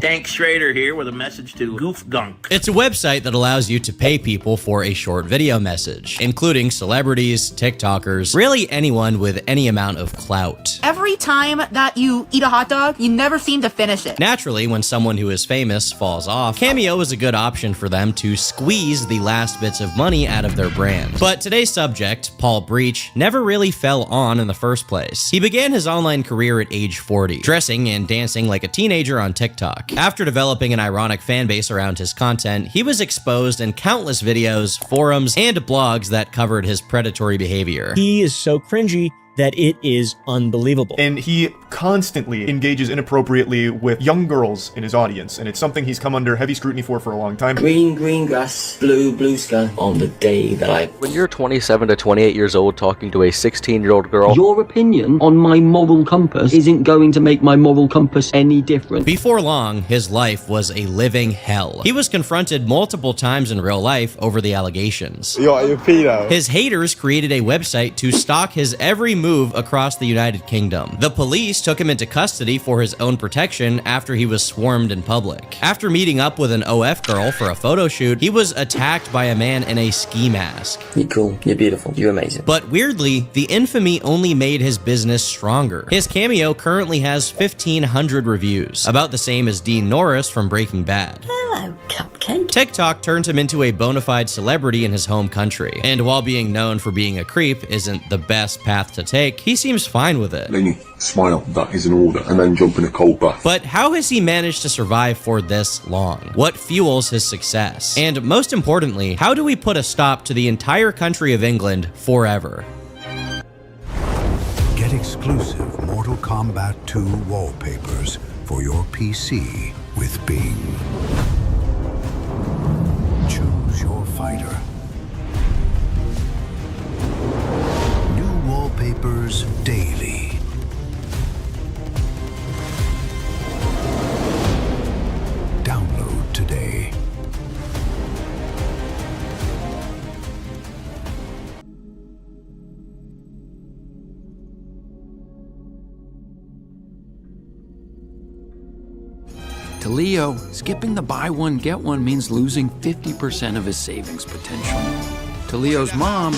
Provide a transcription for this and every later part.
Dank Schrader here with a message to Goof Gunk. It's a website that allows you to pay people for a short video message, including celebrities, TikTokers, really anyone with any amount of clout. Every time that you eat a hot dog, you never seem to finish it. Naturally, when someone who is famous falls off, Cameo is a good option for them to squeeze the last bits of money out of their brand. But today's subject, Paul Breach, never really fell on in the first place. He began his online career at age 40, dressing and dancing like a teenager on TikTok. After developing an ironic fan base around his content, he was exposed in countless videos, forums, and blogs that covered his predatory behavior. He is so cringy that it is unbelievable. And he constantly engages inappropriately with young girls in his audience, and it's something he's come under heavy scrutiny for a long time. Green, green grass, blue, blue sky, on the day that I... When you're 27 to 28 years old talking to a 16-year-old girl... Your opinion on my moral compass isn't going to make my moral compass any different. Before long, his life was a living hell. He was confronted multiple times in real life over the allegations. You're a pedo. His haters created a website to stalk his every move across the United Kingdom. The police took him into custody for his own protection after he was swarmed in public. After meeting up with an OF girl for a photo shoot, he was attacked by a man in a ski mask. You're cool, you're beautiful, you're amazing. But weirdly, the infamy only made his business stronger. His Cameo currently has 1,500 reviews, about the same as Dean Norris from Breaking Bad. Hello, cupcake. TikTok turned him into a bona fide celebrity in his home country, and while being known for being a creep isn't the best path to take, he seems fine with it. Then you smile, that is an order, and then jump in a cold bath. But how has he managed to survive for this long? What fuels his success? And most importantly, how do we put a stop to the entire country of England forever? Get exclusive Mortal Kombat 2 wallpapers for your PC with Bing. Choose your fighter. New wallpapers daily. Download today. To Leo, skipping the buy one, get one means losing 50% of his savings potential. To Leo's mom,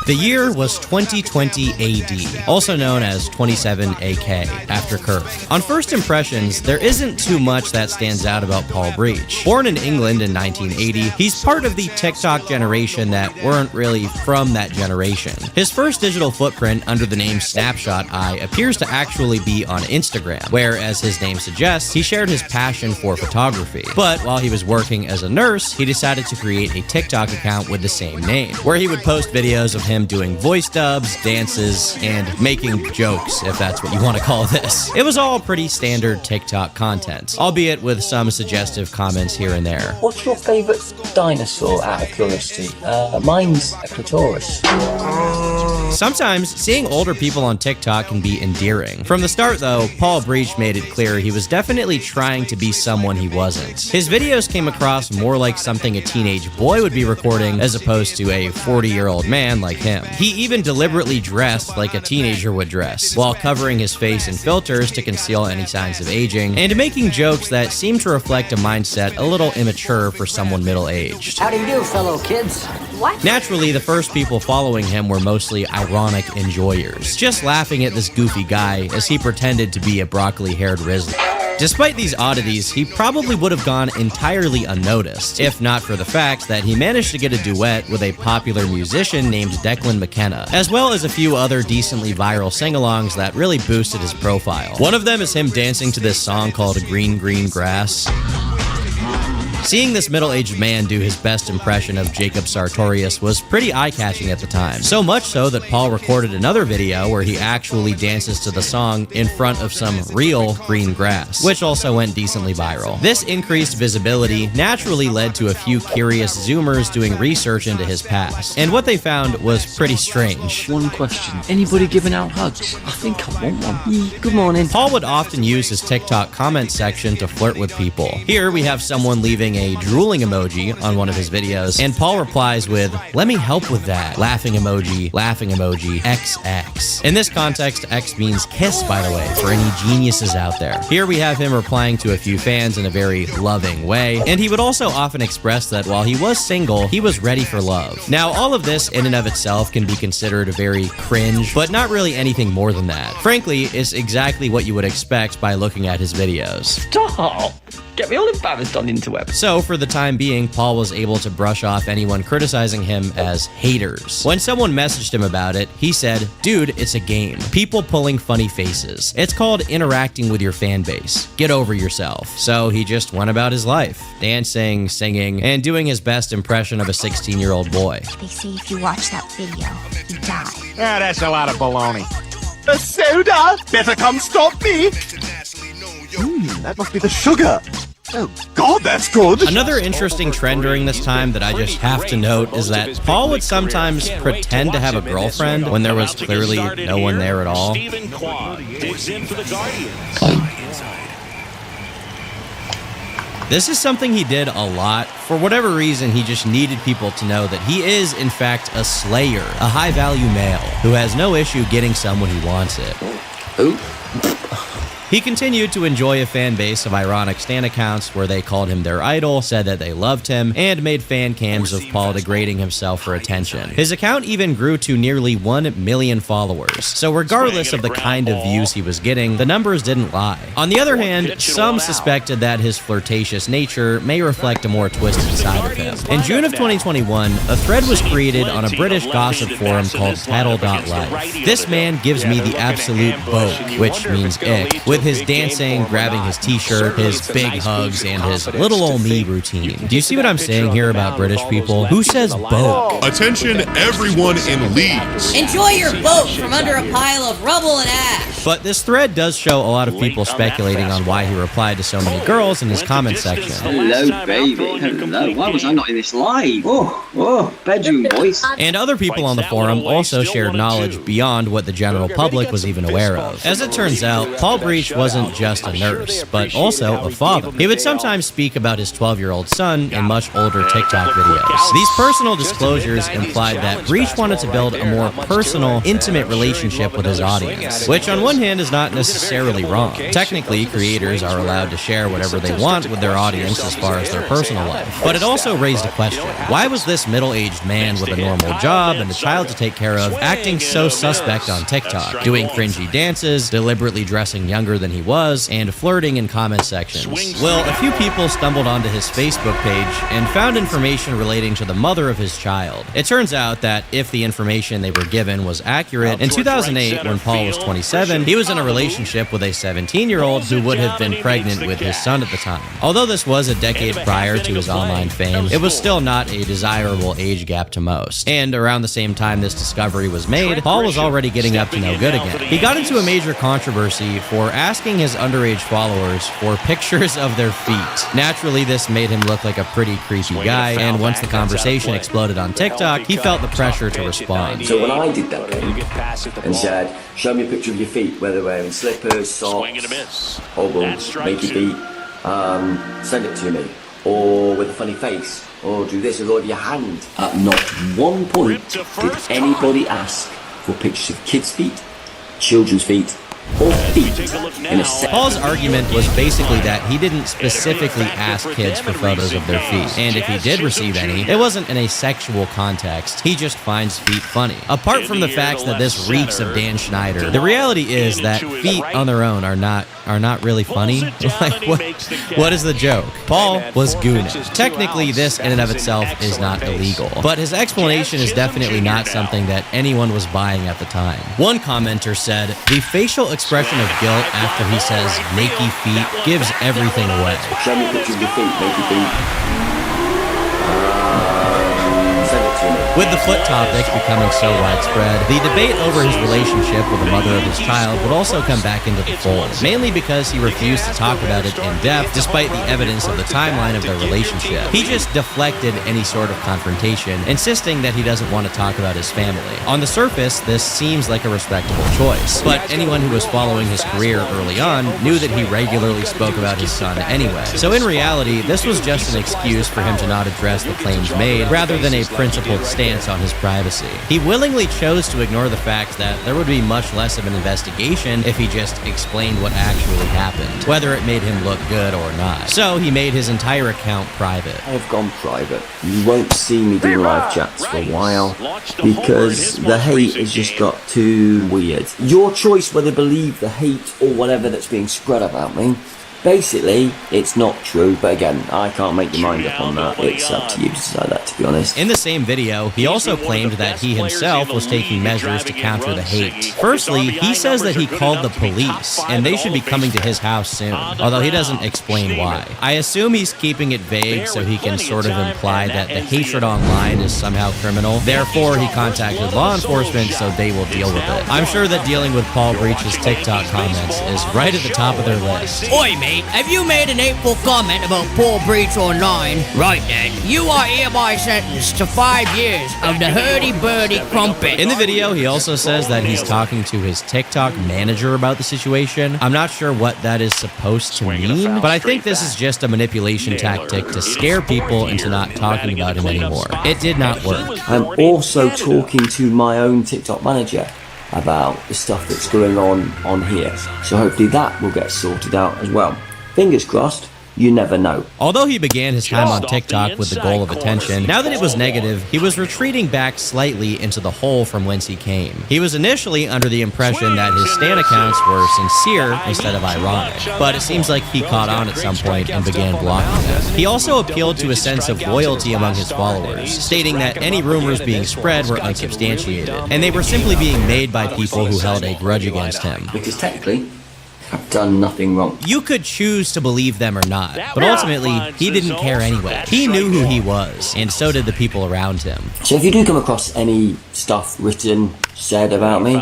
the year was 2020 AD, also known as 27 AK, after Kirk. On first impressions, there isn't too much that stands out about Paul Breach. Born in England in 1980, he's part of the TikTok generation that weren't really from that generation. His first digital footprint under the name Snapshot Eye appears to actually be on Instagram, where, as his name suggests, he shared his passion for photography. But while he was working as a nurse, he decided to create a TikTok account with the same name, where he would post videos of him doing voice dubs, dances, and making jokes, if that's what you want to call this. It was all pretty standard TikTok content, albeit with some suggestive comments here and there. What's your favourite dinosaur, out of curiosity? Mine's a clitoris. Sometimes, seeing older people on TikTok can be endearing. From the start, though, Paul Breach made it clear he was definitely trying to be someone he wasn't. His videos came across more like something a teenage boy would be recording as opposed to a 40-year-old man like him. He even deliberately dressed like a teenager would dress, while covering his face in filters to conceal any signs of aging, and making jokes that seem to reflect a mindset a little immature for someone middle-aged. How do you do, fellow kids? What? Naturally, the first people following him were mostly ironic enjoyers, just laughing at this goofy guy as he pretended to be a broccoli-haired Rizzler. Despite these oddities, he probably would have gone entirely unnoticed, if not for the fact that he managed to get a duet with a popular musician named Declan McKenna, as well as a few other decently viral sing-alongs that really boosted his profile. One of them is him dancing to this song called Green Green Grass. Seeing this middle-aged man do his best impression of Jacob Sartorius was pretty eye-catching at the time. So much so that Paul recorded another video where he actually dances to the song in front of some real green grass, which also went decently viral. This increased visibility naturally led to a few curious Zoomers doing research into his past, and what they found was pretty strange. One question. Anybody giving out hugs? I think I want one. Good morning. Paul would often use his TikTok comment section to flirt with people. Here we have someone leaving using a drooling emoji on one of his videos, and Paul replies with, "Let me help with that. Laughing emoji, XX. In this context, X means kiss, by the way, for any geniuses out there. Here we have him replying to a few fans in a very loving way, and he would also often express that while he was single, he was ready for love. Now, all of this in and of itself can be considered very cringe, but not really anything more than that. Frankly, it's exactly what you would expect by looking at his videos. Stop! Get me all embarrassed on interweb. So, for the time being, Paul was able to brush off anyone criticizing him as haters. When someone messaged him about it, he said, "Dude, it's a game. People pulling funny faces. It's called interacting with your fan base. Get over yourself." So he just went about his life, dancing, singing, and doing his best impression of a 16-year-old boy. They say if you watch that video, you die. Ah, that's a lot of baloney. A soda! Better come stop me! That must be the sugar. Oh, God, that's good! Another interesting trend during this time that I just have to note is that Paul would sometimes pretend to have a girlfriend when there was clearly no one there at all. This is something he did a lot. For whatever reason, he just needed people to know that he is, in fact, a slayer, a high-value male who has no issue getting someone who wants it. He continued to enjoy a fan base of ironic stan accounts where they called him their idol, said that they loved him, and made fan cams of Paul degrading himself for attention. His account even grew to nearly 1 million followers, so regardless of the kind of views he was getting, the numbers didn't lie. On the other hand, some suspected that his flirtatious nature may reflect a more twisted side of him. In June of 2021, a thread was created on a British gossip forum called Tattle.life. This man gives me the absolute boke, which means ick, with his dancing, grabbing his t-shirt, his big hugs, and his little ol' me routine. Do you see what I'm saying here about British people? Who says boke? Attention everyone in Leeds. Enjoy your boat from under a pile of rubble and ash. But this thread does show a lot of people speculating on why he replied to so many girls in his comment section. Hello, baby. Hello. Why was I not in this live? Oh, bedroom voice. And other people on the forum also shared knowledge beyond what the general public was even aware of. As it turns out, Paul Breach wasn't just a nurse, but also a father. He would sometimes speak about his 12-year-old son in much older TikTok videos. These personal disclosures implied that Breach wanted to build a more personal, intimate relationship with his audience, which on one hand is not necessarily wrong. Technically, creators are allowed to share whatever they want with their audience as far as their personal life. But it also raised a question. Why was this middle-aged man with a normal job and a child to take care of acting so suspect on TikTok, doing cringy dances, deliberately dressing younger than he was, and flirting in comment sections? Well, a few people stumbled onto his Facebook page and found information relating to the mother of his child. It turns out that if the information they were given was accurate, in 2008, when Paul was 27, he was in a relationship with a 17-year-old who would have been pregnant with his son at the time. Although this was a decade prior to his online fame, it was still not a desirable age gap to most. And around the same time this discovery was made, Paul was already getting up to no good again. He got into a major controversy for asking his underage followers for pictures of their feet. Naturally, this made him look like a pretty creepy guy, and once the conversation exploded on TikTok, he felt the pressure to respond. So when I did that and said, show me a picture of your feet, whether wearing slippers, socks, hobbles, make your feet, send it to me, or with a funny face, or do this with all your hand. At not one point did anybody ask for pictures of kids' feet, children's feet, or feet in a set. Paul's argument was basically that he didn't specifically ask kids for photos of their feet, and if he did receive any, it wasn't in a sexual context. He just finds feet funny. Apart from the fact that this reeks of Dan Schneider, the reality is that feet on their own are not really funny. Like, what is the joke? Paul was gooning. Technically, this in and of itself is not illegal, but his explanation is definitely not something that anyone was buying at the time. One commenter said, "The facial expression of guilt after he says naked feet gives everything away." Show me a picture of your feet, naked feet. Send it to me. With the foot topic becoming so widespread, the debate over his relationship with the mother of his child would also come back into the fold, mainly because he refused to talk about it in depth despite the evidence of the timeline of their relationship. He just deflected any sort of confrontation, insisting that he doesn't want to talk about his family. On the surface, this seems like a respectable choice, but anyone who was following his career early on knew that he regularly spoke about his son anyway. So in reality, this was just an excuse for him to not address the claims made, rather than a principled stance on his privacy. He willingly chose to ignore the fact that there would be much less of an investigation if he just explained what actually happened, whether it made him look good or not. So he made his entire account private. I have gone private. You won't see me do live chats for a while because the hate has just got too weird. Your choice whether to believe the hate or whatever that's being spread about me. Basically, it's not true, but again, I can't make your mind up on that. It's up to you to decide that, to be honest. In the same video, he also claimed that he himself was taking measures to counter the hate. Firstly, he says that he called the police, and they should be coming to his house soon, although he doesn't explain why. I assume he's keeping it vague so he can sort of imply that the hatred online is somehow criminal. Therefore, he contacted law enforcement so they will deal with it. I'm sure that dealing with Paul Breach's TikTok comments is right at the top of their list. Oi, mate. Have you made an hateful comment about Paul Breach online? Right then, you are hereby sentenced to 5 years of the hurdy-burdy crumpet. In the video, he also says that he's talking to his TikTok manager about the situation. I'm not sure what that is supposed to mean, but I think this is just a manipulation tactic to scare people into not talking about him anymore. It did not work. I'm also talking to my own TikTok manager about the stuff that's going on here. So hopefully that will get sorted out as well. Fingers crossed. You never know. Although he began his time on TikTok with the goal of attention, now that it was negative, he was retreating back slightly into the hole from whence he came. He was initially under the impression that his Stan accounts were sincere instead of ironic, but it seems like he caught on at some point and began blocking them. He also appealed to a sense of loyalty among his followers, stating that any rumors being spread were unsubstantiated, and they were simply being made by people who held a grudge against him. Because technically, I've done nothing wrong. You could choose to believe them or not, but ultimately, he didn't care anyway. He knew who he was, and so did the people around him. So if you do come across any stuff written, said about me,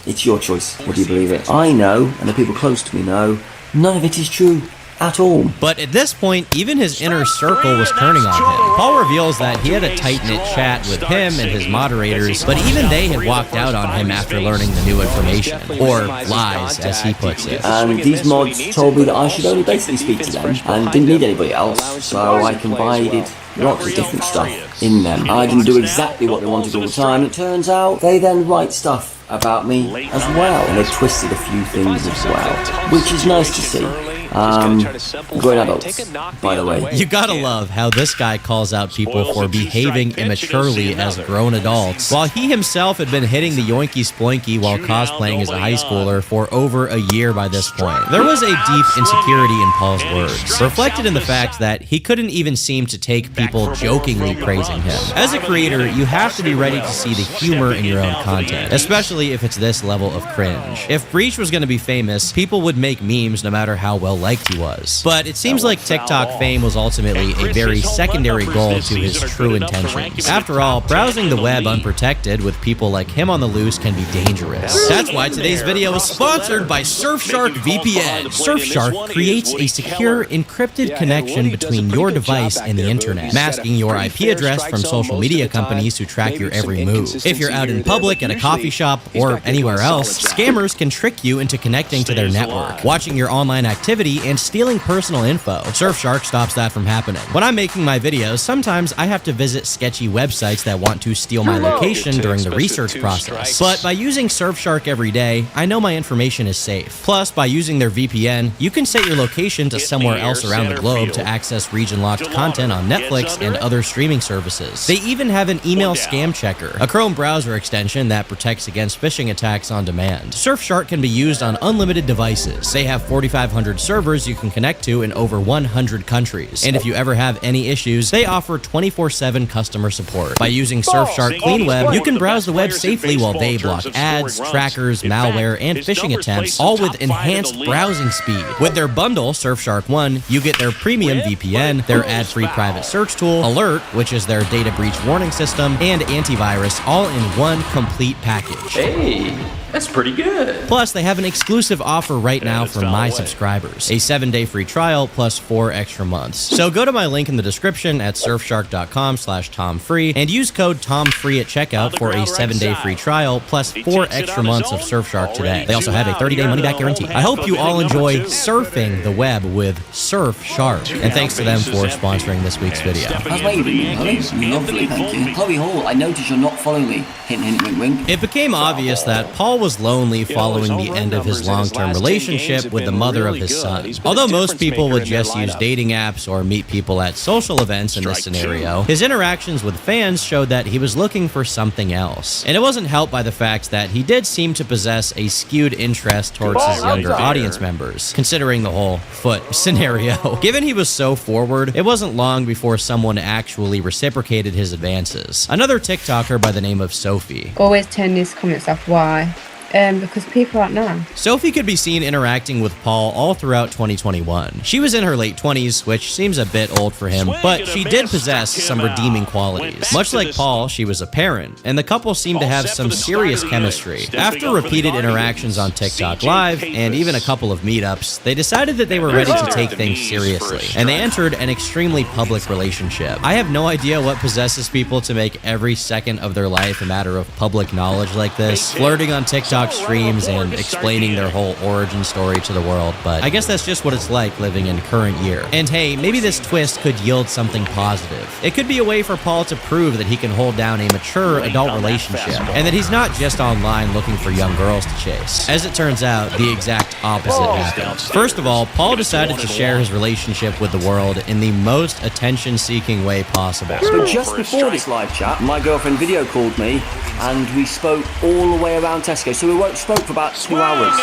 it's your choice. Would you believe it? I know, and the people close to me know, none of it is true. At all. But at this point, even his inner circle was turning on him. Paul reveals that he had a tight-knit chat with him and his moderators, but even they had walked out on him after learning the new information. Or lies, as he puts it. And these mods told me that I should only basically speak to them and didn't need anybody else, so I confided lots of different stuff in them. I didn't do exactly what they wanted all the time. It turns out they then write stuff about me as well, and they twisted a few things as well, which is nice to see. Grown adults, by the way. You gotta love how this guy calls out people for behaving immaturely as grown adults, while he himself had been hitting the yoinky sploinky while cosplaying as a high schooler for over a year by this point. There was a deep insecurity in Paul's words, reflected in the fact that he couldn't even seem to take people jokingly praising him. As a creator, you have to be ready to see the humor in your own content, especially if it's this level of cringe. If Breach was gonna be famous, people would make memes no matter how well liked he was. But it seems like TikTok fame was ultimately a very secondary goal to his true intentions. After all, browsing the web unprotected with people like him on the loose can be dangerous. That's why today's video is sponsored by Surfshark VPN. Surfshark creates a secure, encrypted connection between your device and the internet, masking your IP address from social media companies who track your every move. If you're out in public, at a coffee shop, or anywhere else, scammers can trick you into connecting to their network, watching your online activity, and stealing personal info. Surfshark stops that from happening. When I'm making my videos, sometimes I have to visit sketchy websites that want to steal my location during the research process. But by using Surfshark every day, I know my information is safe. Plus, by using their VPN, you can set your location to somewhere else around the globe to access region-locked content on Netflix and other streaming services. They even have an email scam checker, a Chrome browser extension that protects against phishing attacks on demand. Surfshark can be used on unlimited devices. They have 4,500 servers servers you can connect to in over 100 countries. And if you ever have any issues, they offer 24/7 customer support. By using Surfshark Clean Web, you can browse the web safely while they block ads, trackers, malware, and phishing attempts, all with enhanced browsing speed. With their bundle, Surfshark One, you get their premium VPN, their ad-free private search tool, Alert, which is their data breach warning system, and antivirus, all in one complete package. Hey, that's pretty good. Plus, they have an exclusive offer right now for my subscribers, a 7-day free trial plus 4 extra months. So go to my link in the description at surfshark.com/TomFree and use code TomFree at checkout for a 7-day free trial plus 4 extra months of Surfshark today. They also have a 30-day money-back guarantee. I hope you all enjoy surfing the web with Surfshark, and thanks to them for sponsoring this week's video. How's my evening, Chloe? Lovely, thank you. Chloe Hall, I notice you're not following me. Hint, hint, wink, wink. It became obvious that Paul was lonely following the end of his long-term relationship with the mother of his son. Although most people would just use dating apps or meet people at social events in this scenario, his interactions with fans showed that he was looking for something else. And it wasn't helped by the fact that he did seem to possess a skewed interest towards his younger audience members, considering the whole foot scenario. Given he was so forward, it wasn't long before someone actually reciprocated his advances. Another TikToker by the name of Sophie. Always turn these comments off. Why? Because people aren't now. Sophie could be seen interacting with Paul all throughout 2021. She was in her late 20s, which seems a bit old for him, but she did possess some redeeming qualities. Much like Paul, she was a parent, and the couple seemed to have some serious chemistry. After repeated interactions on TikTok Live, and even a couple of meetups, they decided that they were ready to take things seriously, and they entered an extremely public relationship. I have no idea what possesses people to make every second of their life a matter of public knowledge like this, flirting on TikTok streams and explaining their whole origin story to the world, but I guess that's just what it's like living in current year. And hey, maybe this twist could yield something positive. It could be a way for Paul to prove that he can hold down a mature adult relationship, and that he's not just online looking for young girls to chase. As it turns out, the exact opposite happened. First of all, Paul decided to share his relationship with the world in the most attention-seeking way possible. So just before this live chat, my girlfriend video called me, and we spoke all the way around Tesco. So we spoke for about 2 hours.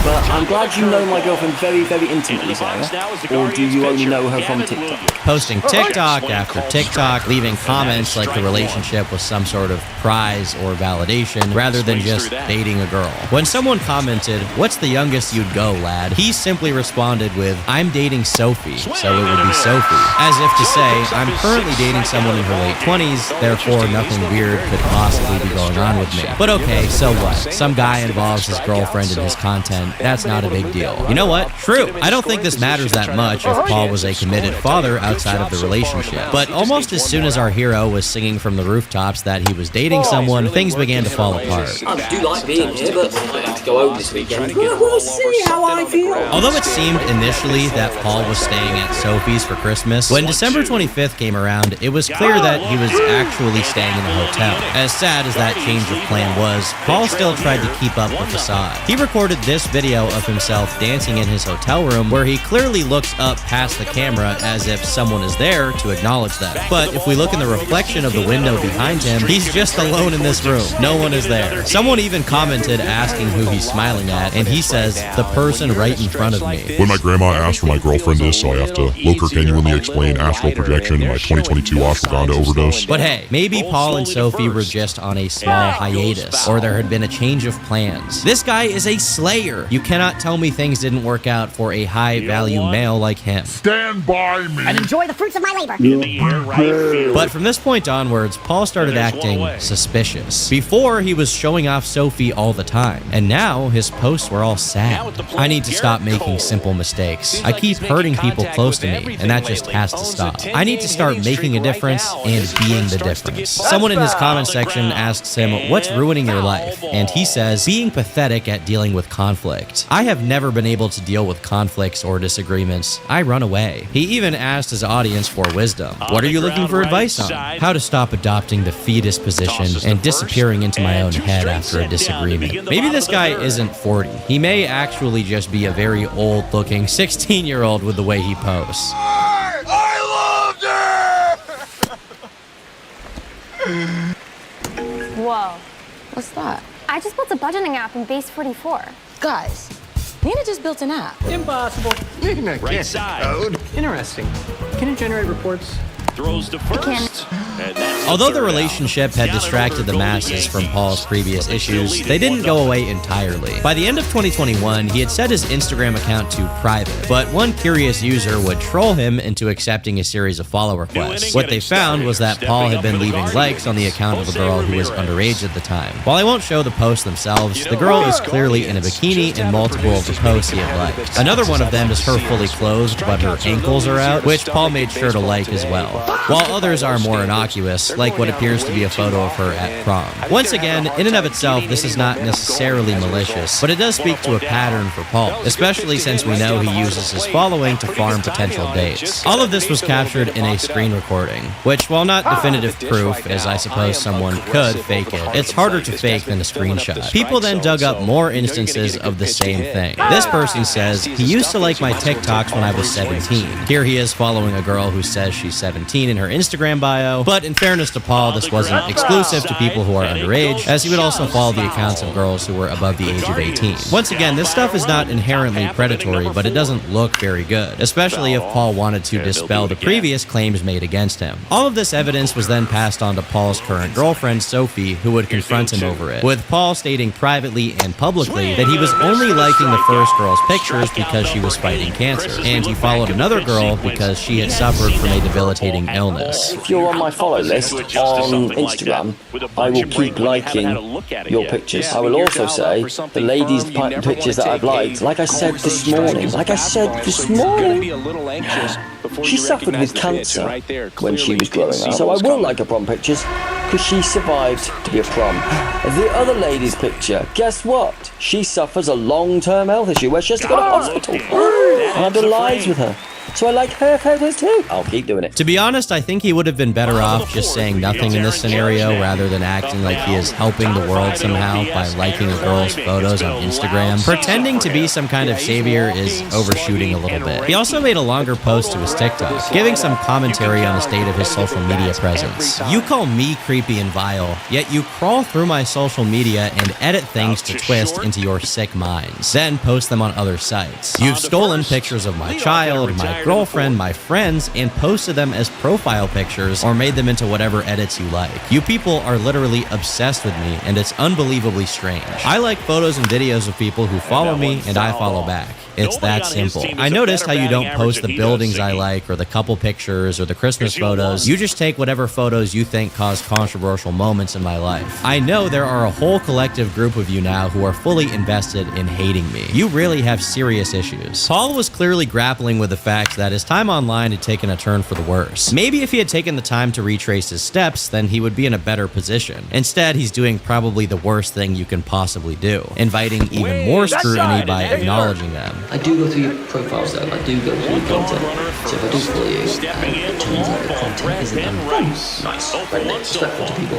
But I'm glad you know my girlfriend very, very intimately, Sarah. Or do you only know her from TikTok? Posting TikTok after TikTok, leaving comments like the relationship was some sort of prize or validation, rather than just dating a girl. When someone commented, "What's the youngest you'd go, lad?" he simply responded with, "I'm dating Sophie, so it would be Sophie." As if to say, I'm currently dating someone in her late 20s, therefore nothing weird could possibly be going on with me. But okay, so what? Some guy involves his girlfriend in his content. That's not a big deal. You know what? True. I don't think this matters that much if Paul was a committed father outside of the relationship. But almost as soon as our hero was singing from the rooftops that he was dating someone, things began to fall apart. I do like being here, but I have to go home this weekend. We'll see how I feel. Although it seemed initially that Paul was staying at Sophie's for Christmas, when December 25th came around, it was clear that he was actually staying in a hotel. As sad as that change of plan was, Paul still tried to keep up the facade. He recorded this video of himself dancing in his hotel room, where he clearly looks up past the camera as if someone is there to acknowledge them. But if we look in the reflection of the window behind him, he's just alone in this room. No one is there. Someone even commented asking who he's smiling at, and he says, "The person right in front of me." When my grandma asked where my girlfriend is, so I have to look her genuinely explain astral projection and my 2022 ashwagandha overdose. But hey, maybe Paul and Sophie were just on a small hiatus, or there had been a change of plans. This guy is a slayer. You cannot tell me things didn't work out for a high-value male like him. Stand by me and enjoy the fruits of my labor. But from this point onwards, Paul started acting suspicious. Before, he was showing off Sophie all the time, and now his posts were all sad. I need to stop making simple mistakes. I keep hurting people close to me, and that just has to stop. I need to start making a difference and being the difference. Someone in his comment section asks him, "What's ruining your life?" And he says, "Being pathetic at dealing with conflict. I have never been able to deal with conflicts or disagreements. I run away." He even asked his audience for wisdom. What are you looking for advice on? How to stop adopting the fetus position and disappearing into my own head after a disagreement. Maybe this guy isn't 40. He may actually just be a very old-looking 16-year-old with the way he posts. Whoa. What's that? I just built a budgeting app in Base 44. Guys, Nina just built an app. Impossible. Right side. Code. Interesting. Can it generate reports? Throws to first. And that's Although the third out. relationship had distracted the masses from Paul's previous issues, they didn't go away entirely. By the end of 2021, he had set his Instagram account to private, but one curious user would troll him into accepting a series of follow requests. What they found was that Paul had been leaving likes on the account of a girl who was underage at the time. While I won't show the posts themselves, the girl is clearly in a bikini in multiple of the posts he had liked. Another one of them is her fully clothed, but her ankles are out, which Paul made sure to like as well. While others are more innocuous, like what appears to be a photo of her at prom. Once again, in and of itself, this is not necessarily malicious, but it does speak to a pattern for Paul, especially since we know he uses his following to farm potential dates. All of this was captured in a screen recording, which, while not definitive proof, as I suppose someone could fake it, it's harder to fake than a screenshot. People then dug up more instances of the same thing. This person says, he used to like my TikToks when I was 17. Here he is following a girl who says she's 17 in her Instagram bio, but in fairness to Paul, this wasn't exclusive to people who are underage, as he would also follow the accounts of girls who were above the age of 18. Once again, this stuff is not inherently predatory, but it doesn't look very good, especially if Paul wanted to dispel the previous claims made against him. All of this evidence was then passed on to Paul's current girlfriend, Sophie, who would confront him over it, with Paul stating privately and publicly that he was only liking the first girl's pictures because she was fighting cancer, and he followed another girl because she had suffered from a debilitating illness. If you're on my follow list on Instagram, I will keep liking your pictures. I will also say the ladies' pictures that I've liked, like I said this morning, she suffered with cancer when she was growing up. So I will like her prom pictures because she survived to be a prom. The other lady's picture, guess what? She suffers a long-term health issue where she has to go to hospital. And I've done lives with her. So I like her photos too. I'll keep doing it. To be honest, I think he would have been better off just saying nothing in this scenario rather than acting like he is helping the world somehow by liking a girl's photos on Instagram. Pretending to be some kind of savior is overshooting a little bit. He also made a longer post to his TikTok, giving some commentary on the state of his social media presence. You call me creepy and vile, yet you crawl through my social media and edit things to twist into your sick minds, then post them on other sites. You've stolen pictures of my child, my girlfriend, my friends, and posted them as profile pictures or made them into whatever edits you like. You people are literally obsessed with me, and it's unbelievably strange. I like photos and videos of people who follow me, and I follow back. It's that simple. I noticed how you don't post the buildings I like, or the couple pictures, or the Christmas photos. You just take whatever photos you think cause controversial moments in my life. I know there are a whole collective group of you now who are fully invested in hating me. You really have serious issues. Paul was clearly grappling with the fact that his time online had taken a turn for the worse. Maybe if he had taken the time to retrace his steps, then he would be in a better position. Instead, he's doing probably the worst thing you can possibly do, inviting even more scrutiny by acknowledging them. I do go through your profiles though, I do go through your content. So if I do follow you, and it turns out the content isn't nice, friendly, respectful to people,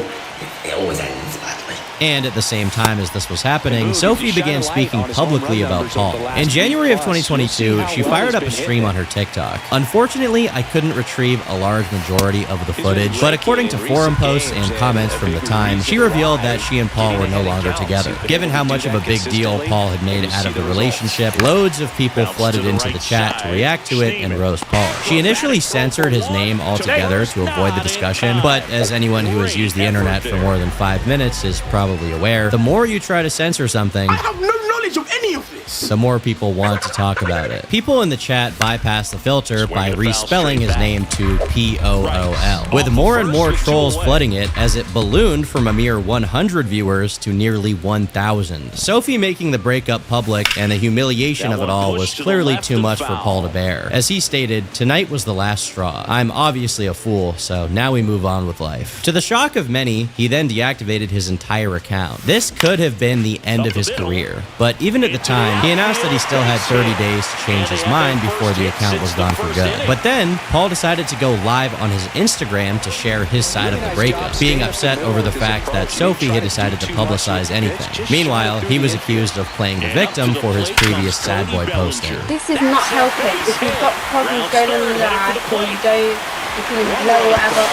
it always ends badly. And at the same time as this was happening, Sophie began speaking publicly about Paul. In January of 2022, she fired up a stream on her TikTok. Unfortunately, I couldn't retrieve a large majority of the footage, but according to forum posts and comments from the time, she revealed that she and Paul were no longer together. Given how much of a big deal Paul had made out of the relationship, loads of people flooded into the chat to react to it and roast Paul. She initially censored his name altogether to avoid the discussion, but as anyone who has used the internet for more than 5 minutes is probably aware, the more you try to censor something, I have no knowledge of any of this. the more people want to talk about it. People in the chat bypass the filter by respelling his name to P-O-O-L, with more and more trolls flooding it as it ballooned from a mere 100 viewers to nearly 1,000. Sophie making the breakup public and the humiliation of it all was clearly too much for Paul to bear. As he stated, "Tonight was the last straw. I'm obviously a fool, so now we move on with life." To the shock of many, he then deactivated his entire account. This could have been the end of his career, but even at the time, he announced that he still had 30 days to change his mind before the account was gone for good. But then, Paul decided to go live on his Instagram to share his side of the breakup, being upset over the fact that Sophie had decided to publicize anything. Meanwhile, he was accused of playing the victim for his previous sad boy posting. This is not helping. If you've got problems going on in the life, or you don't, you can lower whatever.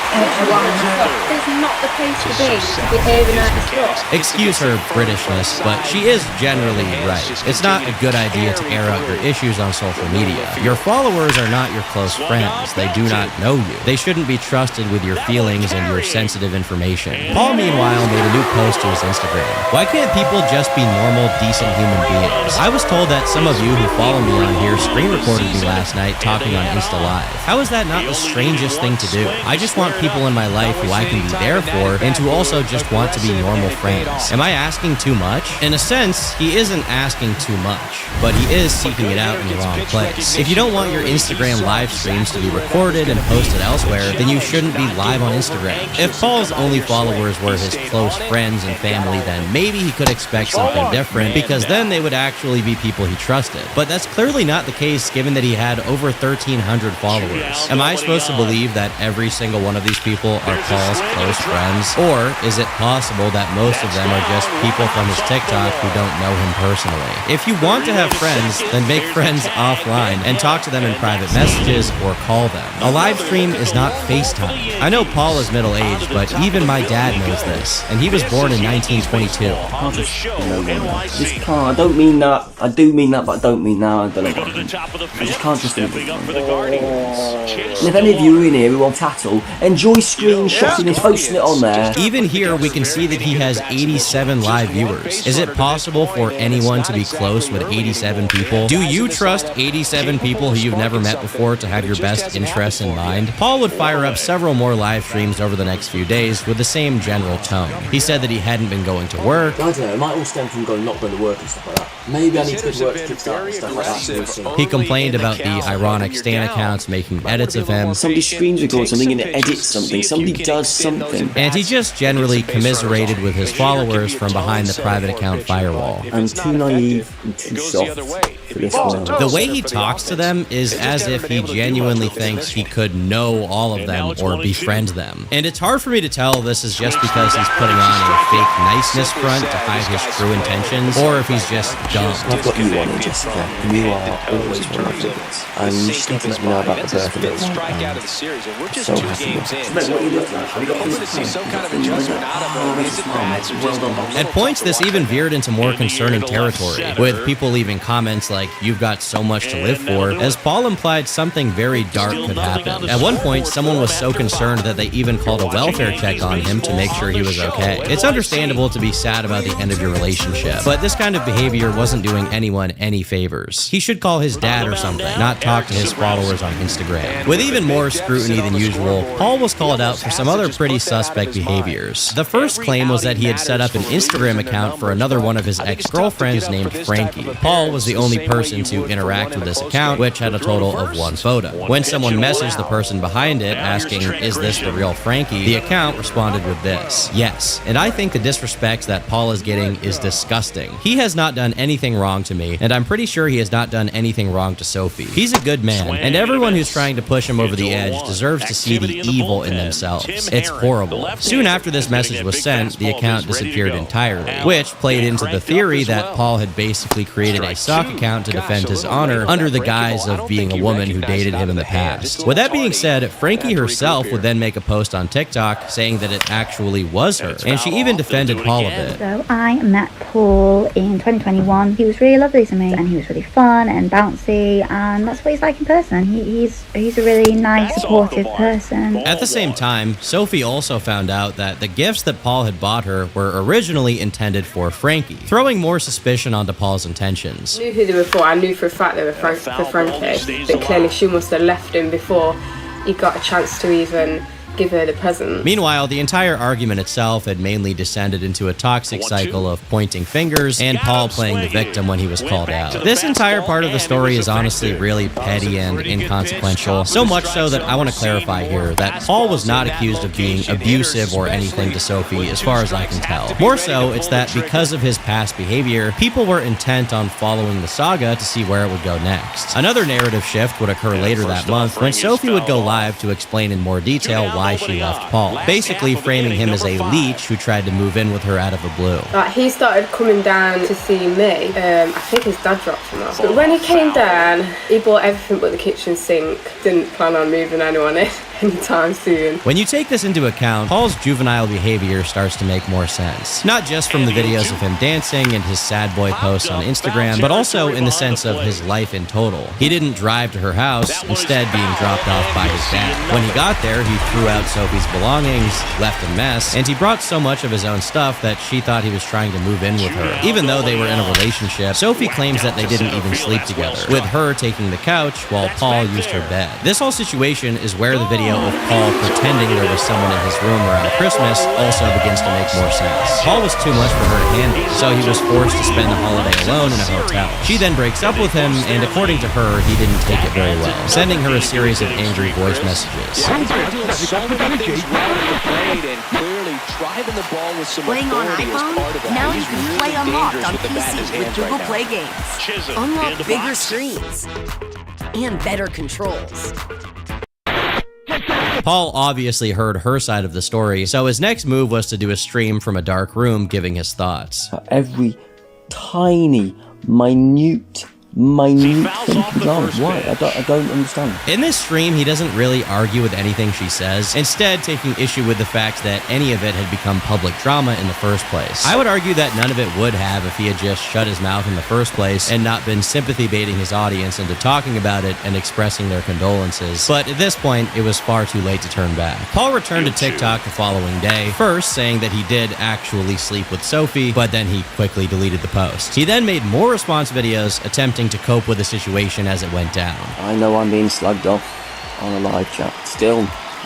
It's not the place to be behaving like this. Excuse her Britishness, but she is generally right. It's not a good idea to air out your issues on social media. Your followers are not your close friends. They do not know you. They shouldn't be trusted with your feelings and your sensitive information. Paul, meanwhile, made a new post to his Instagram. Why can't people just be normal, decent human beings? I was told that some of you who follow me on here screen recorded me last night talking on Insta Live. How is that not the strangest thing to do? I just want people in my life who I can be there for and to also just want to be normal friends. Am I asking too much? In a sense, he isn't asking too much, but he is seeking it out in the wrong place. If you don't want your Instagram live streams to be recorded and posted elsewhere, then you shouldn't be live on Instagram. If Paul's only followers were his close friends and family, then maybe he could expect something different, because then they would actually be people he trusted. But that's clearly not the case, given that he had over 1,300 followers. Am I supposed to believe that every single one of these people are Paul's close friends? Or is it possible that most of them are just people from his TikTok who don't know him personally? If you want to have friends, then make friends offline and talk to them in private messages or call them. A live stream is not FaceTime. I know Paul is middle-aged, but even my dad knows this, and he was born in 1922. This car, I don't mean that. I do mean that, but I don't mean that. I don't know. I just can't just think. And if any of you are in here who want tattle, enjoy screenshotting and posting it on there. Even here, we can see that he has 87 live viewers. Is it possible for anyone to be close with 87 people? Do you trust 87 people who you've never met before to have your best interests in mind? Paul would fire up several more live streams over the next few days with the same general tone. He said that he hadn't been going to work. I don't know, it might all stem from not going to work and stuff like that. Maybe I need to go to work to kickstart and stuff like that. He complained about the ironic Stan accounts making edits of him. Somebody screens records something and edits something. Somebody does something. And he just generally commiserated with his followers from behind the private account firewall. I'm too naive and too soft for this one. The way he talks to them is as if he genuinely thinks he could know all of them or befriend them. And it's hard for me to tell if this is just because he's putting on a fake niceness front to hide his true intentions, or if he's just dumb. I've got you on it, Jessica. You are always one of my favorites. And you still think me now about the birth of it. So happy. At points, this even veered into more concerning territory, with people leaving comments like, "You've got so much to live for," as Paul implied something very dark could happen. At one point, someone was so concerned that they even called a welfare check on him to make sure he was okay. It's understandable to be sad about the end of your relationship, but this kind of behavior wasn't doing anyone any favors. He should call his dad or something, not talk to his followers on Instagram. With even more scrutiny than usual, Paul was called out for some other pretty suspect behaviors. The first claim was that he had set up an Instagram account for another one of his ex-girlfriends named Frankie. Paul was the only person to interact with this account, which had a total of one photo. When someone messaged the person behind it asking, "Is this the real Frankie?" the account responded with this: "Yes." And I think the disrespect that Paul is getting is disgusting. He has not done anything wrong to me, and I'm pretty sure he has not done anything wrong to Sophie. He's a good man, and everyone who's trying to push him over the edge deserves to see the evil in themselves. It's horrible. Soon after this message was sent, the account disappeared entirely, which played into the theory that Paul had basically created a stock account to defend his honor under the guise of being a woman who dated him in the past. With that being said, Frankie herself would then make a post on TikTok saying that it actually was her, and she even defended Paul a bit. So I met Paul in 2021. He was really lovely to me, and he was really fun and bouncy, and that's what he's like in person. He's a really nice, supportive person. At the same time, Sophie also found out that the gifts that Paul had bought her were originally intended for Frankie, throwing more suspicion onto Paul's intentions. I knew who they were for. I knew for a fact they were for Frankie, but clearly she must have left him before he got a chance to even give her the present. Meanwhile, the entire argument itself had mainly descended into a toxic cycle of pointing fingers and Paul playing the victim when he was called out. This entire part of the story is honestly really petty and inconsequential, so much so that I want to clarify here that Paul was not accused of being abusive or anything to Sophie, as far as I can tell. More so, it's that because of his past behavior, people were intent on following the saga to see where it would go next. Another narrative shift would occur later that month when Sophie would go live to explain in more detail why she left Paul, basically framing him as a leech who tried to move in with her out of the blue. He started coming down to see me. I think his dad dropped him off. But when he came down, he bought everything but the kitchen sink. Didn't plan on moving anyone in. anytime soon. When you take this into account, Paul's juvenile behavior starts to make more sense. Not just from the videos of him dancing and his sad boy posts on Instagram, but also in the sense of his life in total. He didn't drive to her house, instead being dropped off by his dad. When he got there, he threw out Sophie's belongings, left a mess, and he brought so much of his own stuff that she thought he was trying to move in with her. Even though they were in a relationship, Sophie claims that they didn't even sleep together, with her taking the couch while Paul used her bed. This whole situation is where the video of Paul pretending there was someone in his room around Christmas also begins to make more sense. Paul was too much for her to handle, so he was forced to spend the holiday alone in a hotel. She then breaks up with him, and according to her, he didn't take it very well, sending her a series of angry voice messages. Playing on iPhone? Now you can play Unlocked on PC with Google Play Games. Unlock bigger screens and better controls. Paul obviously heard her side of the story, so his next move was to do a stream from a dark room giving his thoughts. Every tiny, minute thing. Why? I don't understand. In this stream, he doesn't really argue with anything she says, instead taking issue with the fact that any of it had become public drama in the first place. I would argue that none of it would have if he had just shut his mouth in the first place and not been sympathy baiting his audience into talking about it and expressing their condolences. But at this point, it was far too late to turn back. Paul returned to TikTok the following day, first saying that he did actually sleep with Sophie, but then he quickly deleted the post. He then made more response videos attempting to cope with the situation as it went down. I know I'm being slugged off on a live chat. Still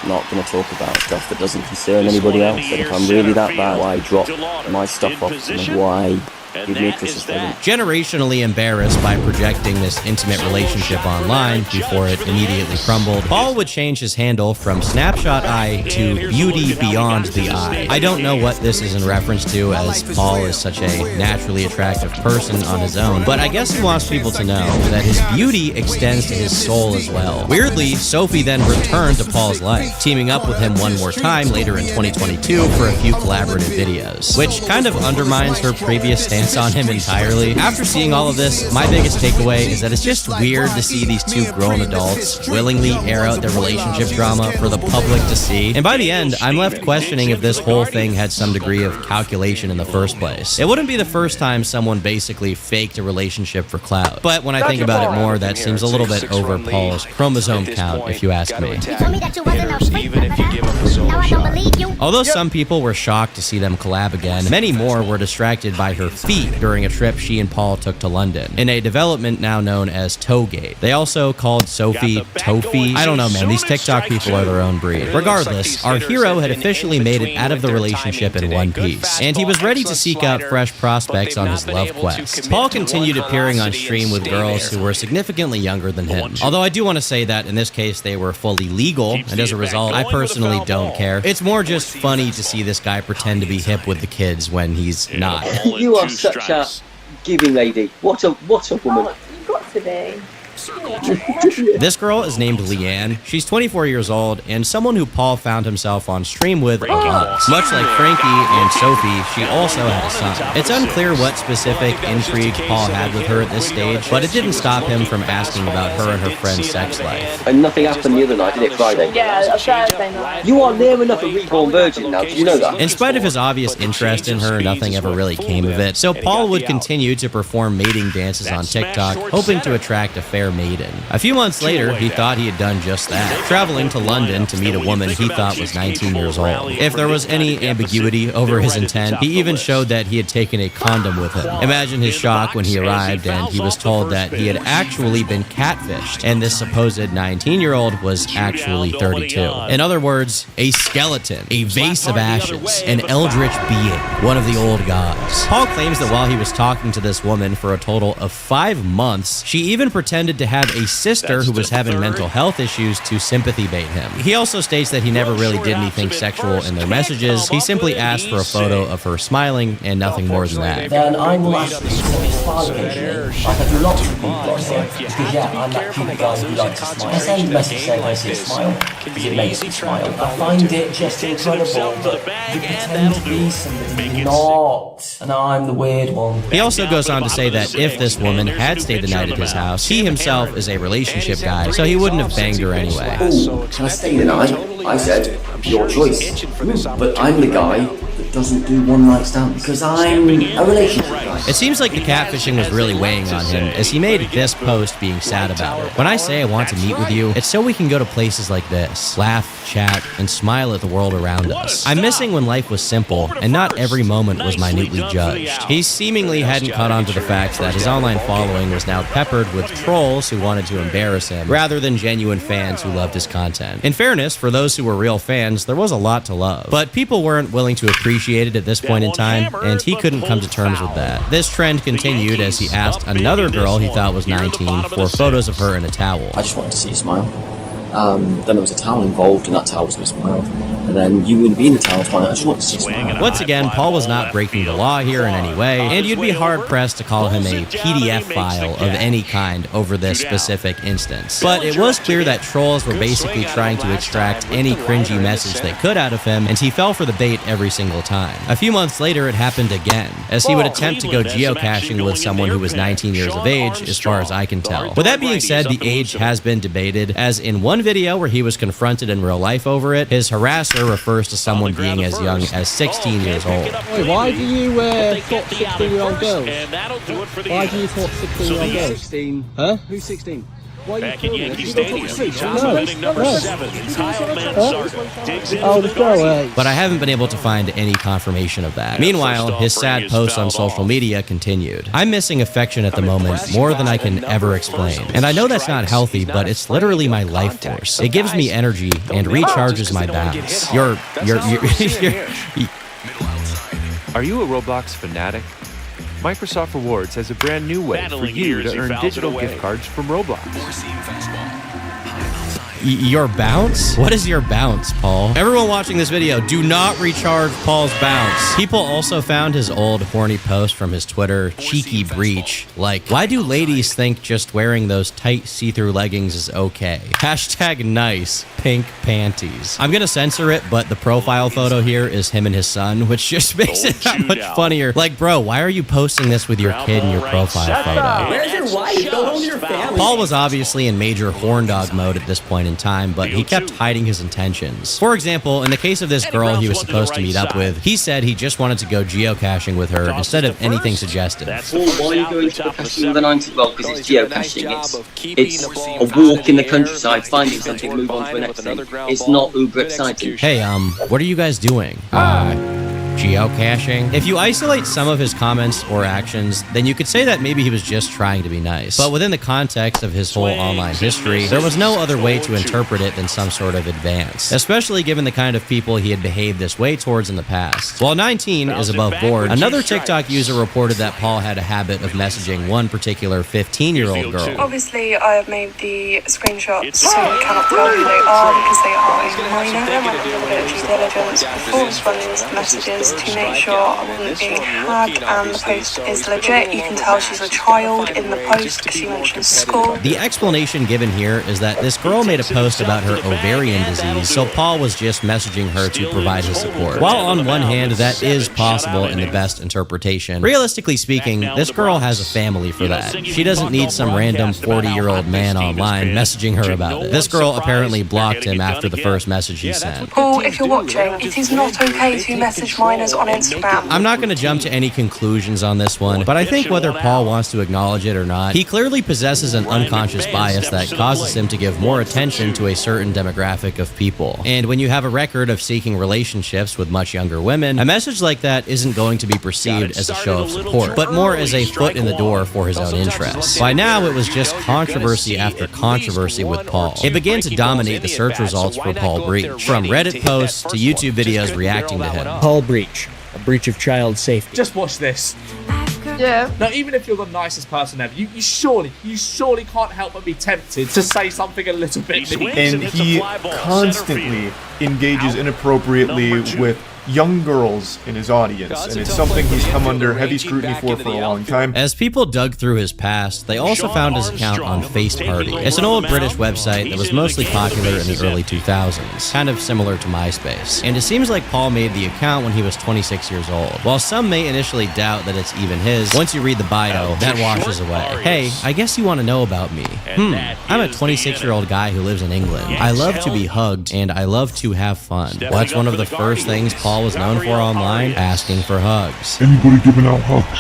not going to talk about stuff that doesn't concern anybody else. But if I'm really that bad, why drop my stuff off? And why give me a Christmas present? Generationally embarrassed by projecting this intimate relationship online before it immediately crumbled, Paul would change his handle from Snapshot Eye to Beauty Beyond the Eye. I don't know what this is in reference to, as Paul is such a naturally attractive person on his own, but I guess he wants people to know that his beauty extends to his soul as well. Weirdly, Sophie then returned to Paul's life, teaming up with him one more time later in 2022 for a few collaborative videos, which kind of undermines her previous stance on him entirely. After seeing all of this, my biggest takeaway is that it's just weird to see these two grown adults willingly air out their relationship drama for the public to see. And by the end, I'm left questioning if this whole thing had some degree of calculation in the first place. It wouldn't be the first time someone basically faked a relationship for clout. But when I think about it more, that seems a little bit over Paul's chromosome count, if you ask me. Although some people were shocked to see them collab again, many more were distracted by her feet during a trip she and Paul took to London, in a development now known as Toegate. They also called Sophie Tofi. I don't know, man, these TikTok people are their own breed. Regardless, our hero had officially made it out of the relationship in one piece, and he was ready to seek out fresh prospects on his love quest. Paul continued appearing on stream with girls who were significantly younger than him, although I do want to say that in this case they were fully legal, and as a result, I personally don't care. It's more just funny to see this guy pretend to be hip with the kids when he's not. You are such a giving lady. What a woman. You've got to be. This girl is named Leanne. She's 24 years old and someone who Paul found himself on stream with a lot. Much like Frankie and Sophie, she also had a son. It's unclear what specific intrigue Paul had with her at this stage, but it didn't stop him from asking about her and her friend's sex life. And nothing happened the other night, did it? Friday? Yeah, Thursday night. You are near enough a reborn virgin now, did you know that? In spite of his obvious interest in her, nothing ever really came of it, so Paul would continue to perform mating dances on TikTok, hoping to attract a fair maiden. A few months later, he thought he had done just that, traveling to London to meet a woman he thought was 19 years old. If there was any ambiguity over his intent, he even showed that he had taken a condom with him. Imagine his shock when he arrived and he was told that he had actually been catfished, and this supposed 19-year-old was actually 32. In other words, a skeleton, a vase of ashes, an eldritch being, one of the old gods. Paul claims that while he was talking to this woman for a total of 5 months, she even pretended to have a sister who was having mental health issues to sympathy bait him. He also states that he never really did anything sexual in their messages. He simply asked for a photo of her smiling and nothing more than that. Then I will ask you to smile occasionally, like I do lots of people on here, because yeah, I'm that cute guy who likes to smile. I send a message saying I see a smile, because it makes me smile. I find it just incredible that you pretend to be somebody you're not, and I'm the weird one. He also goes on to say that if this woman had stayed the night at his house, he himself himself is a relationship guy, so he wouldn't have banged her anyway. Ooh, can I stay the night? I said, your choice. But I'm the guy that doesn't do one-night stands because I'm a relationship guy. It seems like the catfishing was really weighing on him, as he made this post being sad about it. When I say I want to meet with you, it's so we can go to places like this, laugh, chat, and smile at the world around us. I'm missing when life was simple, and not every moment was minutely judged. He seemingly hadn't caught on to the fact that his online following was now peppered with trolls who wanted to embarrass him, rather than genuine fans who loved his content. In fairness, for those who were real fans, there was a lot to love. But people weren't willing to appreciate it at this point in time, and he couldn't come to terms with that. This trend continued as he asked another girl he thought was 19 for photos of her in a towel. I just wanted to see you smile. Then there was a towel involved, and that towel was mismiled. And then you wouldn't be in the towel tonight. I just wanted to see you smile. Once again, Paul was not breaking the law here in any way, and you'd be hard-pressed to call him a PDF file of any kind over this specific instance. But it was clear that trolls were basically trying to extract any cringy message they could out of him, and he fell for the bait every single time. A few months later, it happened again, as he would attempt to go geocaching with someone who was 19 years of age, as far as I can tell. With that being said, the age has been debated, as in one video where he was confronted in real life over it, his harasser refers to someone being as young as 16 years old. Wait, why do you talk 16-year-old girls? Why do you talk 16-year-old girls? 16. Huh? Who's 16? Back in Yankee Stadium, top winning number 7, Kyle Manzardo digs into the girl. But I haven't been able to find any confirmation of that. Meanwhile, his sad posts on social media continued. I'm missing affection at the moment more than I can ever explain. And I know that's not healthy, but it's literally my life force. It gives me energy and recharges my balance. Are you a Roblox fanatic? Microsoft Rewards has a brand new way for you to earn digital gift cards from Roblox. Your bounce? What is your bounce, Paul? Everyone watching this video, do not recharge Paul's bounce. People also found his old horny post from his Twitter, Cheeky Breach, like, why do ladies think just wearing those tight see-through leggings is okay? Hashtag nice, pink panties. I'm gonna censor it, but the profile photo here is him and his son, which just makes it that much funnier. Like, bro, why are you posting this with your kid in your profile photo? Where's your wife? Go home to your family. Paul was obviously in major horn dog mode at this point in time, but he kept hiding his intentions. For example, in the case of this girl he was supposed to meet up with, he said he just wanted to go geocaching with her instead of anything suggestive. Well, why are you going to geocaching with the 90? Well, because it's geocaching. It's a walk in the countryside, finding something, move on to the next thing. It's not uber exciting. Hey, what are you guys doing? Geocaching? If you isolate some of his comments or actions, then you could say that maybe he was just trying to be nice. But within the context of his whole online history, there was no other way to interpret it than some sort of advance, especially given the kind of people he had behaved this way towards in the past. While 19 is above board, another TikTok user reported that Paul had a habit of messaging one particular 15-year-old girl. Obviously, I have made the screenshots, so I cannot tell who they are because they are a minor. I went through a bit of due diligence before responding to the messages to make sure I wasn't being hacked, and the post is legit. You can tell she's a child in the post because she mentions school. The explanation given here is that this girl made a post about her ovarian disease, so Paul was just messaging her to provide his support. While on one hand, that is possible in the best interpretation, realistically speaking, this girl has a family for that. She doesn't need some random 40-year-old man online messaging her about it. This girl apparently blocked him after the first message he sent. Paul, if you're watching, it is not okay to message minors on Instagram. I'm not going to jump to any conclusions on this one, but I think whether Paul wants to acknowledge it or not, he clearly possesses an unconscious bias that causes him to give more attention to a certain demographic of people. And when you have a record of seeking relationships with much younger women, a message like that isn't going to be perceived as a show of support, but more as a foot in the door for his own interests. By now, it was just controversy after controversy with Paul. It began to dominate the search results for Paul Breach, from Reddit posts to YouTube videos reacting to him. Paul Breach, a breach of child safety. Just watch this. Yeah. Now, even if you're the nicest person ever, you surely can't help but be tempted to say something a little bit mean. And he constantly engages inappropriately with young girls in his audience, and it's something he's come under heavy scrutiny for a long time. As people dug through his past, they also found his account on Face Party. It's an old British website that was mostly popular in the early 2000s, kind of similar to MySpace. And it seems like Paul made the account when he was 26 years old. While some may initially doubt that it's even his, once you read the bio, that washes away. Hey, I guess you want to know about me. I'm a 26-year-old guy who lives in England. I love to be hugged, and I love to have fun. What's one of the first things Paul was known for online? Asking for hugs. Anybody giving out hugs?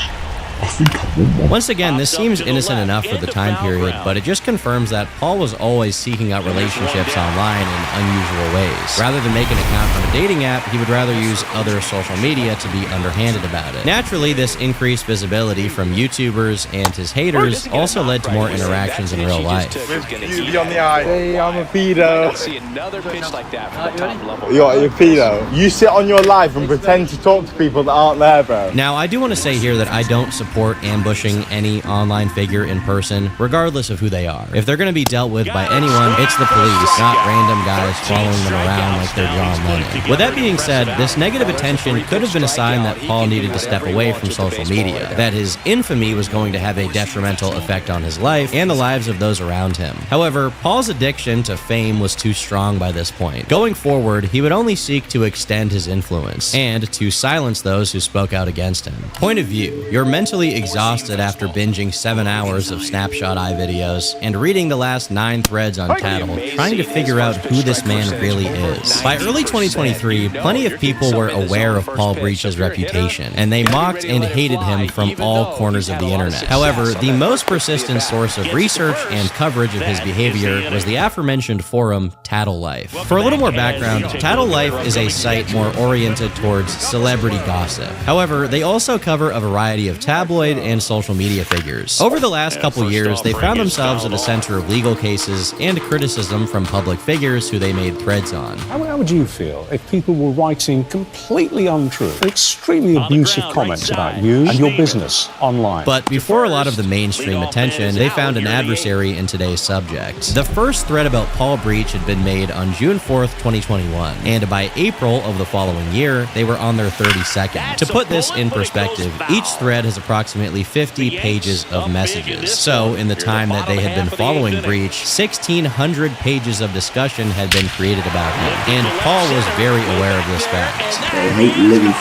I think I want one. Once again, this seems innocent enough for the time period, but it just confirms that Paul was always seeking out relationships online in unusual ways. Rather than make an account on a dating app, he would rather use other social media to be underhanded about it. Naturally, this increased visibility from YouTubers and his haters also led to more interactions in real life. You on the eye. Hey, I'm a pedo. See another pitch like that from the top level. You're a pedo. You sit on your live and pretend to talk to people that aren't there, bro. Now, I do want to say here that I don't support ambushing any online figure in person, regardless of who they are. If they're going to be dealt with by anyone, it's the police, not random guys following them around like they're John Lennon. With that being said, this negative attention could have been a sign that Paul needed to step away from social media, that his infamy was going to have a detrimental effect on his life and the lives of those around him. However, Paul's addiction to fame was too strong by this point. Going forward, he would only seek to extend his influence and to silence those who spoke out against him. Point of view: you're mentally exhausted after binging 7 hours of snapshot eye videos and reading the last 9 threads on Tattle, trying to figure out who this man really is. By early 2023, plenty of people were aware of Paul Breach's reputation, and they mocked and hated him from all corners of the internet. However, the most persistent source of research and coverage of his behavior was the aforementioned forum Tattle Life. For a little more background, Tattle Life is a site more oriented towards celebrity gossip. However, they also cover a variety of tabloid and social media figures. Over the last couple years, they found themselves at the center of legal cases and criticism from public figures who they made threads on. How would you feel if people were writing completely untrue, extremely abusive comments about you and your business online? But before a lot of the mainstream attention, they found an adversary in today's subject. The first thread about Paul Breach had been made on June 4th, 2021, and by April of the following year, they were on their 32nd. To put this in perspective, each thread has approximately 50 pages of messages. So, in the time that they had been following Breach, 1,600 pages of discussion had been created about him, and Paul was very aware of this fact. They hate living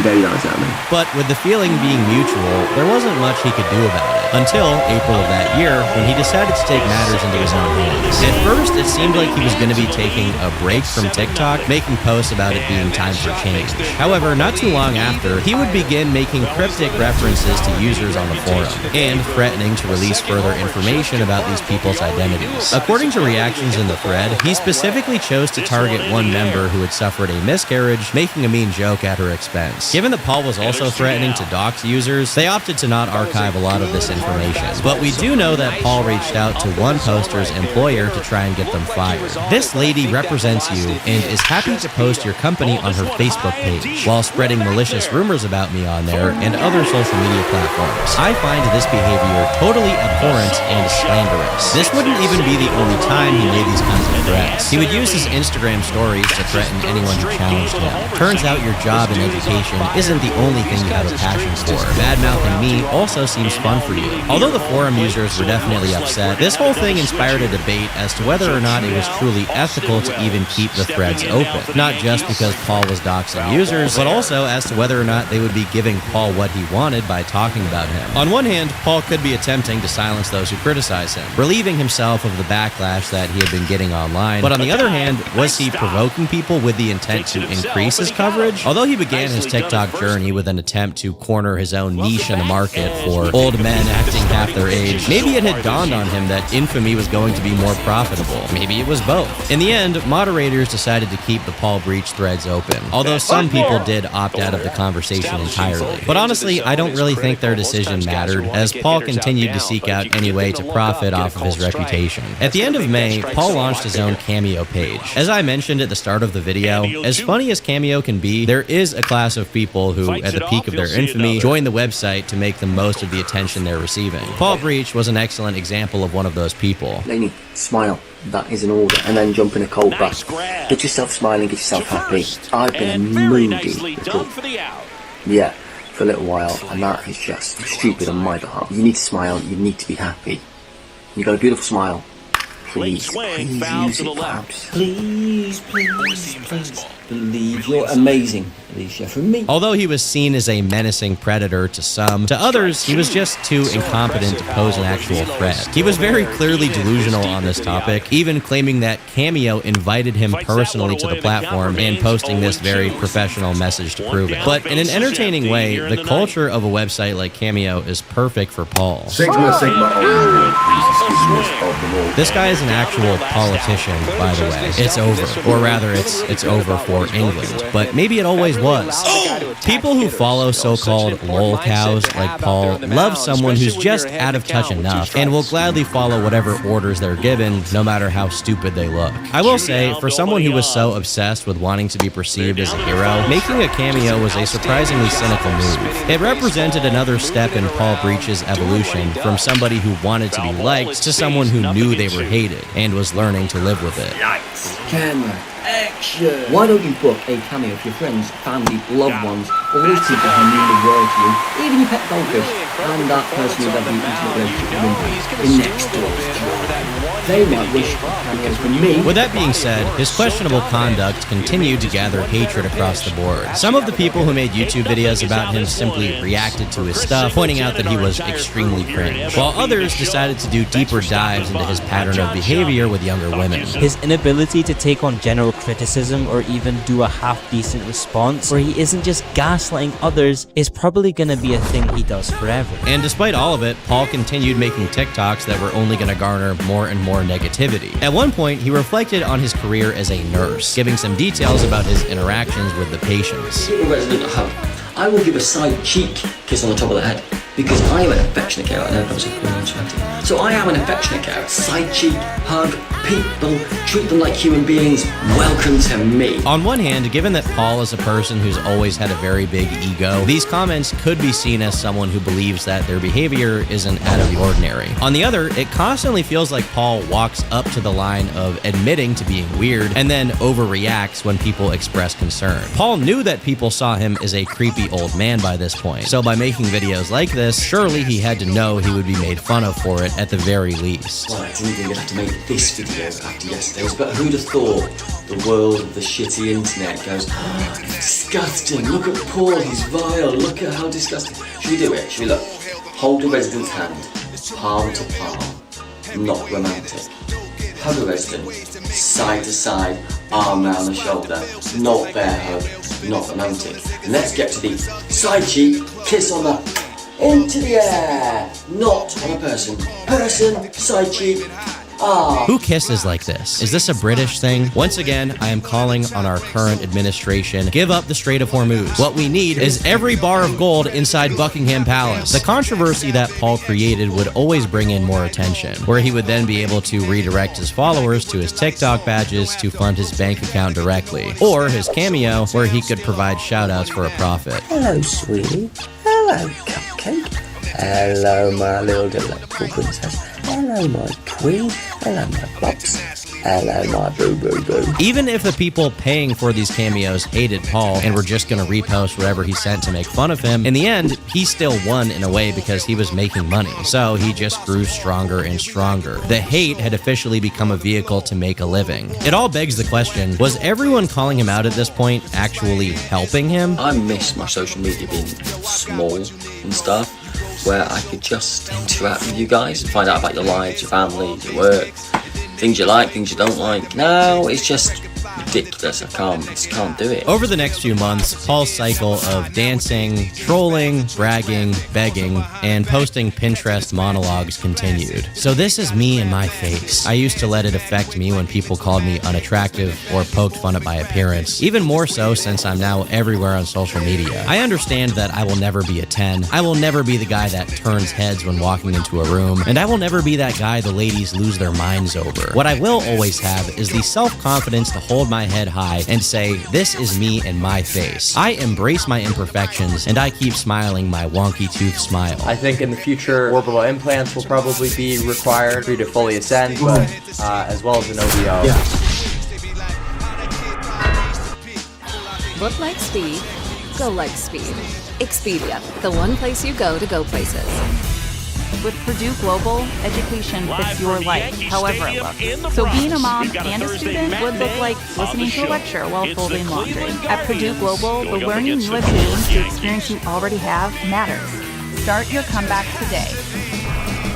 daylights at me. But with the feeling being mutual, there wasn't much he could do about it, until April of that year, when he decided to take matters into his own hands. At first, it seemed like he was going to be taking a break from TikTok, making posts about it being time for change. However, not too long after, he would begin making cryptic references to users on the forum, and threatening to release further information about these people's identities. According to reactions in the thread, he specifically chose to target one member who had suffered a miscarriage, making a mean joke at her expense. Given that Paul was also threatening to dox users, they opted to not archive a lot of this information. But we do know that Paul reached out to one poster's employer to try and get them fired. This lady represents you and is happy to post your company on her Facebook page, while spreading malicious rumors about me on there and other social media platforms. I find this behavior totally abhorrent and slanderous. This wouldn't even be the only time he made these kinds of threats. He would use his Instagram stories to threaten anyone who challenged him. Turns out your job in education isn't the only thing you have a passion for. Bad-mouthing me also seems fun for you. Although the forum users were definitely upset, this whole thing inspired a debate as to whether or not it was truly ethical to even keep the threads open. Not just because Paul was doxing users, but also as to whether or not they would be giving Paul what he wanted by talking about him. On one hand, Paul could be attempting to silence those who criticize him, relieving himself of the backlash that he had been getting online. But on the other hand, was he provoking people with the intent to increase his coverage? Although he began his TikTok journey with an attempt to corner his own niche in the market for old men acting half their age, maybe it had dawned on him that infamy was going to be more profitable. Maybe it was both. In the end, moderators decided to keep the Paul Breach threads open, although some people did opt out of the conversation entirely. But honestly, I don't really think their decision mattered, as Paul continued to seek out any way to profit off of his reputation. At the end of May, Paul launched his own Cameo page. As I mentioned at the start of the video, as funny as Cameo can be, there is a class of people who, at the peak of their infamy, join the website to make the most of the attention they're receiving. Paul Breach was an excellent example of one of those people. Laney, smile. That is an order. And then jump in a cold bath. Get yourself smiling, get yourself happy. I've been a moody little... Yeah, for a little while, and that is just stupid on my behalf. You need to smile, you need to be happy. You got a beautiful smile. Please, please use it, perhaps. Please, believe you're amazing, Alicia, from me. Although he was seen as a menacing predator to some, to others, he was just too incompetent to pose an actual threat. He was very clearly delusional on this topic, even claiming that Cameo invited him personally to the platform and posting this very professional message to prove it. But in an entertaining way, the culture of a website like Cameo is perfect for Paul. Sigma. This guy is an actual politician, by the way. It's over. Or rather, it's over for England. But maybe it always was. People who follow so-called lol cows like Paul love someone who's just out of touch enough and will gladly follow whatever orders they're given, no matter how stupid they look. I will say, for someone who was so obsessed with wanting to be perceived as a hero, making a cameo was a surprisingly cynical move. It represented another step in Paul Breach's evolution from somebody who wanted to be liked to someone who knew they were hated and was learning to live with it. Camera, action! Why don't you book a cameo for your friends, family, loved ones, all those people who mean the world to you, even your pet goldfish, and that person you've ever intimate relationship with in next door. They might wish for cameos from me. With that being said, his questionable conduct continued to gather hatred across the board. Some of the people who made YouTube videos about him simply reacted to his stuff, pointing out that he was extremely cringe, while others decided to do deeper dives into his pattern of behavior with younger women. His inability to take on general criticism or even do a half-decent response, where he isn't just gaslighting others, is probably going to be a thing he does forever. And despite all of it, Paul continued making TikToks that were only going to garner more and more negativity. At one point, he reflected on his career as a nurse, giving some details about his interactions with the patients. Resident at home, I will give a side cheek kiss on the top of the head because I am an affectionate carer. I know that was a cool interactive. So I am an affectionate carer. Side cheek, hug, people, treat them like human beings. Welcome to me. On one hand, given that Paul is a person who's always had a very big ego, these comments could be seen as someone who believes that their behavior isn't out of the ordinary. On the other, it constantly feels like Paul walks up to the line of admitting to being weird and then overreacts when people express concern. Paul knew that people saw him as a creepy old man by this point, so by making videos like this, surely he had to know he would be made fun of for it at the very least. Well, I didn't think I'd have to make this video after yesterday's, but who'd have thought the world of the shitty internet goes, oh, disgusting, look at Paul, he's vile, look at how disgusting. Should we do it? Should we look? Hold the resident's hand, palm to palm, not romantic. Hug a resident, side to side, arm round the shoulder, not bear hug, not romantic. And let's get to the side cheek, kiss on the into the air, not on a person. Person, side cheek. Who kisses like this? Is this a British thing? Once again, I am calling on our current administration. Give up the Strait of Hormuz. What we need is every bar of gold inside Buckingham Palace. The controversy that Paul created would always bring in more attention, where he would then be able to redirect his followers to his TikTok badges to fund his bank account directly, or his Cameo, where he could provide shoutouts for a profit. Hello, sweetie. Hello, cupcake. Hello, my little delightful princess. Hello, my queen. Hello, my pups. Hello, my boo-boo-boo. Even if the people paying for these cameos hated Paul and were just going to repost whatever he sent to make fun of him, in the end, he still won in a way because he was making money. So he just grew stronger and stronger. The hate had officially become a vehicle to make a living. It all begs the question, was everyone calling him out at this point actually helping him? I miss my social media being small and stuff, where I could just interact with you guys and find out about your lives, your family, your work, things you like, things you don't like. Now it's just ridiculous. I just can't do it. Over the next few months, Paul's cycle of dancing, trolling, bragging, begging, and posting Pinterest monologues continued. So this is me and my face. I used to let it affect me when people called me unattractive or poked fun at my appearance, even more so since I'm now everywhere on social media. I understand that I will never be a 10. I will never be the guy that turns heads when walking into a room, and I will never be that guy the ladies lose their minds over. What I will always have is the self-confidence to hold my my head high and say, this is me and my face. I embrace my imperfections, and I keep smiling my wonky tooth smile. I think in the future, orbital implants will probably be required for you to fully ascend, but as well as an OBO. Yeah. Look like speed, go like speed. Expedia, the one place you go to go places. With Purdue Global, education fits your life, however it looks. So being a mom and a student would look like listening to a lecture while folding laundry. At Purdue Global, the learning you have gained, the experience you already have, matters. Start your comeback today.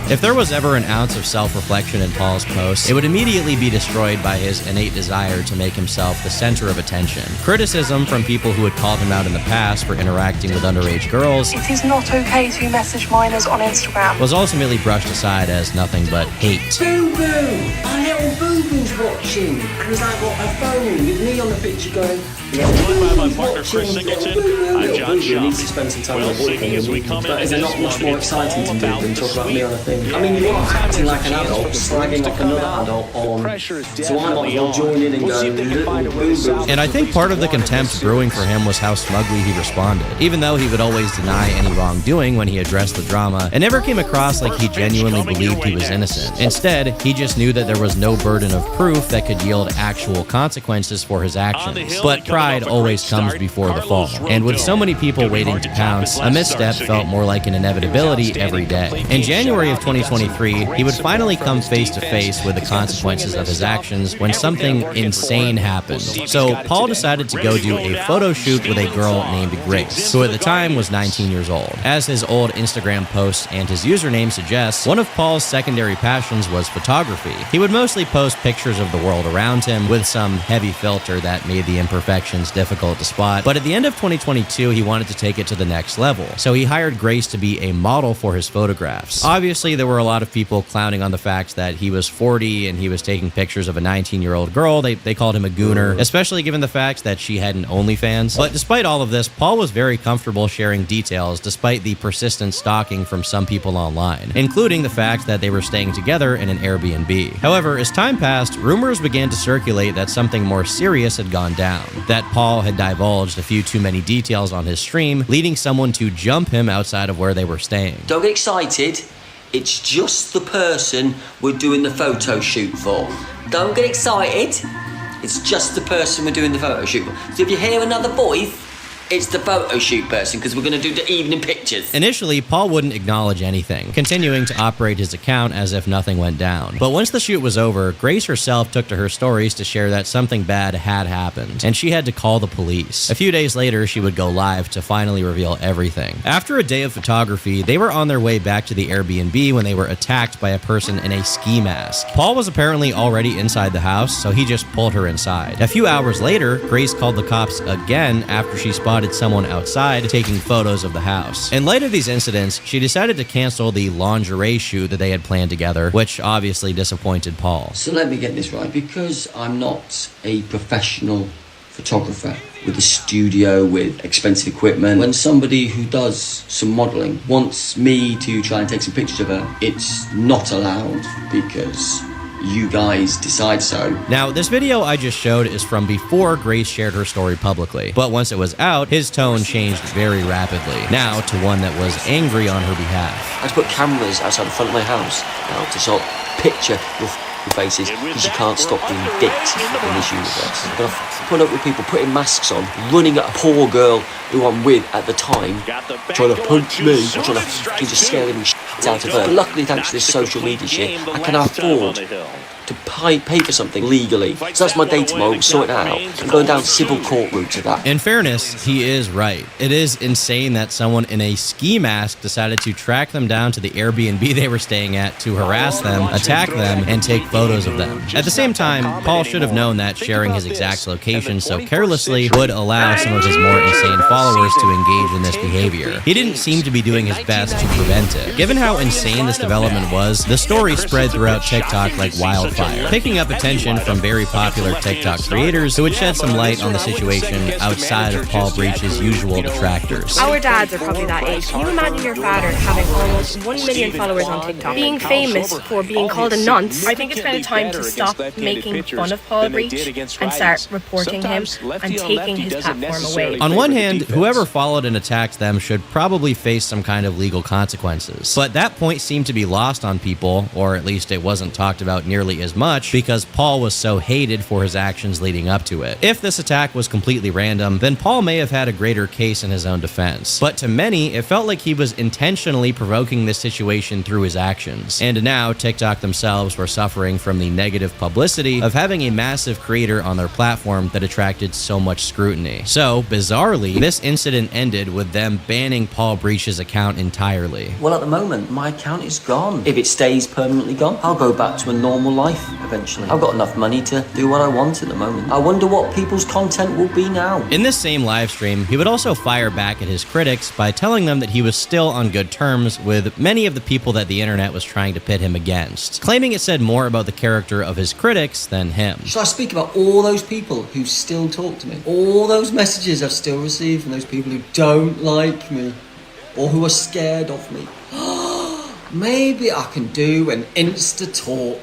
If there was ever an ounce of self-reflection in Paul's posts, it would immediately be destroyed by his innate desire to make himself the center of attention. Criticism from people who had called him out in the past for interacting with underage girls It is not okay to message minors on Instagram. was ultimately brushed aside as nothing but hate. Boo boo! Our little boo boo's watching! And he's like, what, a phone with me on the picture going, yeah, Joined by my partner Chris Singleton, I'm John Shaw. needs to spend some time We'll with sing boyfriend. as we come But in is there this not much one. more It's exciting to all do about than talk about me on a thing? Yeah. I mean, you are acting like an Chance adult, for the slagging fruits to off come another out. adult The on. pressure is So I might as well definitely join in and We'll see go, if they can find a way boo south. boo. And I think part of the contempt brewing for him was how smugly he responded, even though he would always deny any wrongdoing when he addressed the drama, and never came across like he genuinely believed he was innocent. Instead, he just knew that there was no burden of proof that could yield actual consequences for his actions. But pride always comes before the fall, and with so many people waiting to pounce, a misstep felt more like an inevitability every day. In January of 2023, he would finally come face to face with the consequences of his actions when something insane happened. So Paul decided to go do a photo shoot with a girl named Grace, who at the time was 19 years old. As his old Instagram posts and his username suggests, one of Paul's secondary passions was photography. He would mostly post pictures of the world around him with some heavy filter that made the imperfections difficult to spot, but at the end of 2022, he wanted to take it to the next level. So he hired Grace to be a model for his photographs. Obviously, there were a lot of people clowning on the fact that he was 40 and he was taking pictures of a 19-year-old girl. They called him a gooner, especially given the fact that she had an OnlyFans. But despite all of this, Paul was very comfortable sharing details despite the persistent stalking from some people online, including the fact that they were staying together in an Airbnb. However, as time passed, rumors began to circulate that something more serious had gone down, that Paul had divulged a few too many details on his stream, leading someone to jump him outside of where they were staying. Don't get excited. It's just the person we're doing the photo shoot for. Don't get excited. It's just the person we're doing the photo shoot for. So if you hear another voice, it's the photo shoot person, because we're going to do the evening pictures. Initially, Paul wouldn't acknowledge anything, continuing to operate his account as if nothing went down. But once the shoot was over, Grace herself took to her stories to share that something bad had happened, and she had to call the police. A few days later, she would go live to finally reveal everything. After a day of photography, they were on their way back to the Airbnb when they were attacked by a person in a ski mask. Paul was apparently already inside the house, so he just pulled her inside. A few hours later, Grace called the cops again after she spotted someone outside taking photos of the house. In light of these incidents, she decided to cancel the lingerie shoot that they had planned together, which obviously disappointed Paul. So let me get this right, because I'm not a professional photographer with a studio with expensive equipment. When somebody who does some modelling wants me to try and take some pictures of her, it's not allowed because you guys decide so. Now, this video I just showed is from before Grace shared her story publicly, but once it was out, his tone changed very rapidly, now to one that was angry on her behalf. I had to put cameras outside the front of my house now to sort of picture your faces, because you can't stop being dicks in this universe. I'm gonna put up with people putting masks on, running at a poor girl who I'm with at the time, trying to punch me, or trying to just scare the shit out of her. But luckily, thanks to this social media shit, I can afford to pay for something legally. So that's my day tomorrow, sort it out. I'm going down civil court route to that. In fairness, he is right. It is insane that someone in a ski mask decided to track them down to the Airbnb they were staying at to harass them, attack them, and take photos of them. At the same time, Paul should have known that sharing his exact location so carelessly would allow some of his more insane followers to engage in this behavior. He didn't seem to be doing his best to prevent it. Given how insane this development was, the story spread throughout TikTok like wildfire. fire, picking up attention from very popular TikTok creators who would shed some light on the situation outside of Paul Breach's usual detractors. Our dads are probably that age. Can you imagine your father having almost 1 million followers on TikTok, being famous for being called a nonce? I think it's kind of time to stop making fun of Paul Breach and start reporting him and taking his platform away. On one hand, whoever followed and attacked them should probably face some kind of legal consequences. But that point seemed to be lost on people, or at least it wasn't talked about nearly as much, because Paul was so hated for his actions leading up to it. If this attack was completely random, then Paul may have had a greater case in his own defense. But to many, it felt like he was intentionally provoking this situation through his actions. And now, TikTok themselves were suffering from the negative publicity of having a massive creator on their platform that attracted so much scrutiny. So, bizarrely, this incident ended with them banning Paul Breach's account entirely. Well, at the moment, my account is gone. If it stays permanently gone, I'll go back to a normal life eventually. I've got enough money to do what I want at the moment. I wonder what people's content will be now. In this same live stream, he would also fire back at his critics by telling them that he was still on good terms with many of the people that the internet was trying to pit him against, claiming it said more about the character of his critics than him. Shall I speak about all those people who still talk to me? All those messages I've still received from those people who don't like me or who are scared of me. Maybe I can do an Insta talk.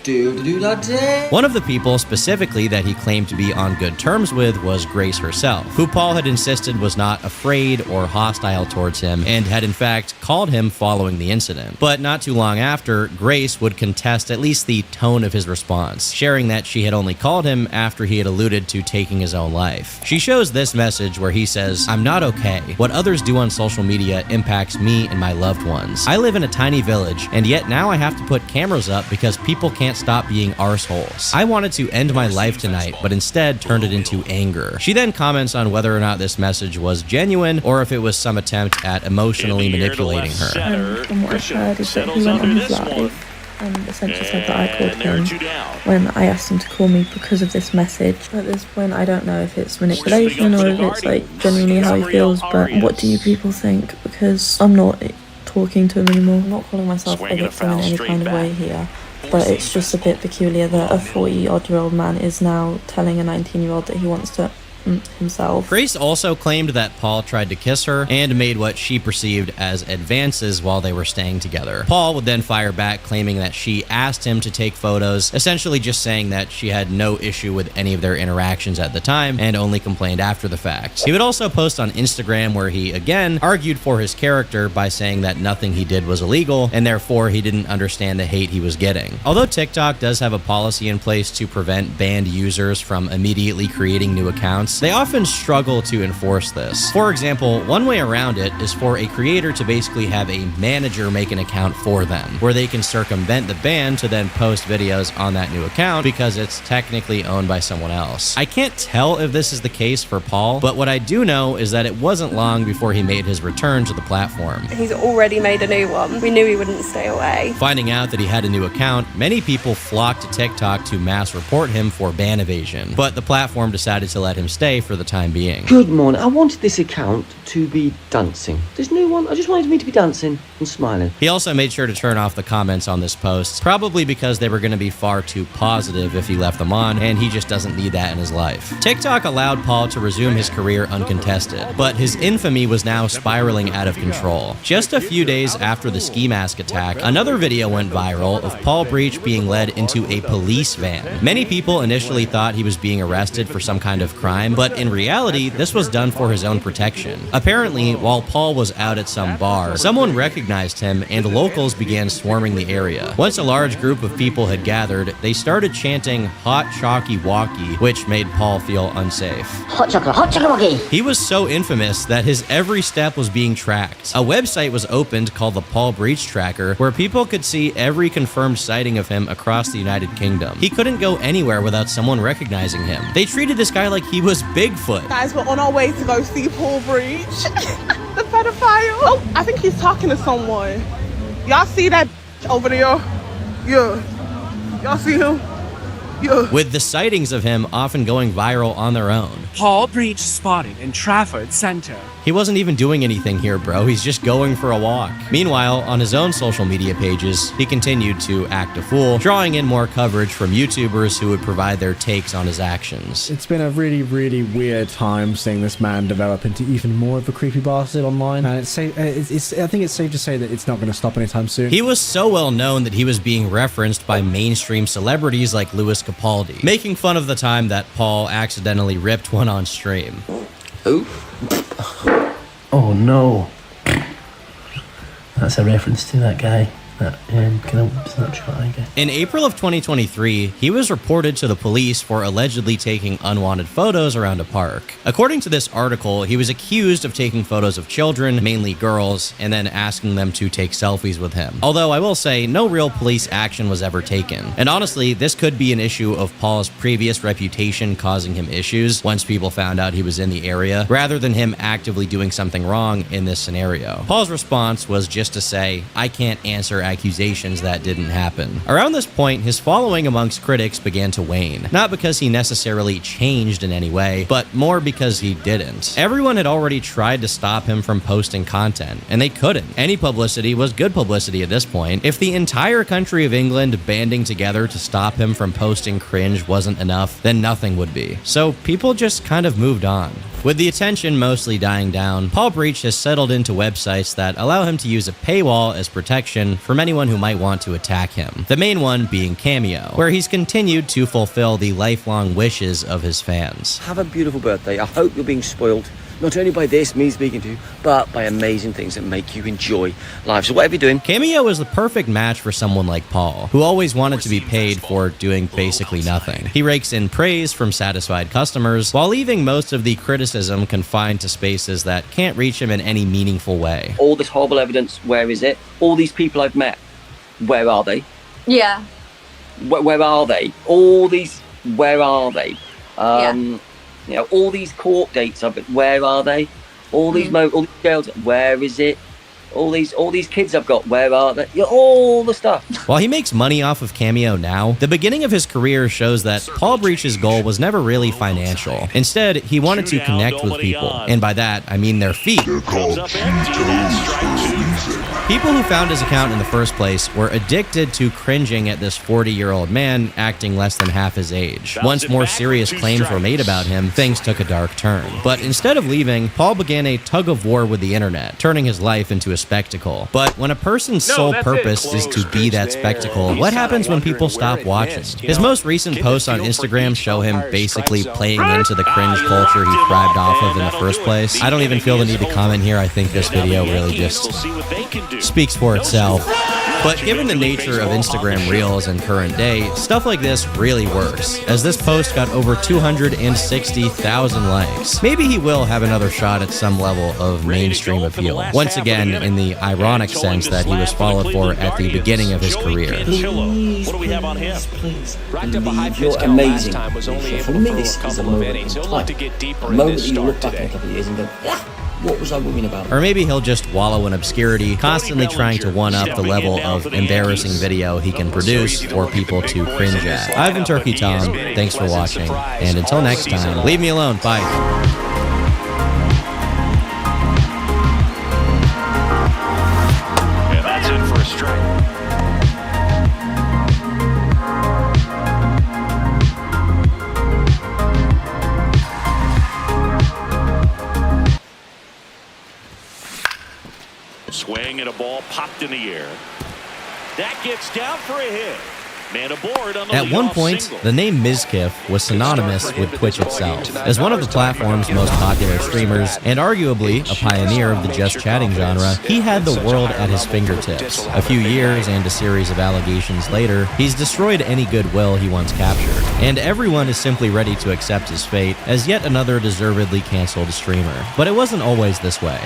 One of the people specifically that he claimed to be on good terms with was Grace herself, who Paul had insisted was not afraid or hostile towards him and had in fact called him following the incident. But not too long after, Grace would contest at least the tone of his response, sharing that she had only called him after he had alluded to taking his own life. She shows this message where he says, "I'm not okay. What others do on social media impacts me and my loved ones. I live in a tiny village, and yet now I have to put cameras up because people can't stop being arseholes. I wanted to end my life tonight, but instead turned it into anger." She then comments on whether or not this message was genuine or if it was some attempt at emotionally manipulating her. From what I've heard is that he went on his live and essentially said that I called him when I asked him to call me because of this message. At this point, I don't know if it's manipulation or if it's like genuinely how he feels, but what do you people think? Because I'm not talking to him anymore. I'm not calling myself a victim in any kind of way here. But it's just a bit peculiar that a 40-odd-year-old man is now telling a 19-year-old that he wants to himself. Grace also claimed that Paul tried to kiss her and made what she perceived as advances while they were staying together. Paul would then fire back, claiming that she asked him to take photos, essentially just saying that she had no issue with any of their interactions at the time and only complained after the fact. He would also post on Instagram where he, again, argued for his character by saying that nothing he did was illegal and therefore he didn't understand the hate he was getting. Although TikTok does have a policy in place to prevent banned users from immediately creating new accounts, they often struggle to enforce this. For example, one way around it is for a creator to basically have a manager make an account for them, where they can circumvent the ban to then post videos on that new account because it's technically owned by someone else. I can't tell if this is the case for Paul, but what I do know is that it wasn't long before he made his return to the platform. He's already made a new one. We knew he wouldn't stay away. Finding out that he had a new account, many people flocked to TikTok to mass report him for ban evasion, but the platform decided to let him stay for the time being. Good morning. I wanted this account to be dancing. This new one, I just wanted me to be dancing and smiling. He also made sure to turn off the comments on this post, probably because they were going to be far too positive if he left them on, and he just doesn't need that in his life. TikTok allowed Paul to resume his career uncontested, but his infamy was now spiraling out of control. Just a few days after the ski mask attack, another video went viral of Paul Breach being led into a police van. Many people initially thought he was being arrested for some kind of crime, but in reality, this was done for his own protection. Apparently, while Paul was out at some bar, someone recognized him and locals began swarming the area. Once a large group of people had gathered, they started chanting "Hot Chalky Walkie," which made Paul feel unsafe. Hot chocolate walkie! He was so infamous that his every step was being tracked. A website was opened called the Paul Breach Tracker, where people could see every confirmed sighting of him across the United Kingdom. He couldn't go anywhere without someone recognizing him. They treated this guy like he was Bigfoot. Guys, we're on our way to go see Paul Breach, the pedophile. Oh, I think he's talking to someone. Y'all see that over there? Yeah. Y'all see him? Yeah. With the sightings of him often going viral on their own. Paul Breach spotted in Trafford Centre. He wasn't even doing anything here, bro. He's just going for a walk. Meanwhile, on his own social media pages, he continued to act a fool, drawing in more coverage from YouTubers who would provide their takes on his actions. It's been a really, really weird time seeing this man develop into even more of a creepy bastard online. And I think it's safe to say that it's not going to stop anytime soon. He was so well known that he was being referenced by mainstream celebrities like Louis Capaldi, making fun of the time that Paul accidentally ripped one on stream. Who? Oh no. That's a reference to that guy. That kind of Snapchat, I guess. In April of 2023, he was reported to the police for allegedly taking unwanted photos around a park. According to this article, he was accused of taking photos of children, mainly girls, and then asking them to take selfies with him. Although I will say, no real police action was ever taken. And honestly, this could be an issue of Paul's previous reputation causing him issues once people found out he was in the area, rather than him actively doing something wrong in this scenario. Paul's response was just to say, "I can't answer accusations that didn't happen." Around this point, his following amongst critics began to wane. Not because he necessarily changed in any way, but more because he didn't. Everyone had already tried to stop him from posting content, and they couldn't. Any publicity was good publicity at this point. If the entire country of England banding together to stop him from posting cringe wasn't enough, then nothing would be. So people just kind of moved on. With the attention mostly dying down, Paul Breach has settled into websites that allow him to use a paywall as protection from anyone who might want to attack him. The main one being Cameo, where he's continued to fulfill the lifelong wishes of his fans. Have a beautiful birthday. I hope you're being spoiled, not only by this, me speaking to you, but by amazing things that make you enjoy life. So whatever you're doing. Cameo is the perfect match for someone like Paul, who always wanted to be paid for doing basically nothing. He rakes in praise from satisfied customers, while leaving most of the criticism confined to spaces that can't reach him in any meaningful way. All this horrible evidence, where is it? All these people I've met, where are they? Yeah. Where are they? All these, where are they? You know, all these court dates I've got, where are they? All these all these girls, where is it? All these kids I've got, where are they? Yeah, all the stuff. While he makes money off of Cameo now, the beginning of his career shows that Paul Breach's goal was never really financial. Instead, he wanted to connect with people, and by that, I mean their feet. People who found his account in the first place were addicted to cringing at this 40-year-old man acting less than half his age. Once more serious claims were made about him, things took a dark turn. But instead of leaving, Paul began a tug-of-war with the internet, turning his life into a spectacle. But when a person's sole purpose is to be that spectacle, what happens when people stop watching? His most recent posts on Instagram show him basically playing into the cringe culture he thrived off of in the first place. I don't even feel the need to comment here. I think this video really just speaks for itself. But given the nature of Instagram Reels in current day, stuff like this really works, as this post got over 260,000 likes. Maybe he will have another shot at some level of mainstream appeal, once again in the ironic sense that he was followed for at the beginning of his career. Please, what do we have on him? Please, you're amazing. For me, this is a moment in time. A moment that you look back in a couple of years and go, what was I worrying about? Or maybe he'll just wallow in obscurity, constantly trying to one-up the level of embarrassing video he can produce for people to cringe at. I've been Turkey Tom, thanks for watching, and until next time, leave me alone, bye. And that's it for a strike. Swing and a ball popped in the air. That gets down for a hit. Man aboard on the At one point, the name Mizkif was synonymous with Twitch itself. As one of the platform's most popular streamers, and arguably a pioneer of the just chatting genre, he had the world at his fingertips. A few years and a series of allegations later, he's destroyed any goodwill he once captured. And everyone is simply ready to accept his fate as yet another deservedly canceled streamer. But it wasn't always this way.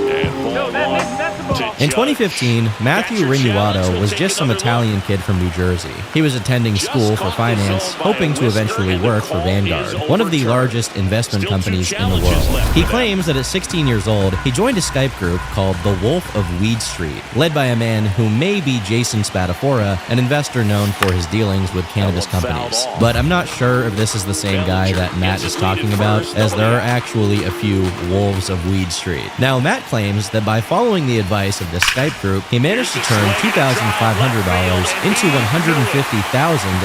And ball one to In 2015, Matthew Rignuato was just some Italian kid from New Jersey. He was attending school for finance, hoping to eventually work for Vanguard, one of the largest investment companies in the world. He claims that at 16 years old, he joined a Skype group called The Wolf of Weed Street, led by a man who may be Jason Spatafora, an investor known for his dealings with cannabis companies. But I'm not sure if this is the same guy that Matt is talking about, as there are actually a few Wolves of Weed Street. Now, Matt claims that by following the advice of this Skype group, he managed to turn $2,500 into $150,000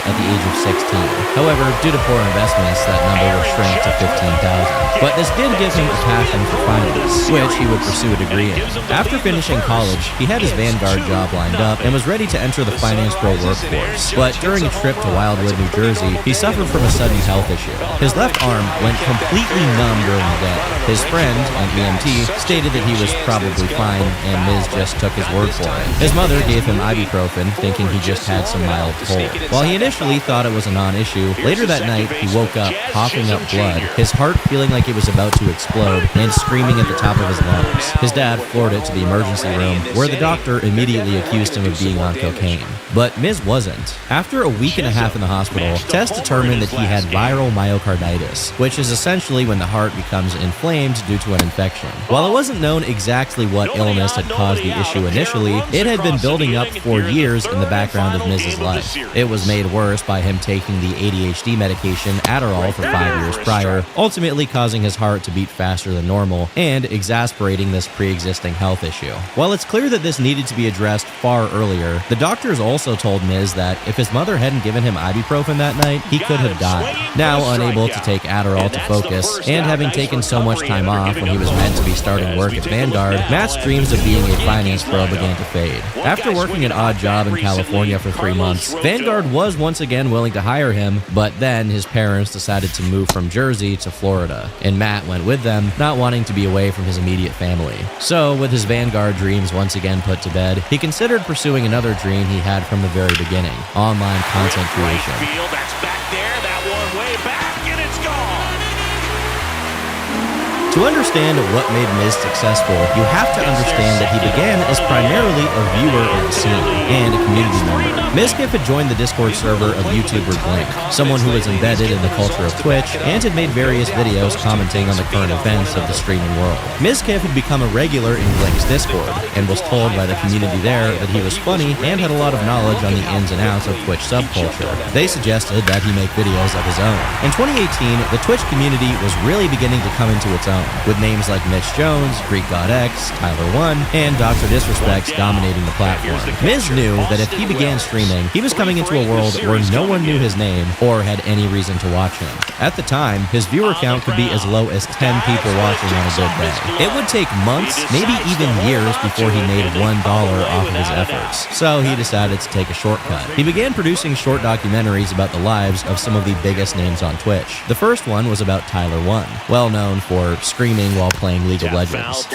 at the age of 16. However, due to poor investments, that number will shrink to $15,000. But this did give him a passion for finance, which he would pursue a degree in. After finishing college, he had his Vanguard job lined up and was ready to enter the finance pro workforce. But during a trip to Wildwood, New Jersey, he suffered from a sudden health issue. His left arm went completely numb during the day. His friend, an EMT, stated that he was probably fine, and Miz just took his word for it. His mother gave him ibuprofen, thinking he just had some mild cold. While he initially thought it was a non-issue, later that night he woke up coughing up blood, his heart feeling like it was about to explode, and screaming at the top of his lungs. His dad floored it to the emergency room, where the doctor immediately accused him of being on cocaine. But Miz wasn't. After a week and a half in the hospital, tests determined that he had viral myocarditis, which is essentially when the heart becomes inflamed due to an infection. While it wasn't known exactly what illness had caused the issue initially, it had been building up for years in the background of Miz's life. It was made worse by him taking the ADHD medication Adderall for 5 years prior, ultimately causing his heart to beat faster than normal and exasperating this pre-existing health issue. While it's clear that this needed to be addressed far earlier, the doctors also told Miz that if his mother hadn't given him ibuprofen that night, he could have died. Now unable to take Adderall to focus, and having taken so much time off when he was meant to be starting work at Vanguard, Matt's dreams of being a finance pro began to fade. After working an odd job in California for 3 months, Vanguard was once again willing to hire him, but then his parents decided to move from Jersey to Florida, and Matt went with them, not wanting to be away from his immediate family. So, with his Vanguard dreams once again put to bed, he considered pursuing another dream he had from the very beginning: online content creation. That's back there, that one way back, and it's gone. To understand what made Miz successful, you have to understand that he began as primarily a viewer of the scene and a community member. Mizkif had joined the Discord server of YouTuber Blink, someone who was embedded in the culture of Twitch and had made various videos commenting on the current events of the streaming world. Mizkif had become a regular in Blink's Discord and was told by the community there that he was funny and had a lot of knowledge on the ins and outs of Twitch subculture. They suggested that he make videos of his own. In 2018, the Twitch community was really beginning to come into its own, with names like Mitch Jones, Greek God X, Tyler1, and Dr. Disrespect dominating the platform. Miz knew that if he began streaming, he was coming into a world where no one knew his name or had any reason to watch him. At the time, his viewer count could be as low as 10 people watching on a good day. It would take months, maybe even years, before he made $1 off of his efforts. So he decided to take a shortcut. He began producing short documentaries about the lives of some of the biggest names on Twitch. The first one was about Tyler1, well known for screaming while playing League of Legends.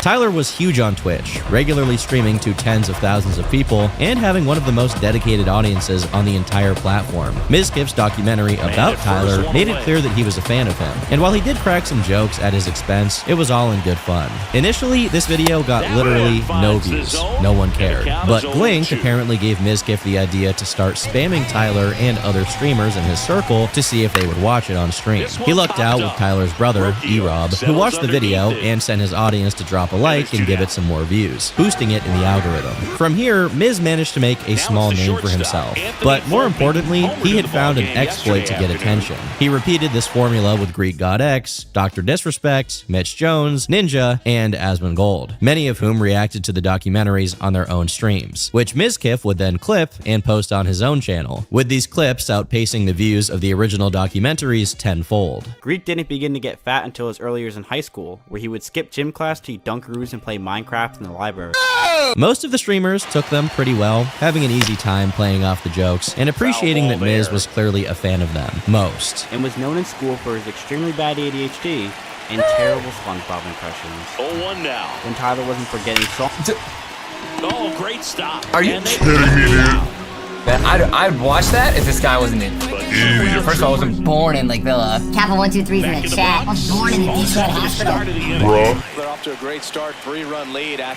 Tyler was huge on Twitch, regularly streaming to tens of thousands of people and having one of the most dedicated audiences on the entire platform. Mizkif's documentary about Tyler made it clear that he was a fan of him, and while he did crack some jokes at his expense, it was all in good fun. Initially, this video got literally no views. No one cared. But Blink apparently gave Mizkif the idea to start spamming Tyler and other streamers in his circle to see if they would watch it on stream. He lucked out with Tyler's brother, E-Rob, who watched the video and sent his audience to drop a like and give it some more views, boosting it in the algorithm. From here, Miz managed to make a small name for himself. But more importantly, he had found an exploit to get attention. He repeated this formula with Greek God X, Dr. Disrespect, Mitch Jones, Ninja, and Asmongold, many of whom reacted to the documentaries on their own streams, which Mizkif would then clip and post on his own channel, with these clips outpacing the views of the original documentaries tenfold. Greek didn't begin to get fat until his early years in high school, where he would skip gym class to eat Dunkaroos and play Minecraft in the library. Most of the streamers took them pretty well, having an easy time playing off the jokes and appreciating that Miz was clearly a fan of them. Most. And was known in school for his extremely bad ADHD and terrible SpongeBob impressions. 0-1 now. When Tyler wasn't forgetting songs. Oh, great stop. Are you kidding me, dude? I'd watch that if this guy wasn't in. First of all, I wasn't born in Lake Villa. Kappa 123's in the chat. I was born in the Detroit hospital. Bro.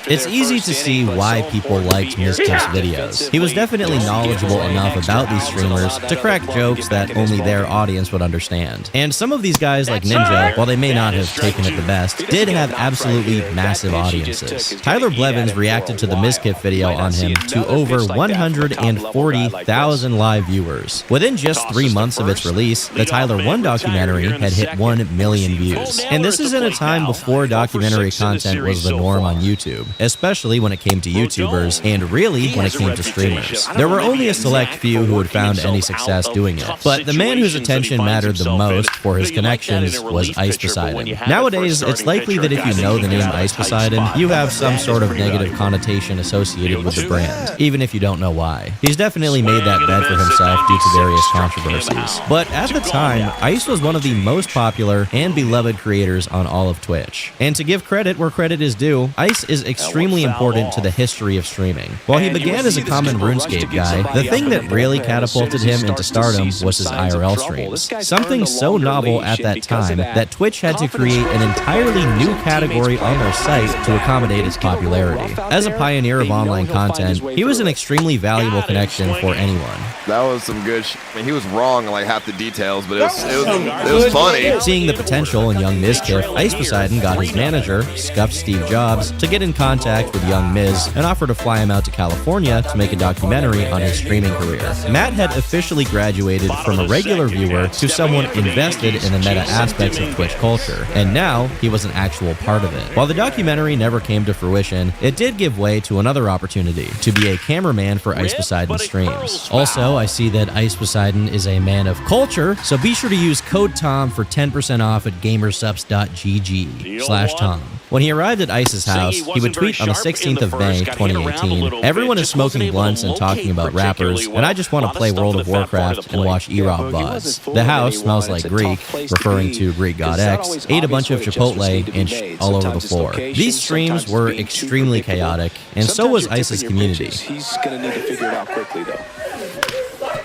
It's easy to see why people liked Mizkif's videos. He was definitely knowledgeable enough about these streamers to crack jokes that only their audience would understand. And some of these guys like Ninja, while they may not have taken it the best, did have absolutely massive audiences. Tyler Blevins reacted to the Mizkif video on him to over 140,000 live viewers. Within just 3 months of its release, the Tyler 1 documentary had hit 1 million views. And this is in a time before documentary content was the norm on YouTube, especially when it came to YouTubers, and really when it came to streamers. There were only a select few who had found any success doing it, but the man whose attention mattered the most for his connections was Ice Poseidon. Nowadays, it's likely that if you know the name Ice Poseidon, you have some sort of negative connotation associated with the brand, even if you don't know why. He's definitely made that bed for himself due to various controversies. But at the time, Ice was one of the most popular and beloved creators on all of Twitch. And to give credit where credit is due, Ice is extremely important to the history of streaming. While he began as a common RuneScape guy, the thing that really catapulted him into stardom was his IRL streams. Something so novel at that time that Twitch had to create an entirely new category on their site to accommodate its popularity. As a pioneer of online content, he was an extremely valuable connection for anyone. That was some good I mean, he was wrong on like half the details, but it was funny. Seeing the potential in young Mizkif, Ice Poseidon got his manager, scuffed Steve Jobs, to get in contact with young Miz and offer to fly him out to California to make a documentary on his streaming career. Matt had officially graduated from a regular viewer to someone invested in the meta aspects of Twitch culture, and now he was an actual part of it. While the documentary never came to fruition, it did give way to another opportunity, to be a cameraman for Ice Poseidon's streams. Also, I see that Ice Poseidon is a man of culture, so be sure to use code TOM for 10% off at gamersupps.gg/Tom. When he arrived at Ice's house, he would tweet on the 16th of May, 2018, "Everyone is smoking blunts and talking about rappers, and I just want to play World of Warcraft and watch E-Rob buzz. The house smells like Greek," referring to Greek god X, "ate a bunch of Chipotle and all over the floor." These streams were extremely chaotic, and so was Ice's community. He's going to need to figure it out quickly, though.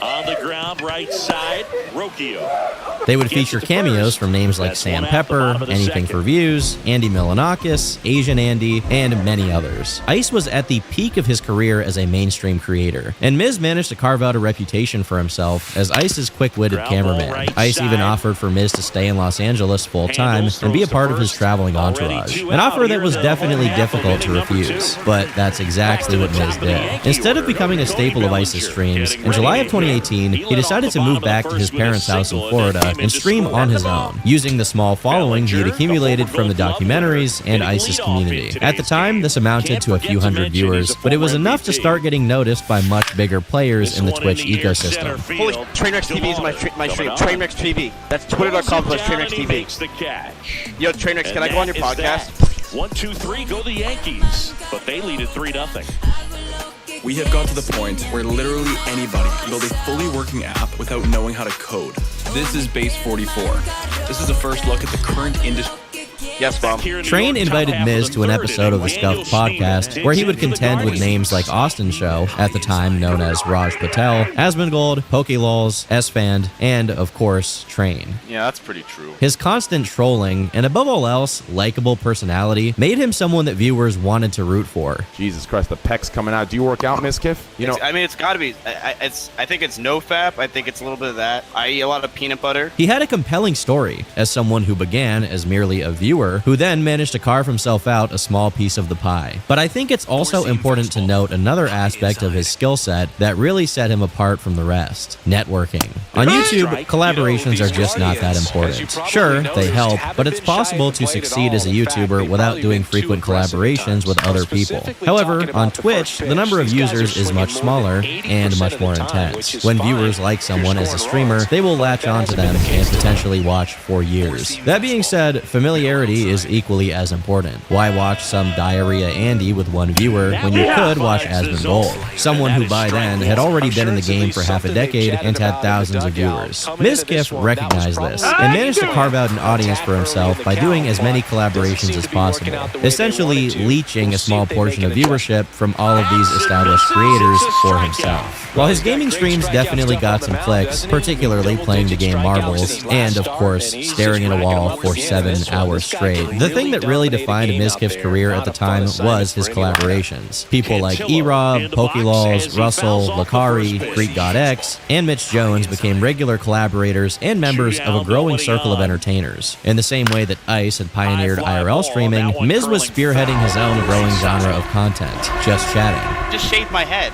On the ground, right side, Rokio. They would feature cameos from names like Sam Pepper, Anything for Views, Andy Milanakis, Asian Andy, and many others. Ice was at the peak of his career as a mainstream creator, and Miz managed to carve out a reputation for himself as Ice's quick-witted cameraman. Ice even offered for Miz to stay in Los Angeles full-time and be a part of his traveling entourage, an offer that was definitely difficult to refuse, but that's exactly what Miz did. Instead of becoming a staple of Ice's streams, in July of 2018, he decided to move back to his parents' house in Florida and stream on his own, using the small following he had accumulated from the documentaries and Ice's community. At the time, this amounted to a few hundred viewers, but it was enough to start getting noticed by much bigger players in the Twitch ecosystem. Holy, Trainwreck TV is my stream. Trainwreck TV. That's twitter.com/Trainwreck TV. Yo, Trainwreck, can I go on your podcast? 1, 2, 3, go the Yankees. But they lead at 3-0. We have got to the point where literally anybody can build a fully working app without knowing how to code. This is Base 44. This is a first look at the current industry. Yes, Mom. Train invited Miz to an episode of the Scuffed podcast where he would contend with names like Austin Show, at the time known as Raj Patel, Asmongold, Pokelols, S-Fand, and, of course, Train. Yeah, that's pretty true. His constant trolling, and above all else, likable personality, made him someone that viewers wanted to root for. Jesus Christ, the pec's coming out. Do you work out, Mizkif? You know, I mean, it's got to be. I think it's no fap. I think it's a little bit of that. I eat a lot of peanut butter. He had a compelling story, as someone who began as merely a viewer, who then managed to carve himself out a small piece of the pie. But I think it's also important to note another aspect of his skill set that really set him apart from the rest: networking. On YouTube, collaborations are just not that important. Sure, they help, but it's possible to succeed as a YouTuber without doing frequent collaborations with other people. However, on Twitch, the number of users is much smaller and much more intense. When viewers like someone as a streamer, they will latch onto them and potentially watch for years. That being said, familiarity consistency is equally as important. Why watch some Diarrhea Andy with one viewer when you could watch Asmongold, someone who by then had already been in the game for half a decade and had thousands of viewers. Mizkif recognized this and managed to carve out an audience for himself by doing as many collaborations as possible, essentially leeching a small portion of viewership from all of these established creators for himself. While his gaming streams definitely got some clicks, particularly playing the game Marbles, and of course, staring at a wall for 7 hours straight, the thing that really defined Mizkif's career at the time was his collaborations. People like E-Rob, Pokelols, Russell, Lakari, Greek God X, and Mitch Jones became regular collaborators and members of a growing circle of entertainers. In the same way that Ice had pioneered IRL streaming, Miz was spearheading his own growing genre of content, just chatting. Just shaved my head.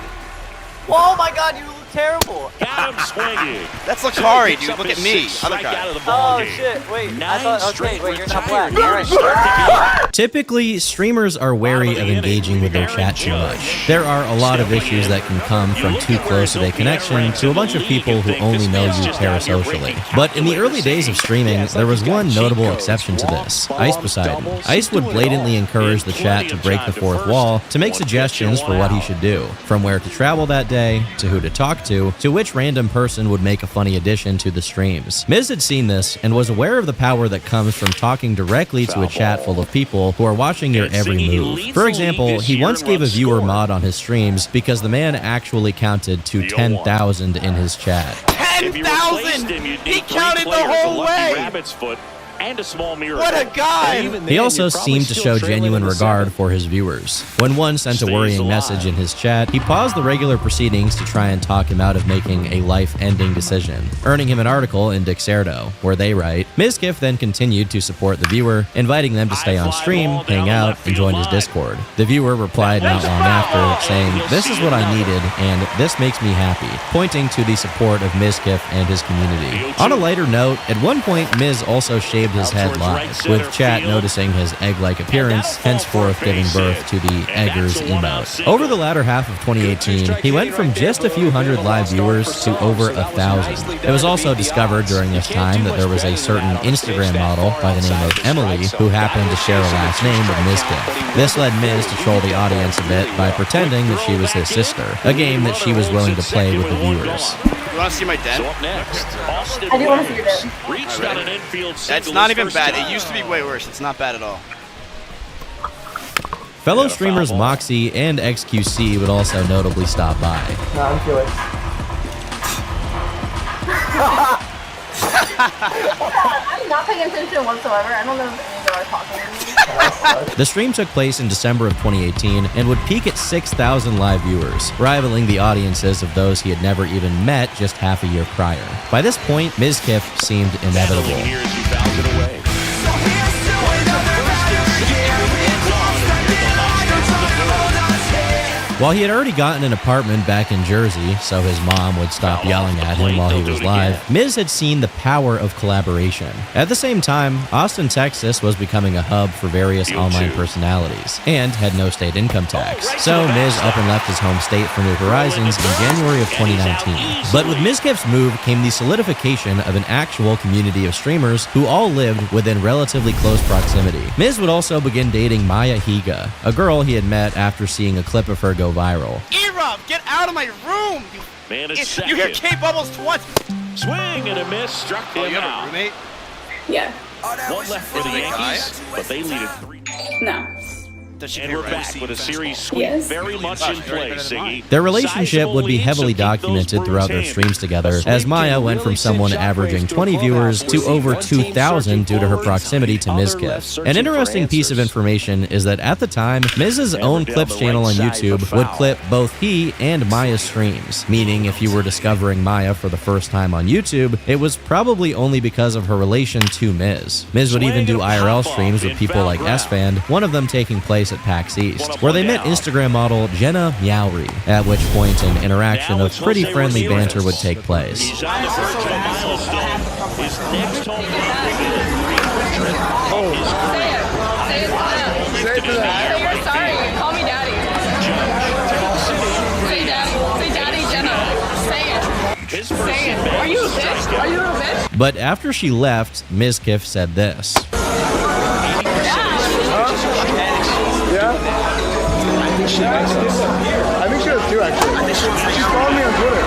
Oh my god, you look terrible. Got him swinging. That's Lakari, dude. Look at me. Other guy. Oh shit, wait. I thought, okay, wait, you're not black. Right. Typically, streamers are wary of engaging with their chat too much. There are a lot of issues that can come from too close of a connection to a bunch of people who only know you parasocially. But in the early days of streaming, there was one notable exception to this: Ice Poseidon. Ice would blatantly encourage the chat to break the fourth wall, to make suggestions for what he should do, from where to travel that day, to who to talk to which random person would make a funny addition to the streams. Miz had seen this and was aware of the power that comes from talking directly to a chat full of people who are watching your every move. For example, he once gave a viewer mod on his streams because the man actually counted to 10,000 in his chat. 10,000! He counted the whole way! And a small mirror. What a guy! He also seemed to show genuine regard for his viewers. When one sent a worrying message in his chat, he paused the regular proceedings to try and talk him out of making a life-ending decision, earning him an article in Dixerdo, where they write, Mizkif then continued to support the viewer, inviting them to stay on stream, hang out, and join his Discord. The viewer replied not long after, saying, "This is what I needed, and this makes me happy," pointing to the support of Mizkif and his community. On a lighter note, at one point, Miz also shaved his head live, with chat noticing his egg-like appearance, henceforth giving birth to the Eggers emote. Over the latter half of 2018, he went from just a few hundred live viewers to over 1,000. It was also discovered during this time that there was a certain Instagram model by the name of Emily who happened to share a last name with Mizkif. This led Miz to troll the audience a bit by pretending that she was his sister, a game that she was willing to play with the viewers. You want to see my dad? I do want to see your dad. Reached on an infield single. That's not even bad. It used to be way worse. It's not bad at all. Fellow streamers Moxie and XQC would also notably stop by. No, I'm good. I'm not paying attention whatsoever. I don't know if any of y'all are talking to me. The stream took place in December of 2018 and would peak at 6,000 live viewers, rivaling the audiences of those he had never even met just half a year prior. By this point, Mizkif seemed inevitable. While he had already gotten an apartment back in Jersey, so his mom would stop yelling at him while he was live, Miz had seen the power of collaboration. At the same time, Austin, Texas was becoming a hub for various online personalities, and had no state income tax. So Miz up and left his home state for New Horizons in January of 2019. But with Mizkif's move came the solidification of an actual community of streamers who all lived within relatively close proximity. Miz would also begin dating Maya Higa, a girl he had met after seeing a clip of her go viral. E-Rob, get out of my room! Man, you hear K-Bubbles twice! Swing and a miss, struck him you have out. a roommate? Yeah. One left for the Yankees, but they lead it 3. No. And we're back with a series sweep very much in play, Siggy. Their relationship would be heavily documented throughout their streams together, as Maya went from someone averaging 20 viewers to over 2,000 due to her proximity to Mizkif. An interesting piece of information is that at the time, Miz's own clips channel on YouTube would clip both he and Maya's streams, meaning if you were discovering Maya for the first time on YouTube, it was probably only because of her relation to Miz. Miz would even do IRL streams with people like S-Band, one of them taking place at PAX East, where they met Instagram model Jenna Meowry, at which point an interaction of pretty friendly banter would take place. He's on the verge of a milestone. His next home run will be the 300th of his career. Say it to them. Say you're sorry. Call me daddy. Say daddy. Say daddy, Jenna. Say it. Are you a bitch? Are you a bitch? But after she left, Mizkif said this. she likes us. I think she does too, actually. She followed me on Twitter.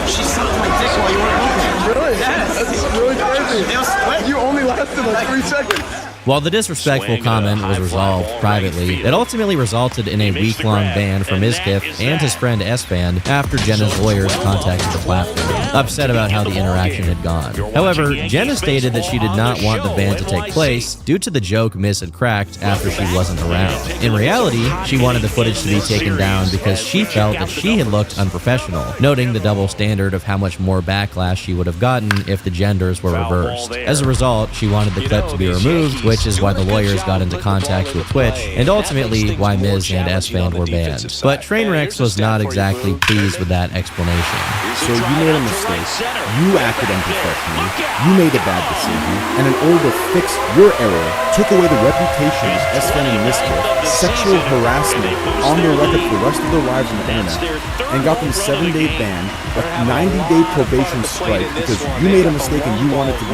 She sucked my dick while you weren't looking. Really? Yes. That's really crazy. You only lasted like 3 seconds. While the disrespectful comment was resolved privately, it ultimately resulted in a week-long ban for Mizkif and his friend S-Fan after Jenna's lawyers contacted the platform, upset about how the interaction had gone. However, Jenna stated that she did not want the ban to take place due to the joke Miz had cracked after she wasn't around. In reality, she wanted the footage to be taken down because she felt that she had looked unprofessional, noting the double standard of how much more backlash she would have gotten if the genders were reversed. As a result, she wanted the clip to be removed, which is why the lawyers got into contact with Twitch, and ultimately why Miz and S-Fan were banned. But Trainwrecks was not exactly pleased with that explanation. So you made a mistake, you acted unprofessionally, you made a bad decision, and in order to fix your error, took away the reputation of S-Fan and Mizkif, sexual harassment on their record for the rest of their lives on the internet, and got them 7-day ban, a 90-day probation strike because you made a mistake and you wanted it to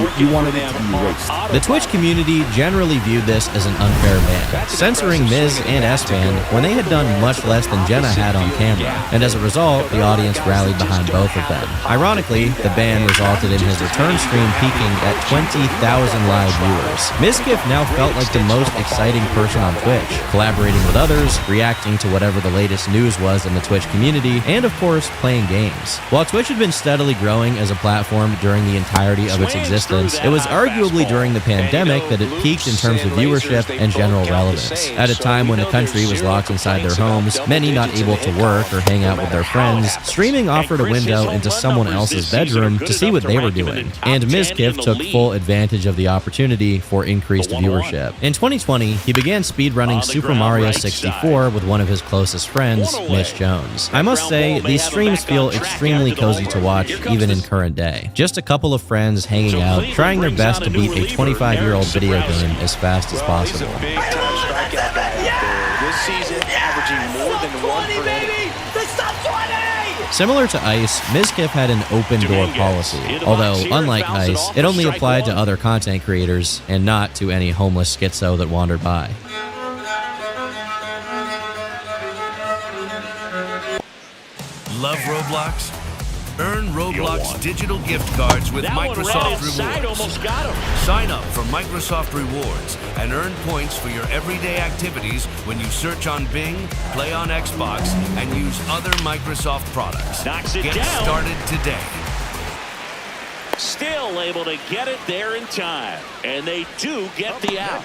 be erased. The Twitch community generally viewed this as an unfair ban, censoring Miz and S-Fan when they had done much less than Jenna had on camera, and as a result, the audience rallied behind both of them. Ironically, the ban resulted in his return stream peaking at 20,000 live viewers. Mizkif now felt like the most exciting person on Twitch, collaborating with others, reacting to whatever the latest news was in the Twitch community, and of course, playing games. While Twitch had been steadily growing as a platform during the entirety of its existence, it was arguably during the pandemic that it peaked in terms of viewership and general relevance. At a time when the country was locked inside their homes, many not able to work or hang out with their friends, streaming offered a window into someone else's bedroom to see what they were doing. And Mizkif took full advantage of the opportunity for increased viewership. In 2020, he began speedrunning Super Mario 64 with one of his closest friends, Mitch Jones. I must say, these streams feel extremely cozy to watch even in current day. Just a couple of friends hanging out, trying their best to beat a 25-year-old video game as fast as possible. This season, averaging more than 1 per inning. Similar to Ice, Mizkif had an open door policy, although unlike Ice, it only applied to other content creators and not to any homeless schizo that wandered by. Love Roblox? Earn Roblox digital gift cards with Microsoft Rewards. Sign up for Microsoft Rewards and earn points for your everyday activities when you search on Bing, play on Xbox, and use other Microsoft products. Get started today. Still able to get it there in time, and they do get the out.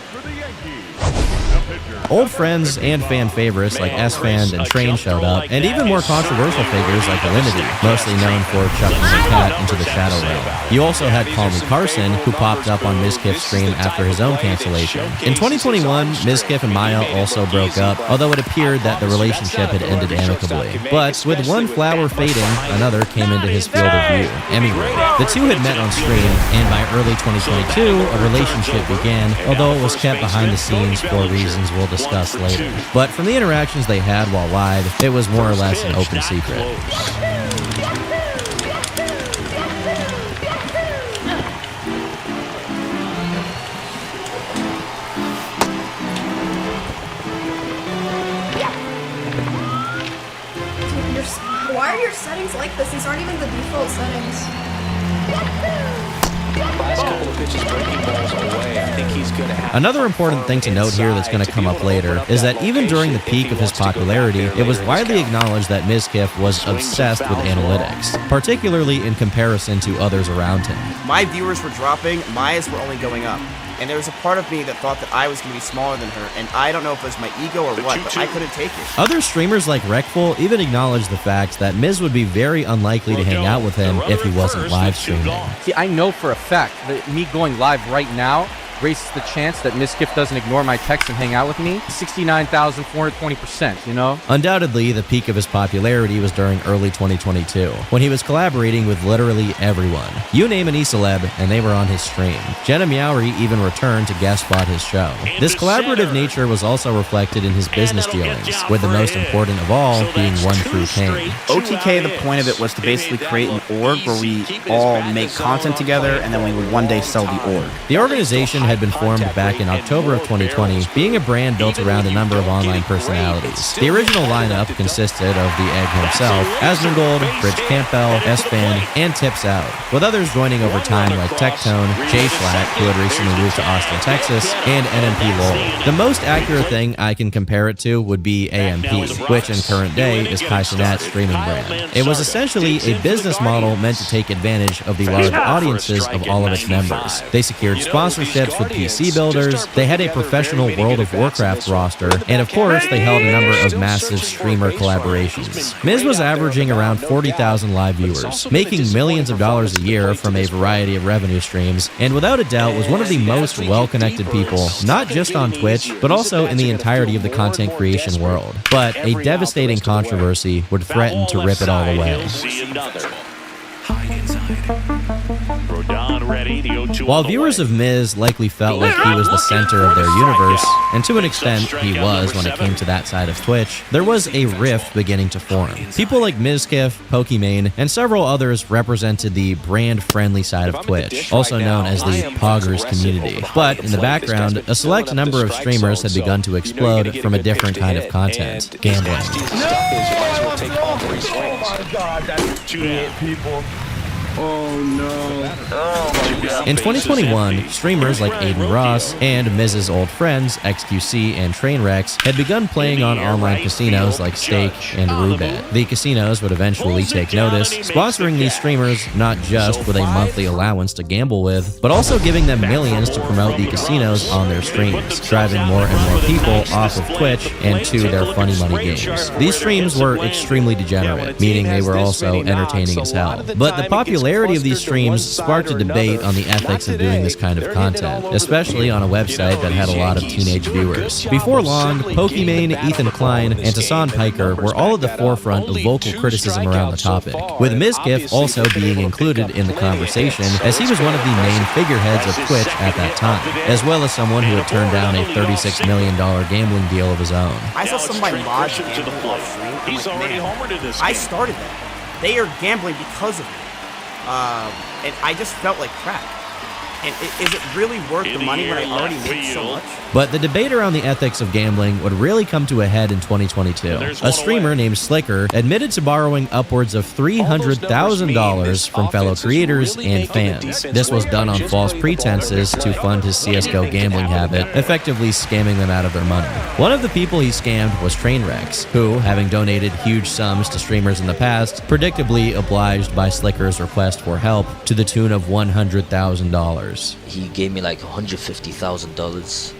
Old friends and fan favorites like S-Fan and Train showed up, and even more controversial figures like Alinity, mostly known for chucking the cat into the Shadow Realm. You also had Call Me Carson, who popped up on Mizkif's stream after his own cancellation. In 2021, Mizkif and Maya also broke up, although it appeared that the relationship had ended amicably. But with one flower fading, another came into his field of view, Emmy-Ray. The two had met on stream, and by early 2022, a relationship began, although it was kept behind the scenes for reasons we'll discuss later. But from the interactions they had while live, it was more or less an open secret. Why are your settings like this? These aren't even the default settings. Last couple of pitches breaking balls away. I think he's going to have Another important thing to note here that's going to come up later is that even during the peak of his popularity, it was widely acknowledged that Mizkif was obsessed with analytics, particularly in comparison to others around him. My viewers were dropping, Maya's were only going up. And there was a part of me that thought that I was going to be smaller than her, and I don't know if it was my ego or what, but I couldn't take it. Other streamers like Wreckful even acknowledged the fact that Miz would be very unlikely to hang out with him if he wasn't live streaming. See, I know for a fact that me going live right now raises the chance that Mizkif doesn't ignore my text and hang out with me 69,420%, you know? Undoubtedly, the peak of his popularity was during early 2022, when he was collaborating with literally everyone. You name an E-celeb, and they were on his stream. Jenna Meowri even returned to guest spot his show. This collaborative nature was also reflected in his business dealings, with the most important of all being One True Pain. OTK, the point of it was to basically create an org where we all make content together, and then we would one day sell the org. The organization had been formed back in October of 2020, being a brand built around a number of online personalities. The original lineup consisted of the Egg himself, Asmongold, Bridge Campbell, S-Fan, and Tips Out, with others joining over time like Tectone, Jay Flat, who had recently moved to Austin, Texas, and NMP Lowell. The most accurate thing I can compare it to would be AMP, which in current day is Kai Cenat's streaming brand. It was essentially a business model meant to take advantage of the large audiences of all of its members. They secured sponsorships with PC builders, they had a professional World of Warcraft roster, and of course they held a number of massive streamer collaborations. Miz was averaging around 40,000 live viewers, making millions of dollars a year from a variety of revenue streams, and without a doubt was one of the most well-connected people, not just on Twitch, but also in the entirety of the content creation world. But a devastating controversy would threaten to rip it all away. While viewers of Miz likely felt like he was the center of their universe, and to an extent he was when it came to that side of Twitch, there was a rift beginning to form. People like Mizkif, Pokimane, and several others represented the brand-friendly side of Twitch, also known as the Poggers community. But in the background, a select number of streamers had begun to explode from a different kind of content, gambling. Oh my god, that's it, people. Oh no. Oh my god. In 2021, streamers like Aiden Ross and Miz's old friends, XQC and Trainwrecks, had begun playing on online casinos like Stake and Roobet. The casinos would eventually take notice, sponsoring these streamers not just with a monthly allowance to gamble with, but also giving them millions to promote the casinos on their streams, driving more and more people off of Twitch and to their funny money games. These streams were extremely degenerate, meaning they were also entertaining as hell. But the popularity of these streams sparked a debate on the ethics of doing this kind of content, especially on a website that had a lot of teenage viewers. Before long, Pokimane, Ethan Klein, and Tassan Piker were all at the forefront of vocal criticism around the topic, with Mizkif also being included in the conversation as he was one of the main figureheads of Twitch at that time, as well as someone who had turned down a $36 million gambling deal of his own. I saw some of my mods gambling live stream. He's already homered in this game. I started that. They are gambling because of me. And I just felt like crap. And is it really worth the money when I already make so much? But the debate around the ethics of gambling would really come to a head in 2022. A streamer named Slicker admitted to borrowing upwards of $300,000 from fellow creators and fans. This was done on false pretenses to fund his CSGO gambling habit, effectively scamming them out of their money. One of the people he scammed was Trainwrecks, who, having donated huge sums to streamers in the past, predictably obliged by Slicker's request for help to the tune of $100,000. He gave me like $150,000.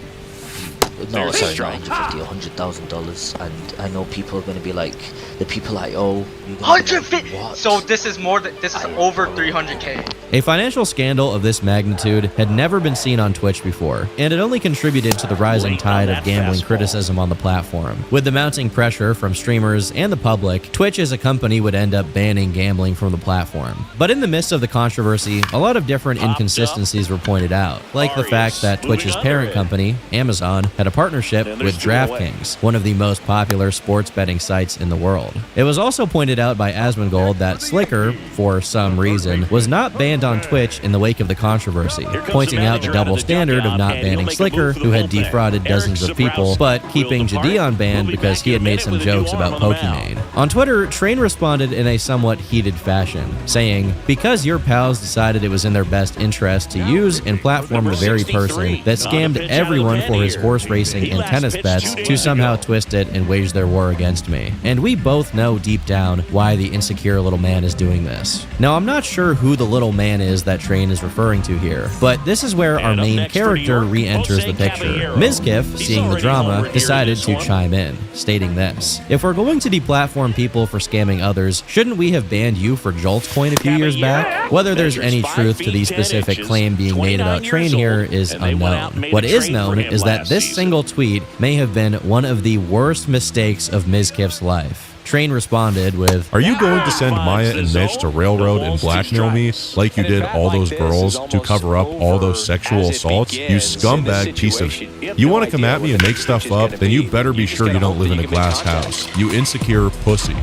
No, sorry, not $150,000, and I know people are going to be like, the people I owe. 150. So this is more than over 300K. A financial scandal of this magnitude had never been seen on Twitch before, and it only contributed to the rising tide of gambling criticism on the platform. With the mounting pressure from streamers and the public, Twitch as a company would end up banning gambling from the platform. But in the midst of the controversy, a lot of different inconsistencies were pointed out, like the fact that Twitch's parent company, Amazon, had a partnership with DraftKings, one of the most popular sports betting sites in the world. It was also pointed out by Asmongold that Slicker, for some reason, was not banned on Twitch in the wake of the controversy, pointing out the double standard of not banning Slicker, who had defrauded dozens of people, but keeping Jadeon banned because he had made some jokes about Pokimane. On Twitter, Train responded in a somewhat heated fashion, saying, "Because your pals decided it was in their best interest to use and platform the very person that scammed everyone for his horse racing and tennis bets to somehow twist it and wage their war against me. And we both know deep down why the insecure little man is doing this." Now, I'm not sure who the little man is that Train is referring to here, but this is where our main character re-enters the picture. Mizkif, seeing the drama, decided to chime in, stating this: "If we're going to deplatform people for scamming others, shouldn't we have banned you for Jolt's coin a few years back?" Whether there's any truth to the specific claim being made about Train here is unknown. What is known is that this single tweet may have been one of the worst mistakes of Mizkif's life. Train responded with, "Are you going to send Maya and Mitch to railroad and blackmail me like you did all those girls to cover up all those sexual assaults? You scumbag piece of shit. You want to come at me and make stuff up? Then you better be sure you don't live in a glass house. You insecure pussy."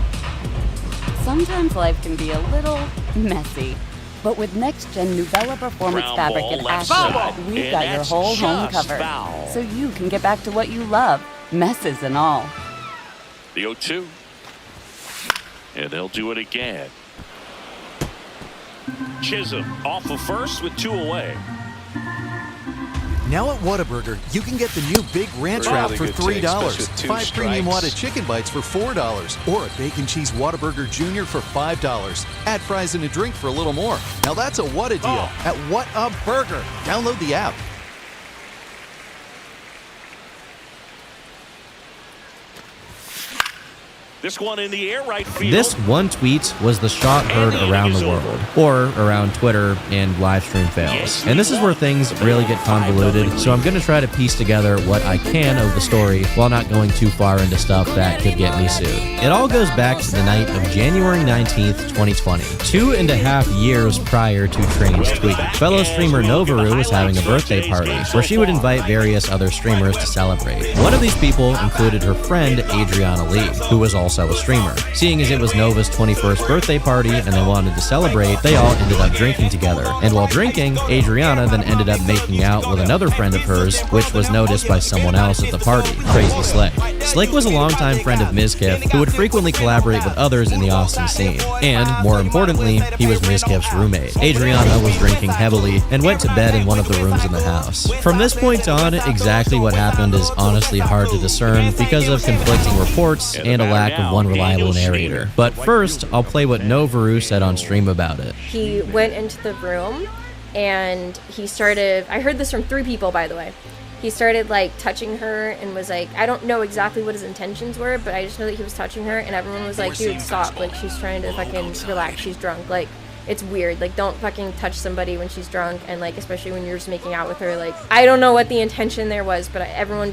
Sometimes life can be a little messy. But with next-gen Nubella Performance Ground Fabric ball, and left Active, side. we've And got your that's whole home just covered. foul. So you can get back to what you love, messes and all. The 0-2. And they'll do it again. Chisholm off of first with 2 away. Now at Whataburger, you can get the new Big Ranch Really Wrap for good $3, taste, with 2 5 premium strikes. Whata Chicken Bites for $4, or a Bacon Cheese Whataburger Jr. for $5. Add fries and a drink for a little more. Now that's a Whata deal at Whataburger. Download the app. This one in the air right field. This one tweet was the shot heard around the world, or around Twitter and live stream fails. And this is where things really get convoluted, so I'm going to try to piece together what I can of the story while not going too far into stuff that could get me sued. It all goes back to the night of January 19th, 2020, 2.5 years prior to Train's tweet. Fellow streamer Novaru was having a birthday party where she would invite various other streamers to celebrate. One of these people included her friend Adriana Lee, who was also a streamer. Seeing as it was Nova's 21st birthday party and they wanted to celebrate, they all ended up drinking together. And while drinking, Adriana then ended up making out with another friend of hers, which was noticed by someone else at the party, Crazy Slick. Slick was a longtime friend of Mizkif who would frequently collaborate with others in the Austin scene. And, more importantly, he was Mizkif's roommate. Adriana was drinking heavily and went to bed in one of the rooms in the house. From this point on, exactly what happened is honestly hard to discern because of conflicting reports and a lack of one reliable narrator. But first, I'll play what Novaru said on stream about it. He went into the room and he started, I heard this from 3 people, by the way. He started like touching her and was like, I don't know exactly what his intentions were, but I just know that he was touching her, and everyone was like, dude, stop, like she's trying to fucking relax, she's drunk, like it's weird, like don't fucking touch somebody when she's drunk, and like especially when you're just making out with her. Like I don't know what the intention there was, but everyone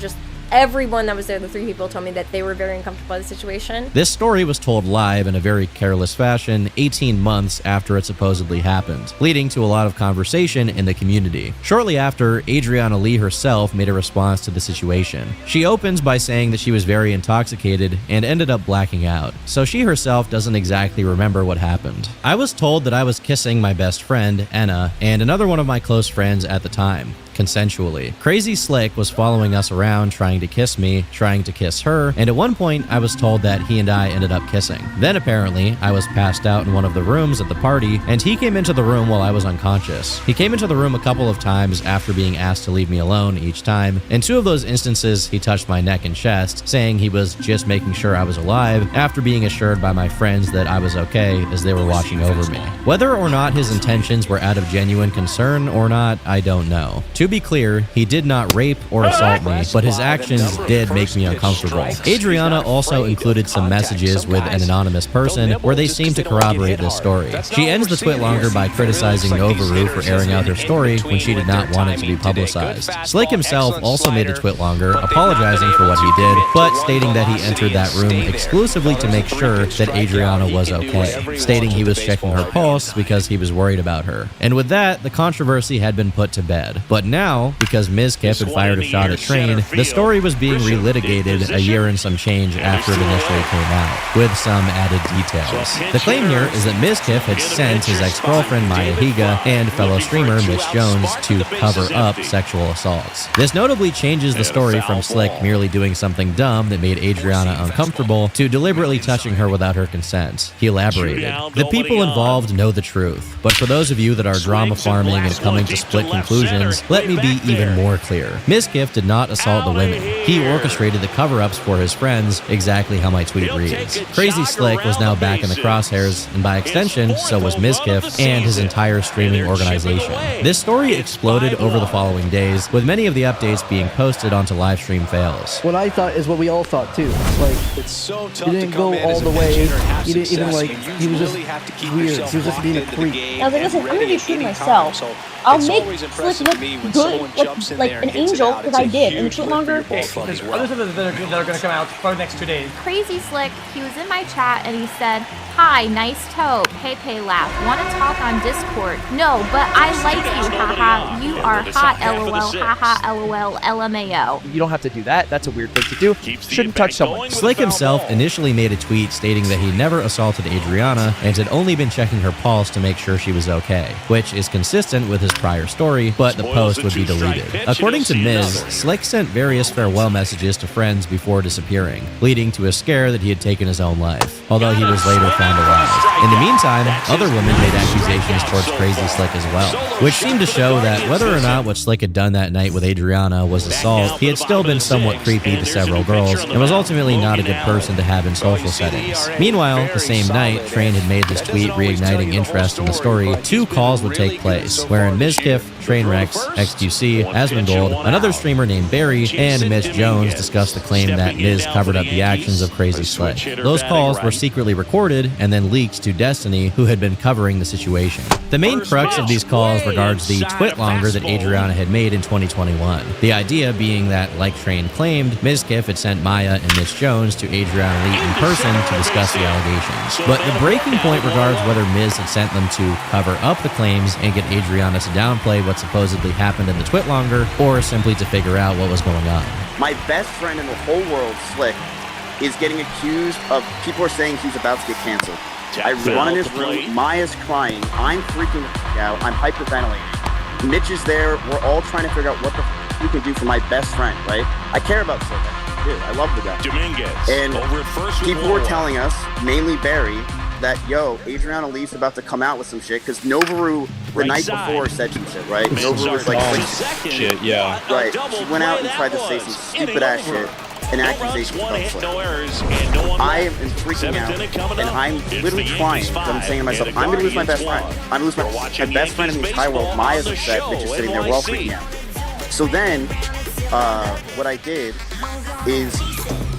that was there, the 3 people, told me that they were very uncomfortable by the situation. This story was told live in a very careless fashion 18 months after it supposedly happened, leading to a lot of conversation in the community. Shortly after, Adriana Lee herself made a response to the situation. She opens by saying that she was very intoxicated and ended up blacking out, so she herself doesn't exactly remember what happened. I was told that I was kissing my best friend, Enna, and another one of my close friends at the time, consensually. Crazy Slick was following us around trying to kiss me, trying to kiss her, and at one point I was told that he and I ended up kissing. Then apparently I was passed out in one of the rooms at the party, and he came into the room while I was unconscious. He came into the room a couple of times after being asked to leave me alone each time. In 2 of those instances, he touched my neck and chest, saying he was just making sure I was alive after being assured by my friends that I was okay as they were watching over me. Whether or not his intentions were out of genuine concern or not, I don't know. To be clear, he did not rape or assault me, but his actions did make me uncomfortable. Adriana also included some messages with an anonymous person where they seem to corroborate this story. She ends the tweet longer by criticizing Novaru for airing out her story when she did not want it to be publicized. Slick himself also made a tweet longer, apologizing for what he did, but stating that he entered that room exclusively to make sure that Adriana was okay, stating he was checking her pulse because he was worried about her. And with that, the controversy had been put to bed. But now, because Mizkif had fired a shot at Train, the story was being relitigated a year and some change after it initially came out, with some added details. The claim here is that Mizkif had sent his ex-girlfriend Maya Higa and fellow streamer Mitch Jones to cover up sexual assaults. This notably changes the story from Slick merely doing something dumb that made Adriana uncomfortable to deliberately touching her without her consent. He elaborated, "The people involved know the truth, but for those of you that are drama farming and coming to split conclusions, let me be even more clear. Mizkif did not assault the women. He orchestrated the cover-ups for his friends, exactly how my tweet reads. Crazy Slick was now back in the crosshairs, and by extension, so was Mizkif and his entire streaming organization. This story exploded over the following days, with many of the updates being posted onto livestream fails. What I thought is what we all thought too. Like, he didn't go all the way. He didn't even like. He was just weird. He was just being a creep. I was like, listen, I'm gonna be true to myself. I'll make Slick look good, like an angel, because I did in the foot longer. There's other stuff that are going to come out for the next 2 days. Crazy Slick, he was in my chat and he said, Hi, nice toe. Pepe laugh. Want to talk on Discord? No, but I like you. Haha. You are hot. LOL. Haha. LOL. LMAO. You don't have to do that. That's a weird thing to do. Shouldn't touch someone. Slick himself initially made a tweet stating that he never assaulted Adriana and had only been checking her pulse to make sure she was okay, which is consistent with his prior story, but the post would be deleted. According to Miz, Slick sent various farewell messages to friends before disappearing, leading to a scare that he had taken his own life, although he was later found alive. In the meantime, other women made accusations towards Crazy Slick as well, which seemed to show that whether or not what Slick had done that night with Adriana was assault, he had still been somewhat creepy to several girls and was ultimately not a good person to have in social settings. Meanwhile, the same night, Train had made this tweet reigniting interest in the story. 2 calls would take place, wherein Mizkif, Trainwreck, XQC, Asmongold, another streamer named Barry, and Mitch Jones discussed the claim that Miz covered up the actions of Crazy Slick. Those calls were secretly recorded and then leaked to Destiny, who had been covering the situation. The main crux of these calls regards the twitlonger that Adriana had made in 2021. The idea being that, like Train claimed, Mizkif had sent Maya and Mitch Jones to Adriana Lee in person to discuss the allegations. But the breaking point regards whether Miz had sent them to cover up the claims and get Adriana to downplay what supposedly happened in the twitlonger, or simply to figure out what was going on. My best friend in the whole world, Slick, is getting accused of, people are saying he's about to get canceled. I run in his room, Maya's crying, I'm freaking out, I'm hyperventilating. Mitch is there, we're all trying to figure out what the we can do for my best friend, right? I care about Slick, I love the guy. Dominguez, and people were telling us, mainly Barry, that, yo, Adriana Lee's about to come out with some shit, because Novaru the night before said some shit, right? Novaru was like, shit, yeah. Right, she went out and tried to say some stupid ass shit, and accusations about Slick. I am freaking out, and I'm literally crying, because I'm saying to myself, I'm going to lose my best friend. I'm going to lose my best friend in the entire world. Maya's upset, Mitch is sitting there, we're all freaking out. So then, what I did is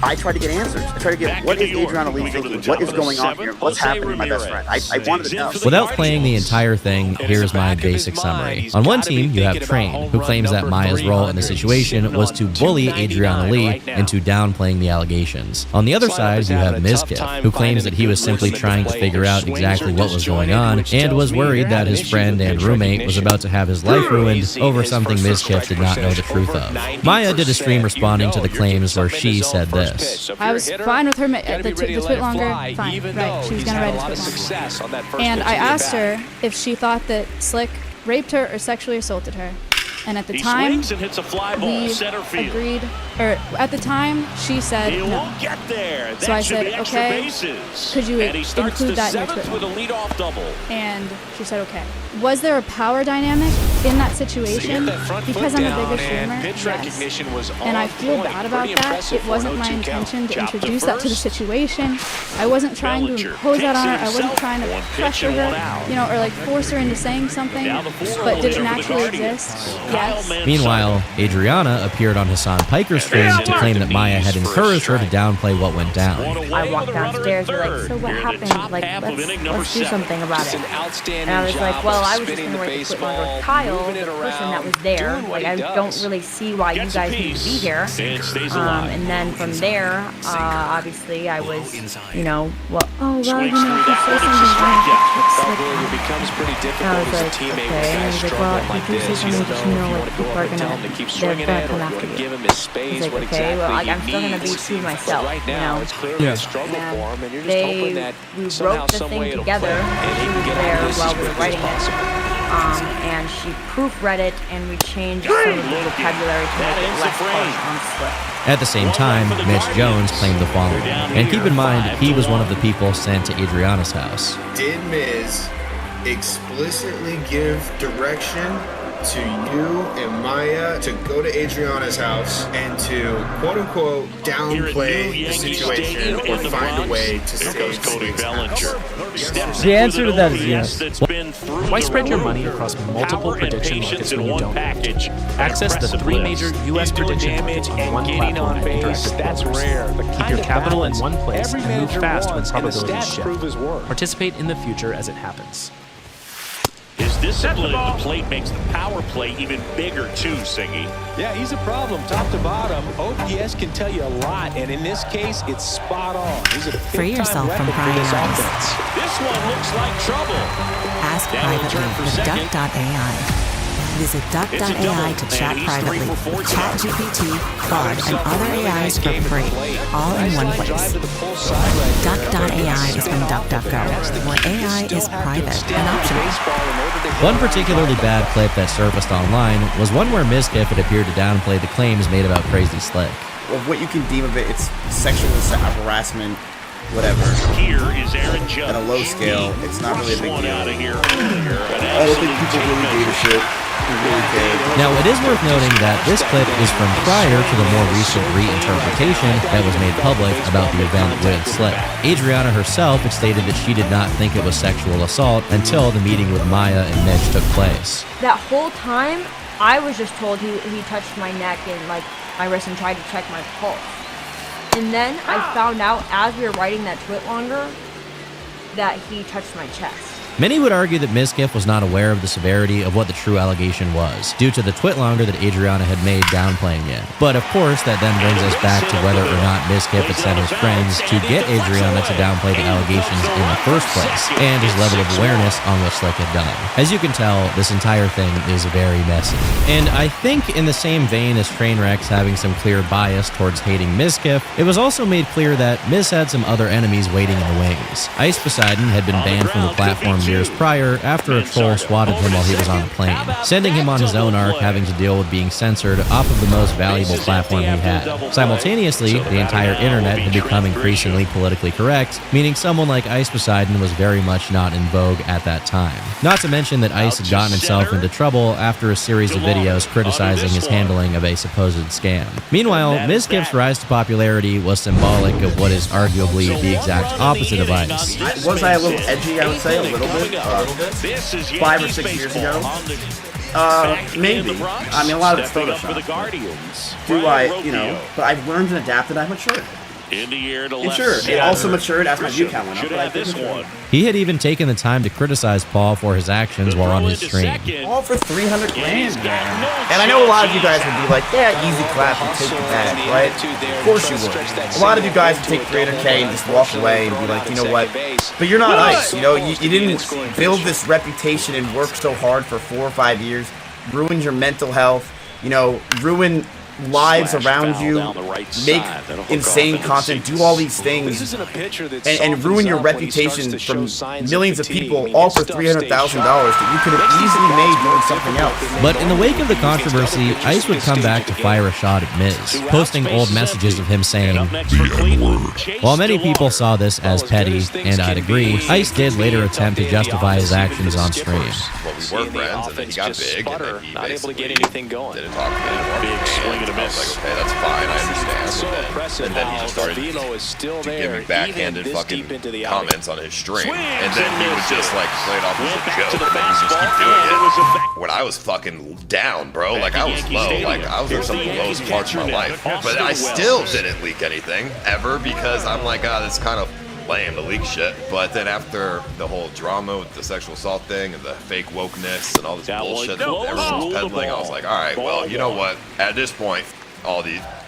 I tried to get answers. I tried to get, what is Adriana Lee thinking? What is going on here? What's happening to my best friend? I wanted to know. Without playing the entire thing, here's my basic summary. On one team, you have Train, who claims that Maya's role in the situation was to bully Adriana Lee into downplaying the allegations. On the other side, you have Mizkif, who claims that he was simply trying to figure out exactly what was going on and was worried that his friend and roommate was about to have his life ruined over something Mizkif did not know the truth of. Maya did a stream responding to the claims where she said this. I was fine with her, the twitlonger, fine, right, she was going to write a twitlonger. And I asked her if she thought that Slick raped her or sexually assaulted her. And at the time, we agreed, or at the time, she said no. So I said, okay, could you include that in your Twitter? And she said, okay. Was there a power dynamic in that situation? Because I'm a bigger streamer, yes. And I feel bad about that. It wasn't my intention to introduce that to the situation. I wasn't trying to impose that on her. I wasn't trying to pressure her, you know, or like force her into saying something. But did it naturally exist? Yes. Meanwhile, Adriana appeared on Hassan Piker's stream to claim that Maya had encouraged her to downplay what went down. I walked downstairs, you're like, so what happened? Like, let's do something about it. And I was like, well, I was just going to write the twitlonger with Kyle, the person that was there. Like, I don't really see why you guys need to be here. And then from there, obviously, I was, you know, well, oh, well, you know, if you say something, it becomes pretty difficult as a teammate. Okay. And he's like, well, if you say something, just know, like, people are gonna come after you. He's like, okay, well, like, I'm still gonna be true to myself, you know. And we wrote the thing together. She was there while we were writing it. And she proofread it, and we changed some of the vocabulary to make it less harsh on Slick. At the same time, Mitch Jones claimed the following. And keep in mind, he was one of the people sent to Adriana's house. Did Miz explicitly give direction to you and Maya to go to Adriana's house and to quote-unquote downplay the situation or find a way to save Cody Bellinger? The answer to that is yes. Why spread your money across multiple prediction markets when you don't need to? Access the 3 major U.S. prediction markets on one platform at Interactive Brokers. Keep your capital in one place and move fast when probabilities shift. Participate in the future as it happens. discipline at the plate makes the power play even bigger too, Singy. Yeah, he's a problem top to bottom. OPS can tell you a lot, and in this case, it's spot on. He's a Free yourself from prying eyes. This one looks like trouble. Ask privately with Duck.ai. Visit Duck.ai to chat privately with ChatGPT, Bard, and other AIs for free, all in one place. Duck.ai is from DuckDuckGo, where AI is private and optional. One particularly bad clip that surfaced online was one where Mizkif had appeared to downplay the claims made about Crazy Slick. Well, what you can deem of it, it's sexual harassment, whatever. Here is Aaron Judge. At a low scale, it's not really a big deal. Out of here I don't think people really gave a shit. Now, it is worth noting that this clip is from prior to the more recent reinterpretation that was made public about the event with Slick. Adriana herself had stated that she did not think it was sexual assault until the meeting with Maya and Mitch took place. That whole time, I was just told he touched my neck and like my wrist and tried to check my pulse. And then I found out as we were writing that tweet longer that he touched my chest. Many would argue that Mizkif was not aware of the severity of what the true allegation was, due to the twitlonger that Adriana had made downplaying it. But of course, that then brings us back to whether or not Mizkif had sent his friends to get Adriana to downplay the allegations in the first place, and his level of awareness on what Slick had done. As you can tell, this entire thing is very messy. And I think in the same vein as Trainwrecks having some clear bias towards hating Mizkif, it was also made clear that Miz had some other enemies waiting in the wings. Ice Poseidon had been banned from the platform years prior after a troll swatted him while he was on a plane, sending him on his own arc, having to deal with being censored off of the most valuable platform he had. Simultaneously, the entire internet had become increasingly politically correct, meaning someone like Ice Poseidon was very much not in vogue at that time. Not to mention that Ice had gotten himself into trouble after a series of videos criticizing his handling of a supposed scam. Meanwhile, Mizkif's rise to popularity was symbolic of what is arguably the exact opposite of Ice. Was I a little edgy, I would say, a little bit? 5 or 6 years ago? Maybe. I mean, a lot of it's Photoshop. Do I, you know, but I've learned and adapted, I've matured. In the air to left. Sure, it also matured as my view count went up. But I this one. He had even taken the time to criticize Paul for his actions while on his stream. All for 300 grand, man. And I know a lot of you guys would be like, yeah, easy clap and take the bag, right? Of course you would. A lot of you guys would take 300K and just walk away and be like, you know what? But you're not Ice, you know? You didn't build this reputation and work so hard for 4 or 5 years, ruin your mental health, you know, ruin lives around you, make insane content, do all these things, and ruin your reputation from millions of people, all for $300,000 that you could have easily made doing something else. But in the wake of the controversy, Ice would come back to fire a shot at Miz, posting old messages of him saying, while many people saw this as petty, and I'd agree, Ice did later attempt to justify his actions on stream. Well, we were friends, and then he got big, and then he not able to get anything going. Didn't talk to me anymore. Big swing and a miss. I was like, okay, that's fine, I understand. And then he just started to give me backhanded fucking comments on his stream. And then he would just like play it off as a joke, and then he just keep doing it. When I was fucking down, bro, like I was low, like I was in some of the lowest parts of my life. But I still didn't leak anything, ever, because I'm like, it's kind of lame to leak shit. But then after the whole drama with the sexual assault thing and the fake wokeness and all this bullshit that everyone was peddling, I was like, all right, well, you know what? At this point,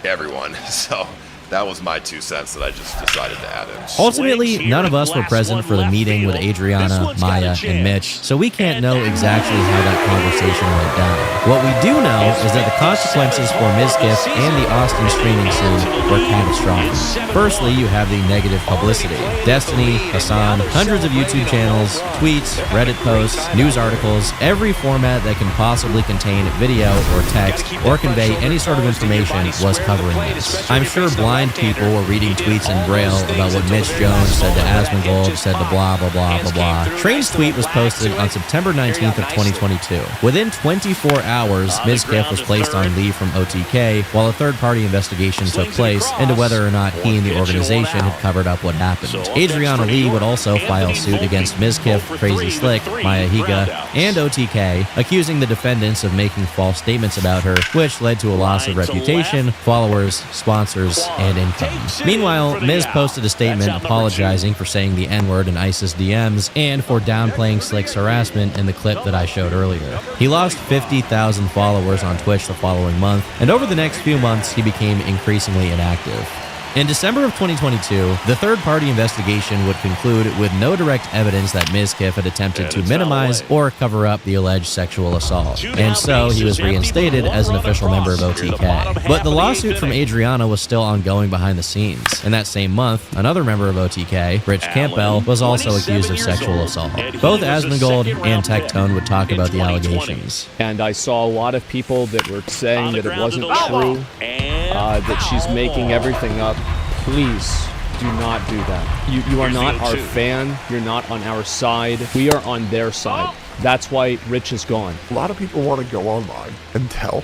everyone. So that was my 2 cents that I just decided to add in. Ultimately, none of us were present for the meeting with Adriana, Maya, and Mitch, so we can't know exactly how that conversation went down. What we do know is that the consequences for Mizkif and the Austin streaming scene were catastrophic. Firstly, you have the negative publicity. Destiny, Hassan, hundreds of YouTube channels, tweets, Reddit posts, news articles, every format that can possibly contain video or text or convey any sort of information was covering this. I'm sure blind people were reading tweets in Braille about what Mitch Jones said to Asmongold, said the blah, blah, blah, blah, blah. Train's tweet was posted on September 19th of 2022. Within 24 hours, Mizkif was placed on leave from OTK while a third-party investigation took place into whether or not he and the organization had covered up what happened. Adriana Lee would also file suit against Mizkif, Crazy Slick, Maya Higa, and OTK, accusing the defendants of making false statements about her, which led to a loss of reputation, followers, sponsors, and and income. Meanwhile, Miz posted a statement apologizing for saying the N-word in ISIS DMs and for downplaying Slick's harassment in the clip that I showed earlier. He lost 50,000 followers on Twitch the following month, and over the next few months, he became increasingly inactive. In December of 2022, the third-party investigation would conclude with no direct evidence that Mizkif had attempted to minimize or cover up the alleged sexual assault, and so he was reinstated as an official member of OTK. But the lawsuit from Adriana was still ongoing behind the scenes. In that same month, another member of OTK, Rich Campbell, was also accused of sexual assault. Both Asmongold and Tectone would talk about the allegations. And I saw a lot of people that were saying that it wasn't true, that she's making everything up. Please do not do that. You are not our fan. You're not on our side. We are on their side. That's why Rich is gone. A lot of people want to go online and tell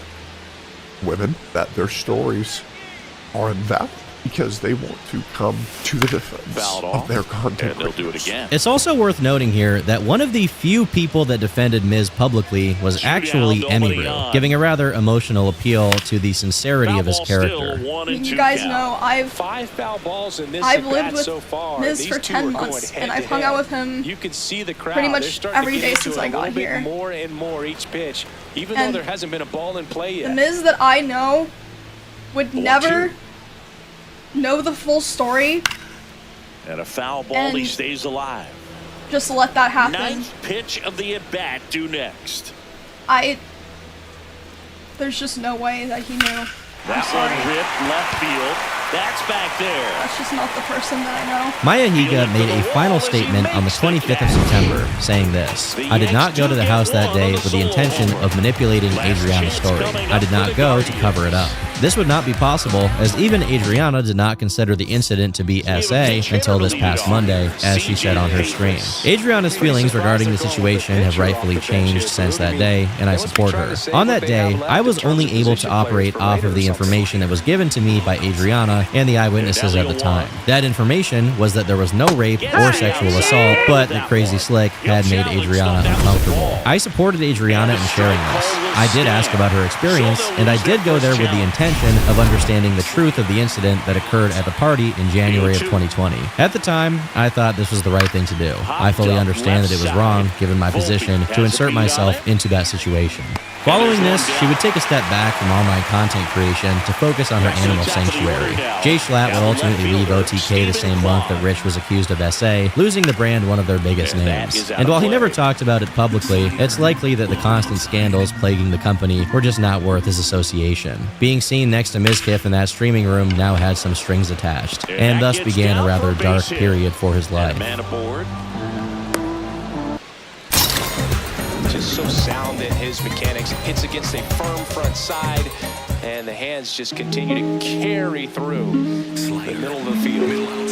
women that their stories are invalid because they want to come to the defense of their content. They'll do it again. It's also worth noting here that one of the few people that defended Miz publicly was actually Emiru, giving a rather emotional appeal to the sincerity of his character. You guys know I've lived with Miz for 10 months, and I've hung out with him pretty much every day since I got here. More and more each pitch, even though there hasn't been a ball in play yet. The Miz that I know would never know the full story. And a foul ball, he stays alive. Just to let that happen. Ninth pitch of the at-bat due next. There's just no way that he knew. That one ripped left field. That's back there. That's just not the person that I know. Maya Higa made a final statement on the 25th of September, saying this: I did not go to the house that day with the intention of manipulating Adriana's story. I did not go to cover it up. This would not be possible, as even Adriana did not consider the incident to be SA until this past Monday, as she said on her stream. Adriana's feelings regarding the situation have rightfully changed since that day, and I support her. On that day, I was only able to operate off of the information that was given to me by Adriana and the eyewitnesses at the time. That information was that there was no rape or sexual assault, but that Crazy Slick had made Adriana uncomfortable. I supported Adriana in sharing this. I did ask about her experience, and I did go there with the intention of understanding the truth of the incident that occurred at the party in January of 2020. At the time, I thought this was the right thing to do. I fully understand that it was wrong, given my position, to insert myself into that situation. Following this, she would take a step back from online content creation to focus on her animal sanctuary. Jay Schlatt would ultimately leave OTK the same month that Rich was accused of SA, losing the brand one of their biggest names. And while he never talked about it publicly, it's likely that the constant scandals plaguing the company were just not worth his association. Being seen next to Mizkif in that streaming room now had some strings attached, and thus began a rather dark period for his life. Just so sound in his mechanics, hits against a firm front side, and the hands just continue to carry through the middle of the field.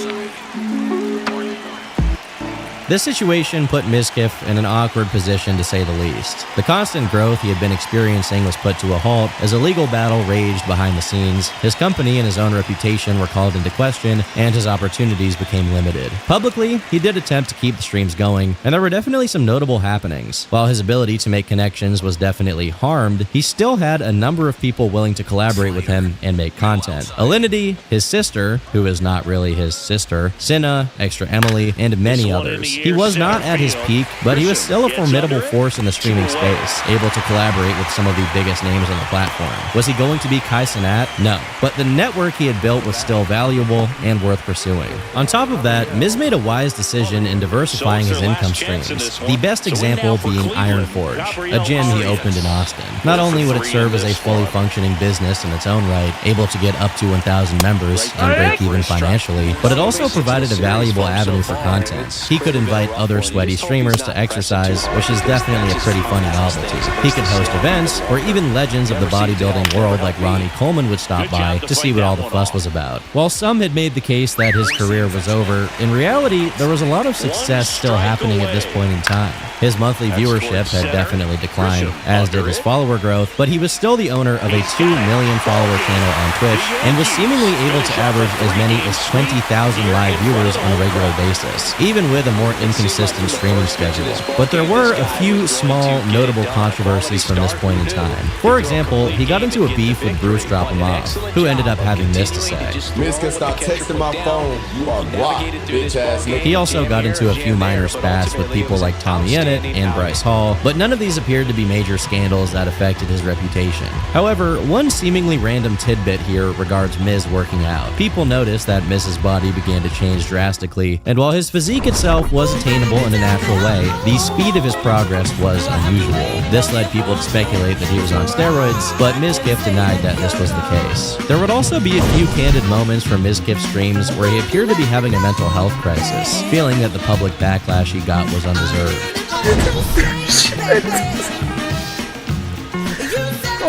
This situation put Mizkif in an awkward position, to say the least. The constant growth he had been experiencing was put to a halt as a legal battle raged behind the scenes. His company and his own reputation were called into question, and his opportunities became limited. Publicly, he did attempt to keep the streams going, and there were definitely some notable happenings. While his ability to make connections was definitely harmed, he still had a number of people willing to collaborate with him and make content. Alinity, his sister, who is not really his sister, Cinna, Extra Emily, and many others. He was not at his peak, but he was still a formidable force in the streaming space, able to collaborate with some of the biggest names on the platform. Was he going to be Kai Cenat? No. But the network he had built was still valuable and worth pursuing. On top of that, Miz made a wise decision in diversifying his income streams, the best example being Iron Forge, a gym he opened in Austin. Not only would it serve as a fully functioning business in its own right, able to get up to 1,000 members and break even financially, but it also provided a valuable avenue for content. He could invite other sweaty streamers to exercise, which is definitely a pretty funny novelty. He could host events, or even legends of the bodybuilding world like Ronnie Coleman would stop by to see what all the fuss was about. While some had made the case that his career was over, in reality, there was a lot of success still happening at this point in time. His monthly viewership had definitely declined, as did his follower growth, but he was still the owner of a 2 million follower channel on Twitch, and was seemingly able to average as many as 20,000 live viewers on a regular basis, even with a more inconsistent streaming schedule. But there were a few small, notable controversies from this point in time. For example, he got into a beef with Bruce Dropomoff, who ended up having this to say. Miz can stop texting my phone. You are blocked, bitch ass nigga. He also got into a few minor spats with people like Tommy Ennett and Bryce Hall, but none of these appeared to be major scandals that affected his reputation. However, one seemingly random tidbit here regards Miz working out. People noticed that Miz's body began to change drastically, and while his physique itself was attainable in a natural way, the speed of his progress was unusual. This led people to speculate that he was on steroids, but Mizkif denied that this was the case. There would also be a few candid moments from Mizkif's streams where he appeared to be having a mental health crisis, feeling that the public backlash he got was undeserved.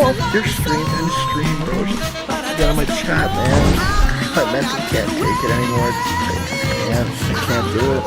Oh, your stream and stream, bro. Get on my chat, man. My mental can't take it anymore. I can't do it.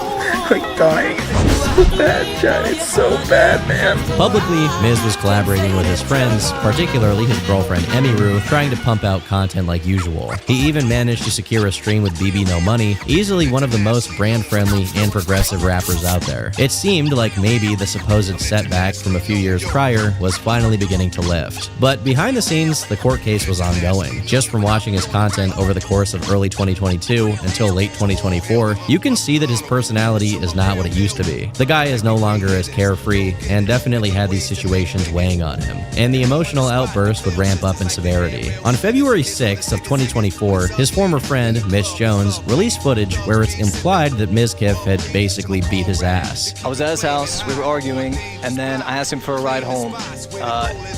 Like dying. It's so bad, chat. It's so bad, man. Publicly, Miz was collaborating with his friends, particularly his girlfriend Emiru, trying to pump out content like usual. He even managed to secure a stream with BB No Money, easily one of the most brand-friendly and progressive rappers out there. It seemed like maybe the supposed setback from a few years prior was finally beginning to lift. But behind the scenes, the court case was ongoing. Just from watching his content over the course of early 2022 until late 2024, you can see that his personality is not what it used to be. The guy is no longer as carefree and definitely had these situations weighing on him, and the emotional outbursts would ramp up in severity. On February 6th of 2024, his former friend, Mitch Jones, released footage where it's implied that Mizkif had basically beat his ass. I was at his house, we were arguing, and then I asked him for a ride home.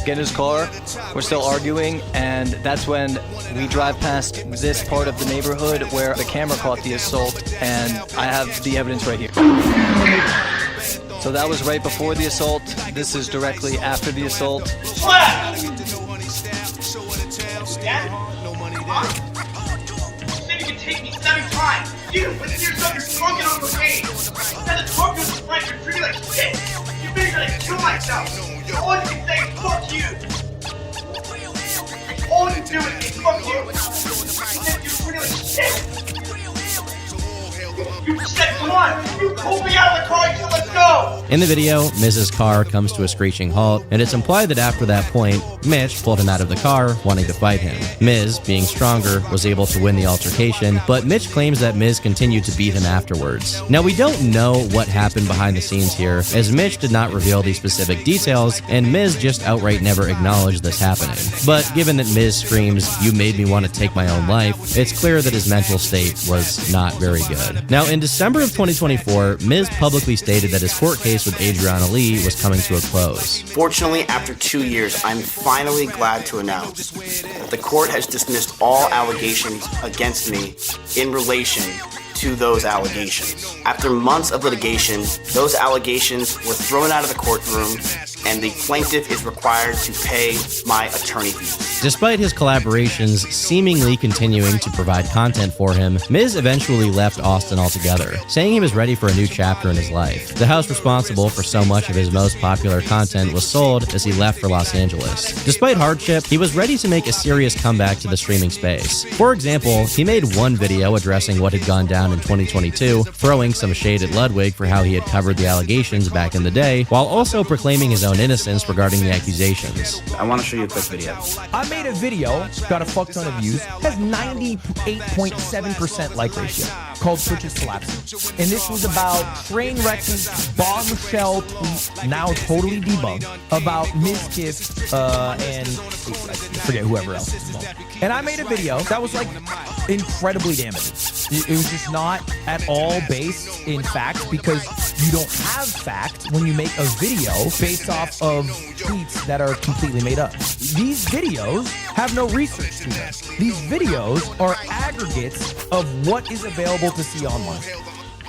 Get in his car, we're still arguing, and that's when we drive past this part of the neighborhood where the camera caught the assault, and I have the evidence right here. So that was right before the assault. This is directly after the assault. Slap! You said you could take me 7 times. You, with yourself, you're drunk and on cocaine. Instead of talking to a friend, you're treating like shit. You think you're gonna kill myself. All you can say is fuck you. All you do is say fuck you. You think you're treating like shit. You said, come on, you pulled me out of the car, you said, let's go! In the video, Miz's car comes to a screeching halt, and it's implied that after that point, Mitch pulled him out of the car, wanting to fight him. Miz, being stronger, was able to win the altercation, but Mitch claims that Miz continued to beat him afterwards. Now, we don't know what happened behind the scenes here, as Mitch did not reveal these specific details, and Miz just outright never acknowledged this happening. But given that Miz screams, "You made me want to take my own life," it's clear that his mental state was not very good. Now, in December of 2024, Miz publicly stated that his court case with Adriana Lee was coming to a close. Fortunately, after 2 years, I'm finally glad to announce that the court has dismissed all allegations against me in relation to those allegations. After months of litigation, those allegations were thrown out of the courtroom, and the plaintiff is required to pay my attorney fees. Despite his collaborations seemingly continuing to provide content for him, Miz eventually left Austin altogether, saying he was ready for a new chapter in his life. The house responsible for so much of his most popular content was sold as he left for Los Angeles. Despite hardship, he was ready to make a serious comeback to the streaming space. For example, he made one video addressing what had gone down in 2022, throwing some shade at Ludwig for how he had covered the allegations back in the day, while also proclaiming his own innocence regarding the accusations. I want to show you a quick video. I made a video, got a fuck ton of views, has 98.7% like ratio, called Twitch is Collapsing. And this was about train wrecking bombshell tweet, now totally debunked, about Mizkif and I forget whoever else is involved. And I made a video that was like incredibly damaging. It was just not at all based in fact, because you don't have fact when you make a video based off of tweets that are completely made up. These videos have no research to them. These videos are aggregates of what is available to see online.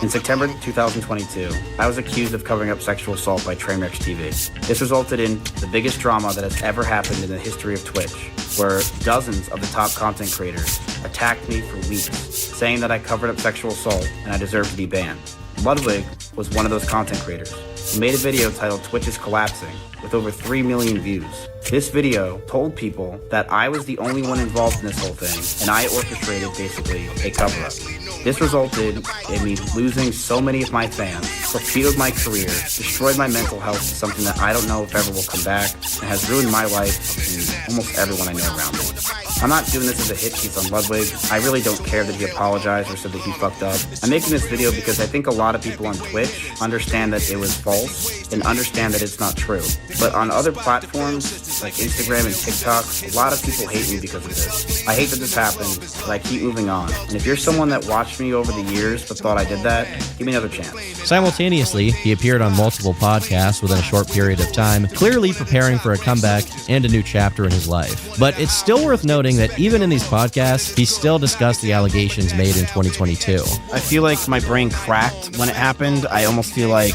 In September 2022, I was accused of covering up sexual assault by Trainwrecks TV. This resulted in the biggest drama that has ever happened in the history of Twitch, where dozens of the top content creators attacked me for weeks, saying that I covered up sexual assault and I deserved to be banned. Ludwig was one of those content creators who made a video titled Twitch is Collapsing with over 3 million views. This video told people that I was the only one involved in this whole thing, and I orchestrated basically a cover-up. This resulted in me losing so many of my fans, torpedoed my career, destroyed my mental health, something that I don't know if ever will come back, and has ruined my life and almost everyone I know around me. I'm not doing this as a hit piece on Ludwig. I really don't care that he apologized or said that he fucked up. I'm making this video because I think a lot of people on Twitch understand that it was false and understand that it's not true. But on other platforms like Instagram and TikTok, a lot of people hate me because of this. I hate that this happened, but I keep moving on. And if you're someone that watched me over the years but thought I did that, give me another chance. Simultaneously, he appeared on multiple podcasts within a short period of time, clearly preparing for a comeback and a new chapter in his life. But it's still worth noting that even in these podcasts, he still discussed the allegations made in 2022. I feel like my brain cracked when it happened. I almost feel like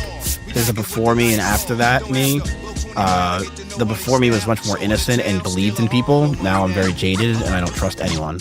there's a before me and after that me. The before me was much more innocent and believed in people. Now I'm very jaded and I don't trust anyone.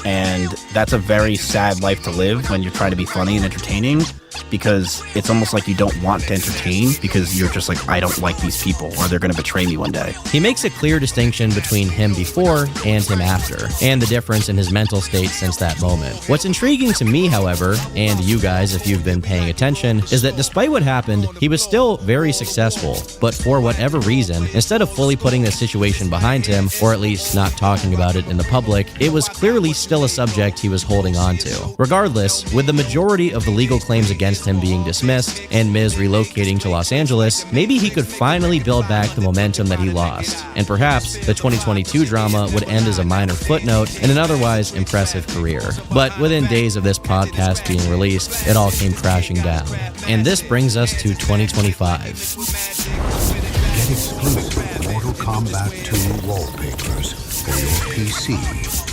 And that's a very sad life to live when you're trying to be funny and entertaining, because it's almost like you don't want to entertain because you're just like, I don't like these people or they're going to betray me one day. He makes a clear distinction between him before and him after, and the difference in his mental state since that moment. What's intriguing to me, however, and you guys if you've been paying attention, is that despite what happened, he was still very successful, but for whatever reason, instead of fully putting this situation behind him, or at least not talking about it in the public, it was clearly still a subject he was holding on to. Regardless, with the majority of the legal claims against him being dismissed and Miz relocating to Los Angeles, maybe he could finally build back the momentum that he lost, and perhaps the 2022 drama would end as a minor footnote in an otherwise impressive career. But within days of this podcast being released, it all came crashing down. And this brings us to 2025. Get exclusive Mortal Kombat 2 wallpapers for your PC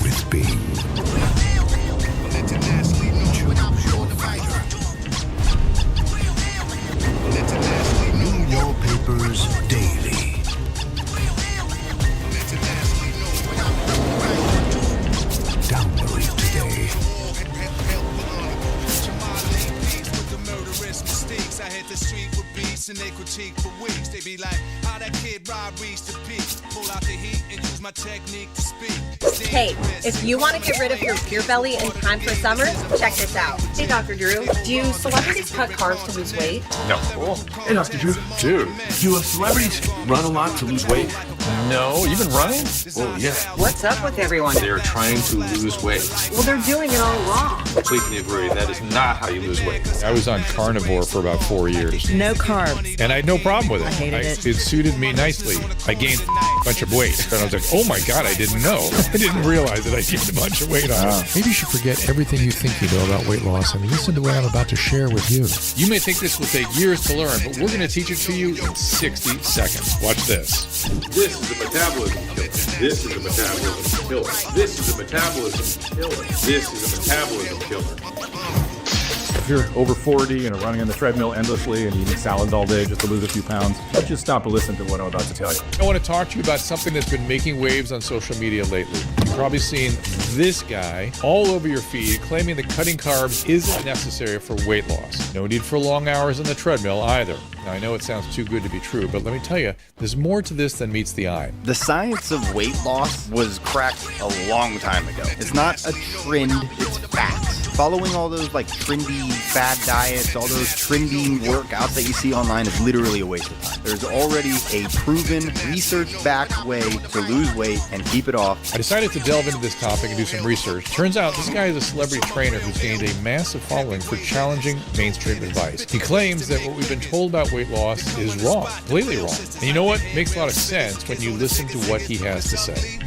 with Bing. Choose your fighter. New wallpapers daily. Download today. I hit the street with beats and they critique for weeks. They be like, how that kid Rob reached the peak. Pull out the heat and use my technique to speak. Hey, if you want to get rid of your beer belly in time for summer, check this out. Hey, Dr. Drew, do celebrities cut carbs to lose weight? No. Cool. Hey, Dr. Drew. Dude, do celebrities run a lot to lose weight? No. You've been running? Well, yeah. What's up with everyone? They're trying to lose weight. Well, they're doing it all wrong. Completely agree. That is not how you lose weight. I was on carnivore for about 4 years. No carbs. And I had no problem with it. I hated it. It suited me nicely. I gained a bunch of weight. And I was like, oh my God, I didn't know. I didn't realize that I gained a bunch of weight on it. Maybe you should forget everything you think you know about weight loss and listen to what I'm about to share with you. You may think this will take years to learn, but we're going to teach it to you in 60 seconds. Watch this. This is a metabolism killer. This is a metabolism killer. This is a metabolism killer. This is a metabolism killer. If you're over 40 and are running on the treadmill endlessly and eating salads all day just to lose a few pounds, let's just stop and listen to what I'm about to tell you. I want to talk to you about something that's been making waves on social media lately. You've probably seen this guy all over your feed claiming that cutting carbs isn't necessary for weight loss. No need for long hours on the treadmill either. Now, I know it sounds too good to be true, but let me tell you, there's more to this than meets the eye. The science of weight loss was cracked a long time ago. It's not a trend, it's facts. Following all those like trendy fad diets, all those trendy workouts that you see online is literally a waste of time. There's already a proven, research-backed way to lose weight and keep it off. I decided to delve into this topic and do some research. Turns out this guy is a celebrity trainer who's gained a massive following for challenging mainstream advice. He claims that what we've been told about weight loss is wrong, completely wrong. And you know what? It makes a lot of sense when you listen to what he has to say.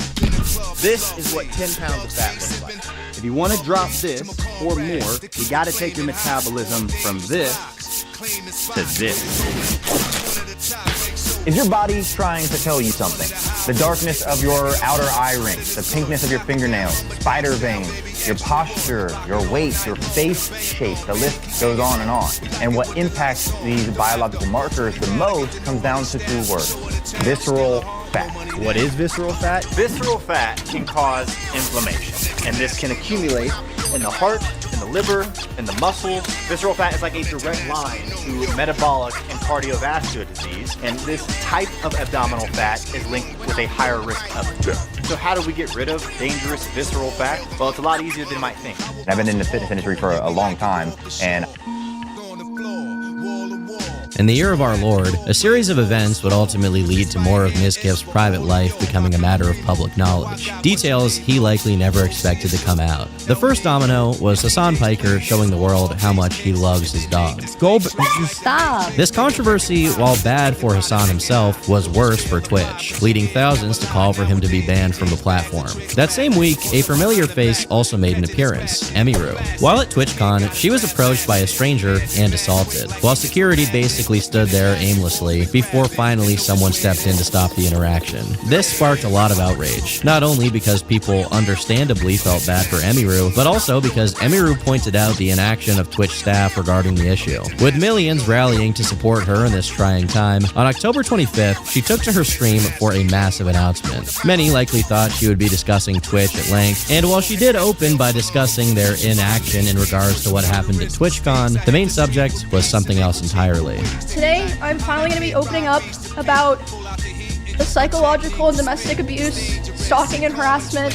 This is what 10 pounds of fat looks like. If you want to drop this or more, you got to take your metabolism from this to this. Is your body trying to tell you something? The darkness of your outer eye rings, the pinkness of your fingernails, spider veins, your posture, your weight, your face shape, the list goes on. And what impacts these biological markers the most comes down to two words: visceral fat. What is visceral fat? Visceral fat can cause inflammation, and this can accumulate in the heart, in the liver, in the muscles. Visceral fat is like a direct line to metabolic and cardiovascular disease, and this type of abdominal fat is linked with a higher risk of death. So how do we get rid of dangerous, visceral facts? Well, it's a lot easier than you might think. I've been in the fitness industry for a long time, and In the year of our Lord, a series of events would ultimately lead to more of Ms. Kiff's private life becoming a matter of public knowledge. Details he likely never expected to come out. The first domino was Hassan Piker showing the world how much he loves his dog. Stop. This controversy, while bad for Hassan himself, was worse for Twitch, leading thousands to call for him to be banned from the platform. That same week, a familiar face also made an appearance, Emiru. While at TwitchCon, she was approached by a stranger and assaulted, while security basically stood there aimlessly before finally someone stepped in to stop the interaction. This sparked a lot of outrage, not only because people understandably felt bad for Emiru, but also because Emiru pointed out the inaction of Twitch staff regarding the issue. With millions rallying to support her in this trying time, on October 25th, she took to her stream for a massive announcement. Many likely thought she would be discussing Twitch at length, and while she did open by discussing their inaction in regards to what happened at TwitchCon, the main subject was something else entirely. Today, I'm finally going to be opening up about the psychological and domestic abuse, stalking and harassment,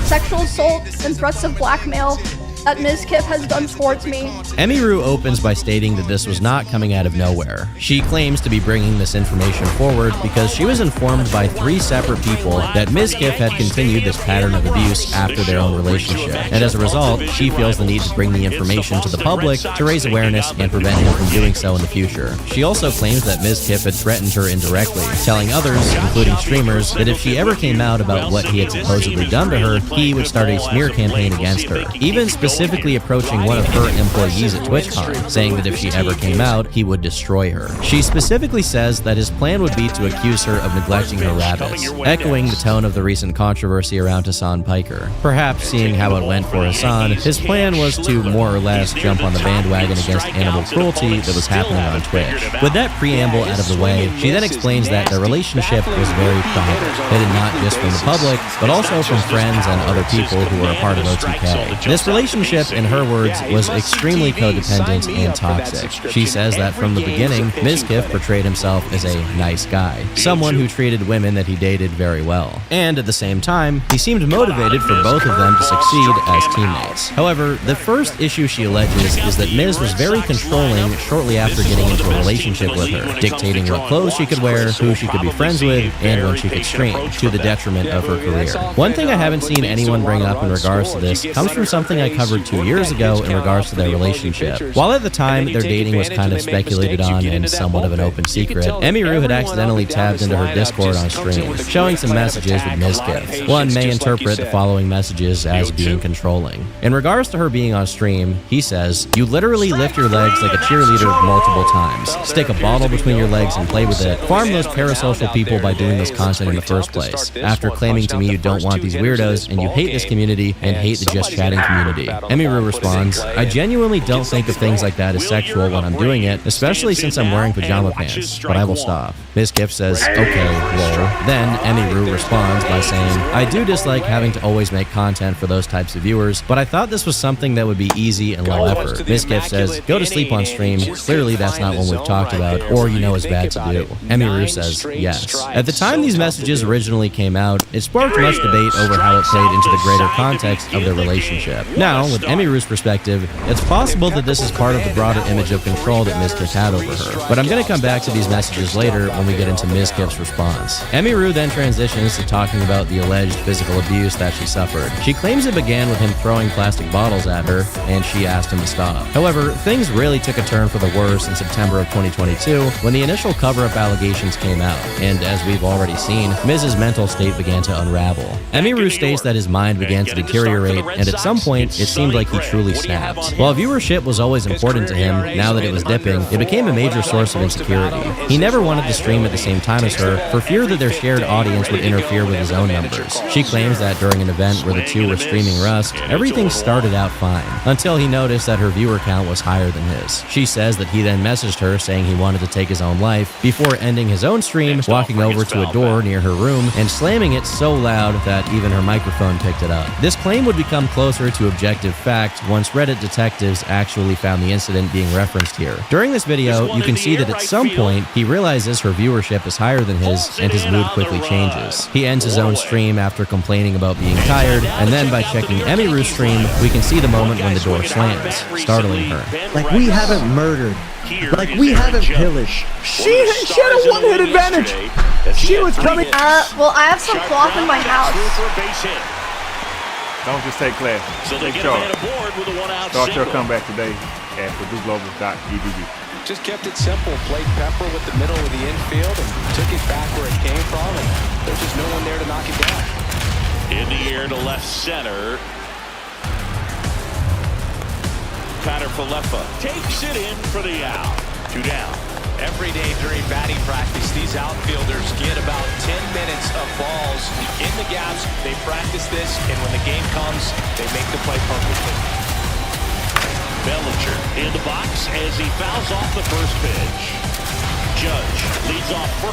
sexual assault, and threats of blackmail that Ms. Kiff has done towards me. Emiru opens by stating that this was not coming out of nowhere. She claims to be bringing this information forward because she was informed by 3 separate people that Ms. Kiff had continued this pattern of abuse after their own relationship, and as a result, she feels the need to bring the information to the public to raise awareness and prevent him from doing so in the future. She also claims that Ms. Kiff had threatened her indirectly, telling others, including streamers, that if she ever came out about what he had supposedly done to her, he would start a smear campaign against her, even specifically approaching one of her employees at TwitchCon, saying that if she ever came out, he would destroy her. She specifically says that his plan would be to accuse her of neglecting her rabbits, echoing the tone of the recent controversy around Hassan Piker. Perhaps seeing how it went for Hassan, his plan was to more or less jump on the bandwagon against animal cruelty that was happening on Twitch. With that preamble out of the way, she then explains that their relationship was very private, hidden not just from the public, but also from friends and other people who were a part of OTK. This relationship, in her words, was extremely codependent and toxic. She says that from the beginning, Ms. Kiff portrayed himself as a nice guy, someone who treated women that he dated very well. And at the same time, he seemed motivated for both of them to succeed as teammates. However, the first issue she alleges is that Ms. was very controlling shortly after getting into a relationship with her, dictating what clothes she could wear, who she could be friends with, and when she could stream, to the detriment of her career. One thing I haven't seen anyone bring up in regards to this comes from something I covered 2 years ago in regards to their relationship. While at the time their dating was kind of speculated on and somewhat of an open secret, Emiru had accidentally tabbed into her Discord on stream, showing some messages with Ms. Kiff. One may interpret the following messages as being controlling. In regards to her being on stream, he says, "You literally lift your legs like a cheerleader multiple times, stick a bottle between your legs and play with it, farm those parasocial people by doing this content in the first place, after claiming to me you don't want these weirdos and you hate this community and hate the just chatting community." Emiru responds, "I genuinely don't think of things like that as sexual when I'm doing it, especially since I'm wearing pajama pants, but I will stop." Ms. Kiff says, "Okay, lol." Then Emiru responds by saying, "I do dislike having to always make content for those types of viewers, but I thought this was something that would be easy and low effort." Ms. Kiff says, "Go to sleep on stream. Clearly that's not what we've talked about, or you know is bad to do." Emiru says, "Yes." At the time these messages originally came out, it sparked much debate over how it played into the greater context of their relationship. Now, with Emiru's perspective, it's possible that this is part of the broader image of control that Ms. Kiff had over her. But I'm going to come back to these messages later when we get into Ms. Kiff's response. Emiru then transitions to talking about the alleged physical abuse that she suffered. She claims it began with him throwing plastic bottles at her, and she asked him to stop. However, things really took a turn for the worse in September of 2022 when the initial cover-up allegations came out, and as we've already seen, Miz's mental state began to unravel. Emiru states that his mind began to deteriorate, and at some point, it seemed like he truly snapped. While viewership was always important to him, now that it was dipping, it became a major source of insecurity. He never wanted to stream at the same time as her for fear that their shared audience would interfere with his own numbers. She claims that during an event where the two were streaming Rust, everything started out fine, until he noticed that her viewer count was higher than his. She says that he then messaged her saying he wanted to take his own life, before ending his own stream, walking over to a door near her room, and slamming it so loud that even her microphone picked it up. This claim would become closer to objective objective fact once Reddit detectives actually found the incident being referenced here. During this video, you can see that at some point, he realizes her viewership is higher than his, and his mood quickly changes. He ends his own stream after complaining about being tired, and then by checking Emiru's stream, we can see the moment when the door slams, startling her. Like, we haven't murdered. Like, we haven't pillaged. She had a one-hit advantage. She was coming. Well, I have some cloth in my house. Don't just take class. So they get a man aboard with a one-out Start your single. comeback today at PurdueGlobal.edu. Just kept it simple, played Pepper with the middle of the infield and took it back where it came from, and there's just no one there to knock it down. In the air to left center. Connor Falefa takes it in for the out. 2 down. Every day during batting practice, these outfielders get about 10 minutes of balls in the gaps. They practice this, and when the game comes, they make the play perfectly. Bellinger in the box as he fouls off the first pitch. Judge leads off for...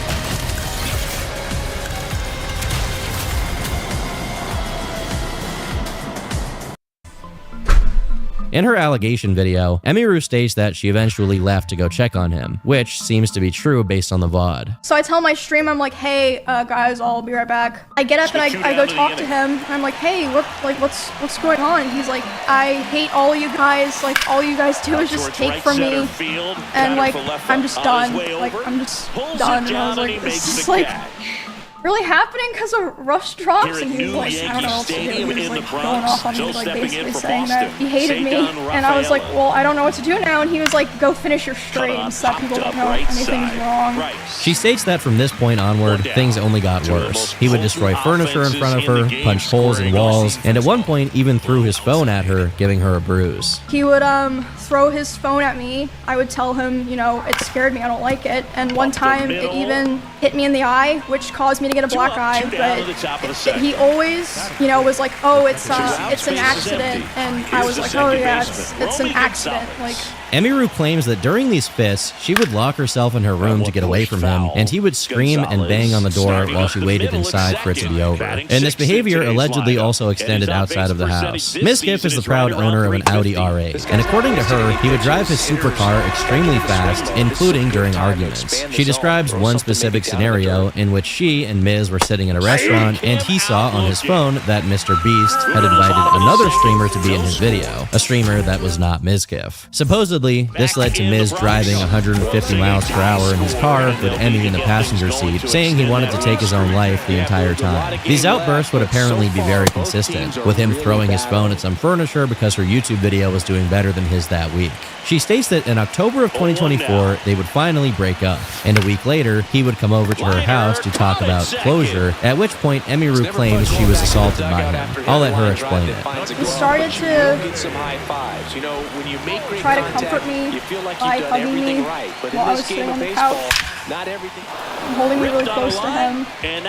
In her allegation video, Emiru states that she eventually left to go check on him, which seems to be true based on the VOD. So I tell my stream, I'm like, hey, guys, I'll be right back. I get up and I go talk to him, and I'm like, hey, what's going on? He's like, I hate all you guys. Like, all you guys do is just take from me, and like, I'm just done. Like, I'm just done. And I was like, this is like really happening because of Rush drops, and he was like, I don't know what to do. He was like going off on me, like basically saying that he hated me, and I was like, well, I don't know what to do now, and he was like, go finish your stream so that people don't know anything's wrong. She states that from this point onward, things only got worse. He would destroy furniture in front of her, punch holes in walls, and at one point even threw his phone at her, giving her a bruise. He would throw his phone at me. I would tell him, you know, it scared me, I don't like it, and one time it even hit me in the eye, which caused me to get a black eye, but he always, you know, was like, oh, it's an accident, and I was like, oh yeah, it's an accident, like. Emiru claims that during these fits, she would lock herself in her room to get away from him, and he would scream and bang on the door while she waited inside for it to be over. And this behavior allegedly also extended outside of the house. Mizkif is the proud owner of an Audi R8, and according to her, he would drive his supercar extremely fast, including during arguments. She describes one specific scenario in which she and Miz were sitting in a restaurant, and he saw on his phone that Mr. Beast had invited another streamer to be in his video, a streamer that was not Mizkif. Supposedly, this led to Miz driving 150 miles per hour in his car with Emmy in the passenger seat, saying he wanted to take his own life the entire time. These outbursts would apparently be very consistent, with him throwing his phone at some furniture because her YouTube video was doing better than his that week. She states that in October of 2024, they would finally break up, and a week later, he would come over to her house to talk about closure, at which point Emiru claims she was assaulted by him. I'll let her explain it. He started to try to comfort me by hugging me while I was sitting on the couch, holding me really close to him. And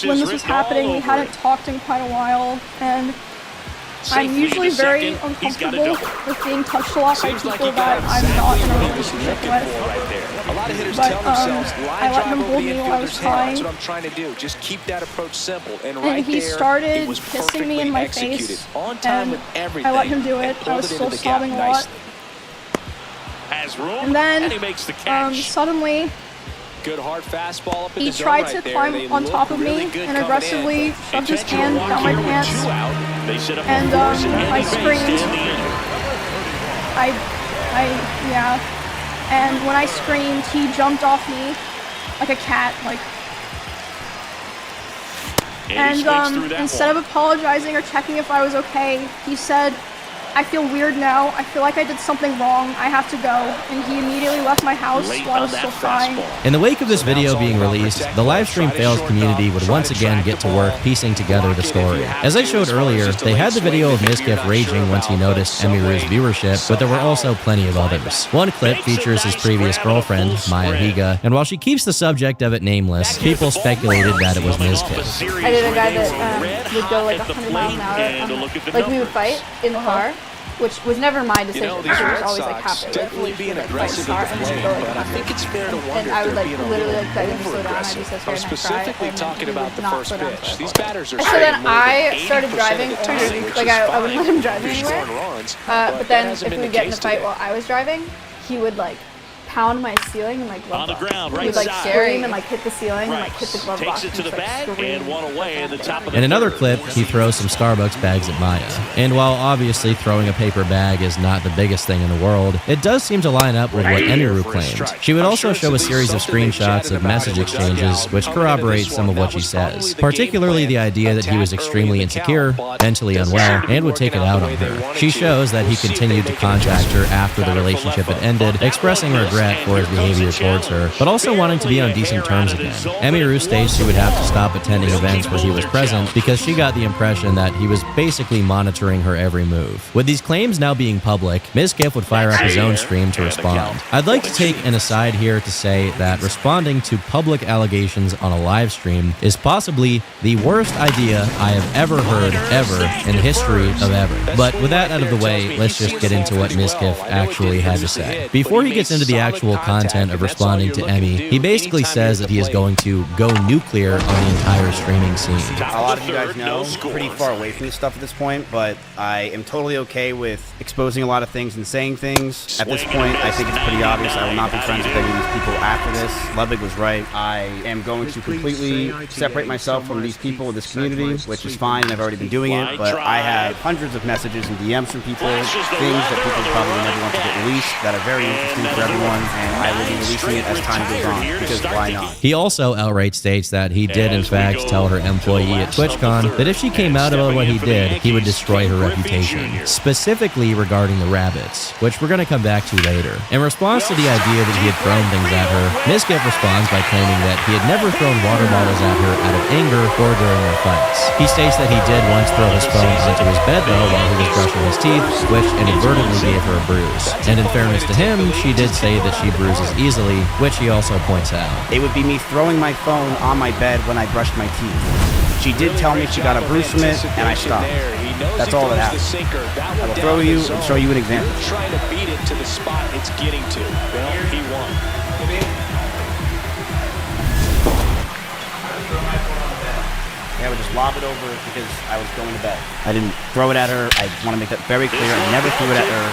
when this was happening, we hadn't talked in quite a while, and I'm usually very uncomfortable with being touched a lot by people that I'm not in a relationship with. But I let him hold me while I was crying. And he started kissing me in my face, and I let him do it. I was still sobbing a lot. And then suddenly, he tried to climb on top of me and aggressively shoved his hand down my pants, and I screamed. Yeah. And when I screamed, he jumped off me like a cat, like. And instead of apologizing or checking if I was okay, he said, I feel weird now. I feel like I did something wrong. I have to go. And he immediately left my house while I was still crying. In the wake of this video being released, the Livestream Fails community would once again get to work piecing together the story. As I showed earlier, they had the video of Mizkif raging once he noticed Emiru's viewership, but there were also plenty of others. One clip features his previous girlfriend, Maya Higa, and while she keeps the subject of it nameless, people speculated that it was Mizkif. I did a guy that would go like 100 miles an hour. Like we would fight in the car. which was never my decision. You know, It these was Red always like Sox halfway. definitely Like, being like, aggressive start at and the then plate, go, like, but I think it's fair to wonder and I if would they're like being a literally little like beg him to slow down. I'd be so over-aggressive. scared I'm and I'd cry. specifically And then talking he about would the not first slow down pitch. for These us. batters are So swinging then more than I 80% started of driving. the time, which Like is I wouldn't let fine him drive me if you're anywhere. scoring runs, But then that hasn't if been we the would get in a case fight today. while I was driving, he would like pound my ceiling and my glove On the box. ground, He right would like side. scream and like hit the ceiling and like hit the glove Takes box. it to and the just, like, bag scream. and one away in the top of the In another third. clip, he throws some Starbucks bags at Maya. And while obviously throwing a paper bag is not the biggest thing in the world, it does seem to line up with what Emiru claimed. She would also show a series of screenshots of message exchanges, which corroborate some of what she says, particularly the idea that he was extremely insecure, mentally unwell, and would take it out on her. She shows that he continued to contact her after the relationship had ended, expressing regret for his behavior towards her, but also wanting to be on decent terms again. Emiru states she would have to stop attending events where he was present because she got the impression that he was basically monitoring her every move. With these claims now being public, Mizkif would fire up his own stream to respond. I'd like to take an aside here to say that responding to public allegations on a live stream is possibly the worst idea I have ever heard ever in the history of ever. But with that out of the way, let's just get into what Mizkif actually had to say. Before he gets into the actual content of responding to Emmy, he basically says that he is going to go nuclear on the entire streaming scene. A lot of you guys know I'm pretty far away from this stuff at this point, but I am totally okay with exposing a lot of things and saying things. At this point, I think it's pretty obvious I will not be friends with any of these people after this. Ludwig was right. I am going to completely separate myself from these people in this community, which is fine, and I've already been doing it, but I have hundreds of messages and DMs from people, things that people probably never want to get released that are very interesting for everyone, and I will be releasing it as time goes on, because why not? He also outright states that he did in fact tell her employee at TwitchCon that if she came out about what he did, he would destroy her reputation, specifically regarding the rabbits, which we're going to come back to later. In response to the idea that he had thrown things at her, Mizkif responds by claiming that he had never thrown water bottles at her out of anger or during their fights. He states that he did once throw his phone onto his bed though while he was brushing his teeth, which inadvertently gave her a bruise. And in fairness to him, she did say that she bruises easily, which he also points out. It would be me throwing my phone on my bed when I brushed my teeth. She did tell me she got a bruise from it, and I stopped. That's all that happened. I will throw you and show you an example. Trying to beat it to the spot it's getting to. Well, he won. I would just lob it over because I was going to bed. I didn't throw it at her. I want to make that very clear. I never threw it at her.